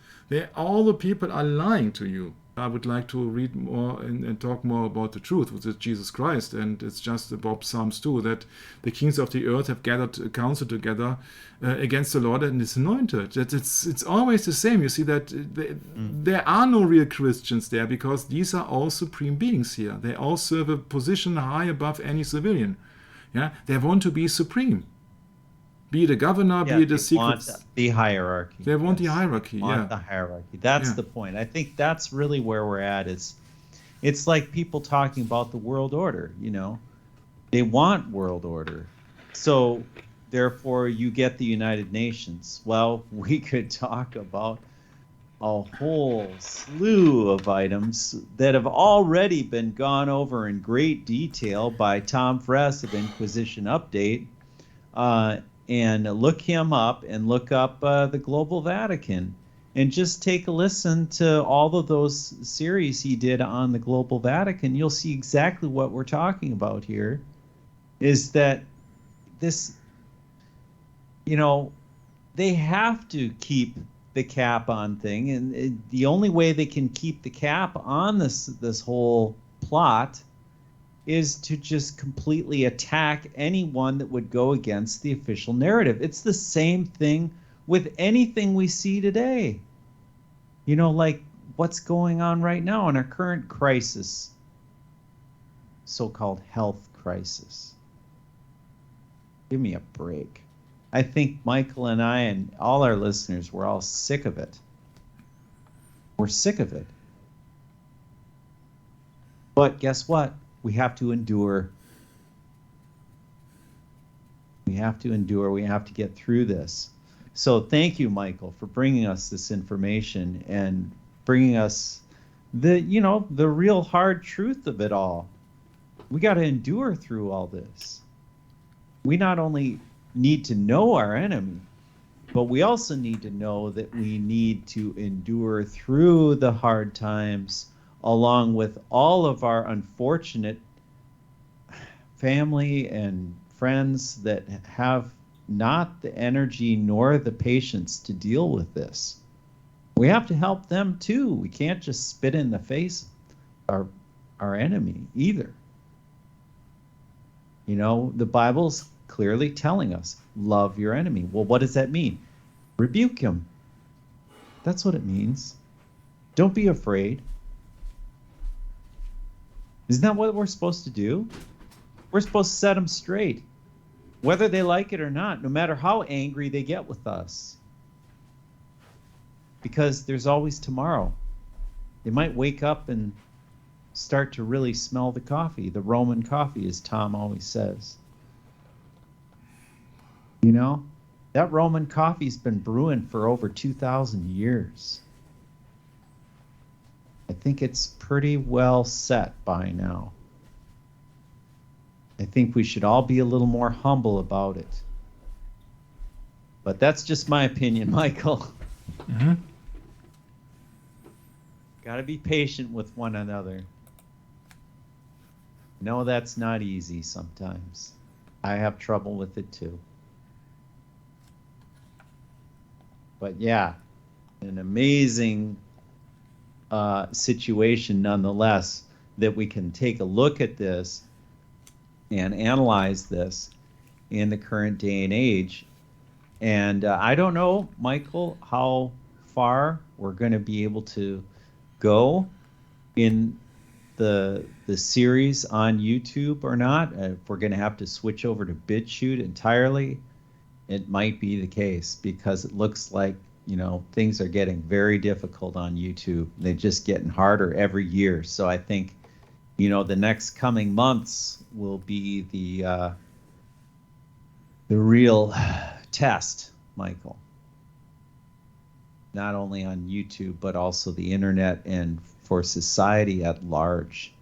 All the people are lying to you. I would like to read more and talk more about the truth, which is Jesus Christ. And it's just about Psalms 2, that the kings of the earth have gathered a council together against the Lord and His anointed. That it's always the same. You see that there are no real Christians there, because these are all supreme beings here. They all serve a position high above any civilian. Yeah, they want to be supreme. Be it a governor, be it a secret. Want the hierarchy. They want the hierarchy. Want the hierarchy. That's the point. I think that's really where we're at. It's like people talking about the world order. You know, they want world order. So therefore, you get the United Nations. Well, we could talk about a whole slew of items that have already been gone over in great detail by Tom Fress of Inquisition Update. And look him up and look up the Global Vatican, and just take a listen to all of those series he did on the Global Vatican. You'll see exactly what we're talking about here, is that this, you know, they have to keep the cap on thing, and the only way they can keep the cap on this whole plot is to just completely attack anyone that would go against the official narrative. It's the same thing with anything we see today. You know, like what's going on right now in our current crisis, so-called health crisis. Give me a break. I think Michael and I and all our listeners, we're all sick of it. We're sick of it. But guess what? We have to endure. We have to endure. We have to get through this. So thank you, Michael, for bringing us this information and bringing us the real hard truth of it all. We got to endure through all this. We not only need to know our enemy, but we also need to know that we need to endure through the hard times, along with all of our unfortunate family and friends that have not the energy nor the patience to deal with this. We have to help them too. We can't just spit in the face of our enemy either. You know, the Bible's clearly telling us, love your enemy. Well, what does that mean? Rebuke him. That's what it means. Don't be afraid. Isn't that what we're supposed to do? We're supposed to set them straight, whether they like it or not, no matter how angry they get with us. Because there's always tomorrow. They might wake up and start to really smell the coffee, the Roman coffee, as Tom always says. You know, that Roman coffee's been brewing for over 2,000 years. I think it's pretty well set by now. I think we should all be a little more humble about it. But that's just my opinion, Michael. Mm-hmm. Got to be patient with one another. No, that's not easy sometimes. I have trouble with it too. But yeah, an amazing situation nonetheless, that we can take a look at this and analyze this in the current day and age. And I don't know, Michael, how far we're going to be able to go in the series on YouTube or not. If we're going to have to switch over to BitChute entirely, it might be the case, because it looks like, you know, things are getting very difficult on YouTube. They're just getting harder every year. So I think, you know, the next coming months will be the real test, Michael. Not only on YouTube, but also the internet and for society at large.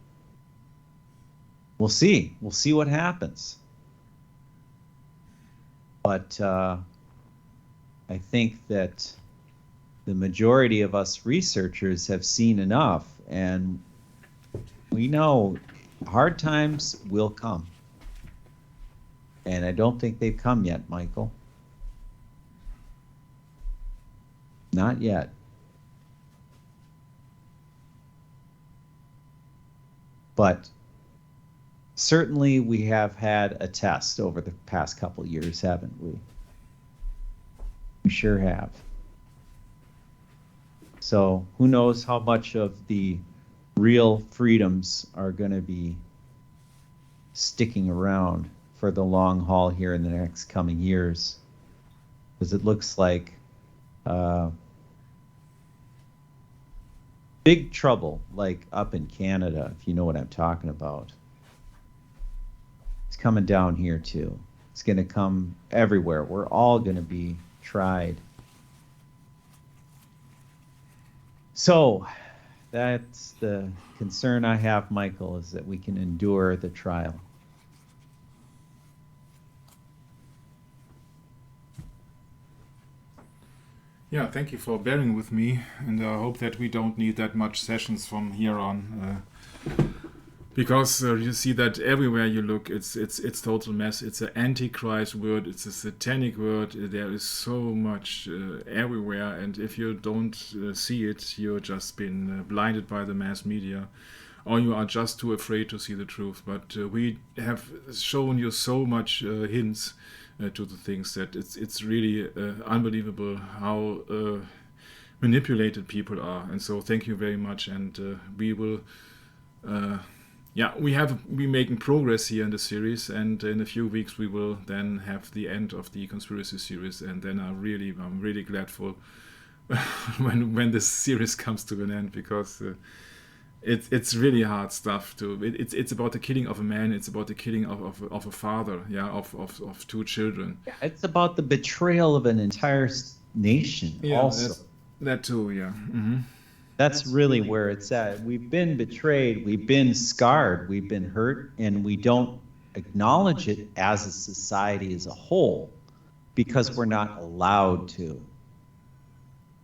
We'll see. We'll see what happens. But I think that the majority of us researchers have seen enough, and we know hard times will come. And I don't think they've come yet, Michael. Not yet. But certainly we have had a test over the past couple of years, haven't we? We sure have. So who knows how much of the real freedoms are going to be sticking around for the long haul here in the next coming years. Because it looks like big trouble, like up in Canada, if you know what I'm talking about. It's coming down here too. It's going to come everywhere. We're all going to be tried. So that's the concern I have, Michael, is that we can endure the trial. Yeah, thank you for bearing with me, and I hope that we don't need that much sessions from here on, because you see that everywhere you look, it's total mess. It's an antichrist word, it's a satanic word. There is so much everywhere, and if you don't see it, you're just been blinded by the mass media, or you are just too afraid to see the truth. But we have shown you so much hints to the things that it's really unbelievable how manipulated people are. And so thank you very much, and we will we're making progress here in the series, and in a few weeks we will then have the end of the conspiracy series, and then I'm really glad for when this series comes to an end, because it's really hard stuff. It's about the killing of a man. It's about the killing of a father, of two children. Yeah, it's about the betrayal of an entire nation. Yeah, also, that too. Yeah. Mm-hmm. That's really where it's at. We've been betrayed. We've been scarred. We've been hurt, and we don't acknowledge it as a society as a whole because we're not allowed to.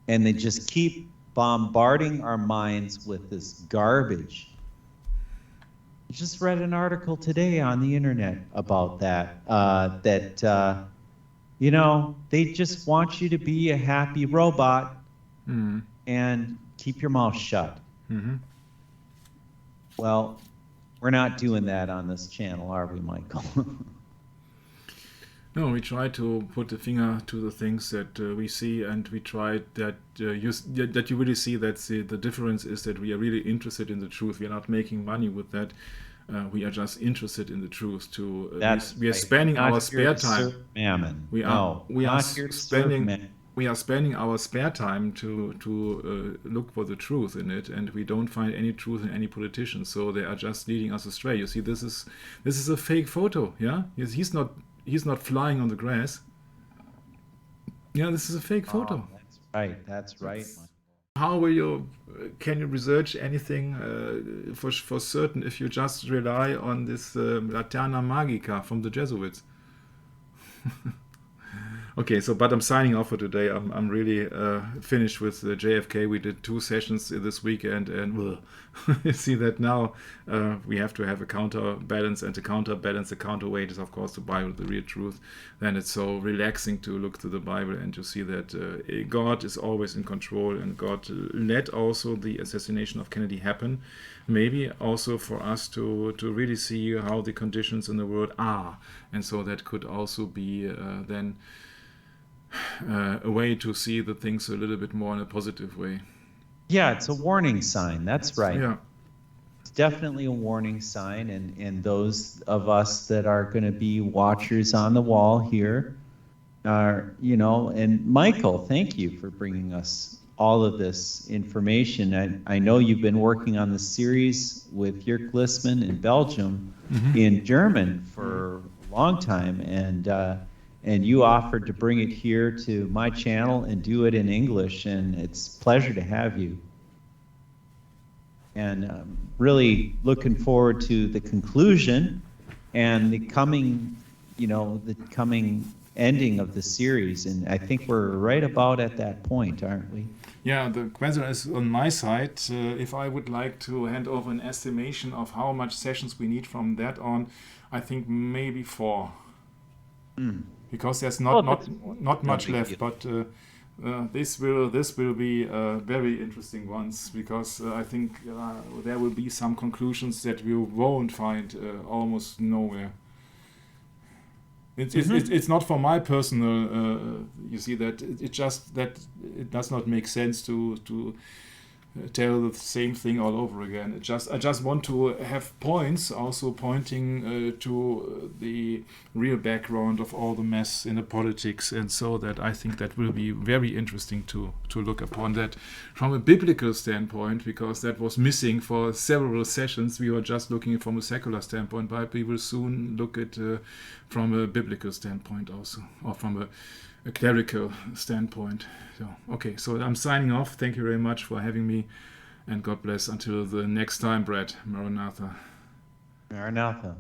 And they just keep bombarding our minds with this garbage. I just read an article today on the internet about that, they just want you to be a happy robot and keep your mouth shut. Mm-hmm. Well, we're not doing that on this channel, are we, Michael? No, we try to put the finger to the things that we see, and we try that you really see that the difference is that we are really interested in the truth. We are not making money with that. We are just interested in the truth. We are spending our spare time. We are spending our spare time to look for the truth in it, and we don't find any truth in any politician. So they are just leading us astray. You see, this is a fake photo. Yeah, He's not flying on the grass. Yeah, this is a fake photo. That's right. How can you research anything for certain if you just rely on this Laterna Magica from the Jesuits? Okay, but I'm signing off for today. I'm really finished with JFK. We did 2 sessions this weekend, and you see that now we have to have a counterbalance, and the counterweight is, of course, the Bible, the real truth. Then it's so relaxing to look to the Bible and to see that God is always in control, and God let also the assassination of Kennedy happen. Maybe also for us to really see how the conditions in the world are, and so that could also be then a way to see the things a little bit more in a positive way. Yeah, it's a warning sign. That's right. Yeah. It's definitely a warning sign, and those of us that are going to be watchers on the wall here are, and Michael, thank you for bringing us all of this information. I know you've been working on the series with Jörg Glissman in Belgium in German for a long time, and you offered to bring it here to my channel and do it in English, and it's a pleasure to have you. And really looking forward to the conclusion and the coming ending of the series. And I think we're right about at that point, aren't we? Yeah, the question is on my side. If I would like to hand over an estimation of how much sessions we need from that on, I think maybe 4. Because there's not much left, but this will be very interesting ones, because I think there will be some conclusions that we won't find almost nowhere. It's not for my personal. You see that it just that it does not make sense to tell the same thing all over again. I just want to have points also pointing to the real background of all the mess in the politics, and so that I think that will be very interesting to look upon that from a biblical standpoint, because that was missing for several sessions. We were just looking from a secular standpoint, but we will soon look at from a biblical standpoint also, or from a clerical standpoint. So, okay, so I'm signing off. Thank you very much for having me, and God bless until the next time, Brad. Maranatha. Maranatha.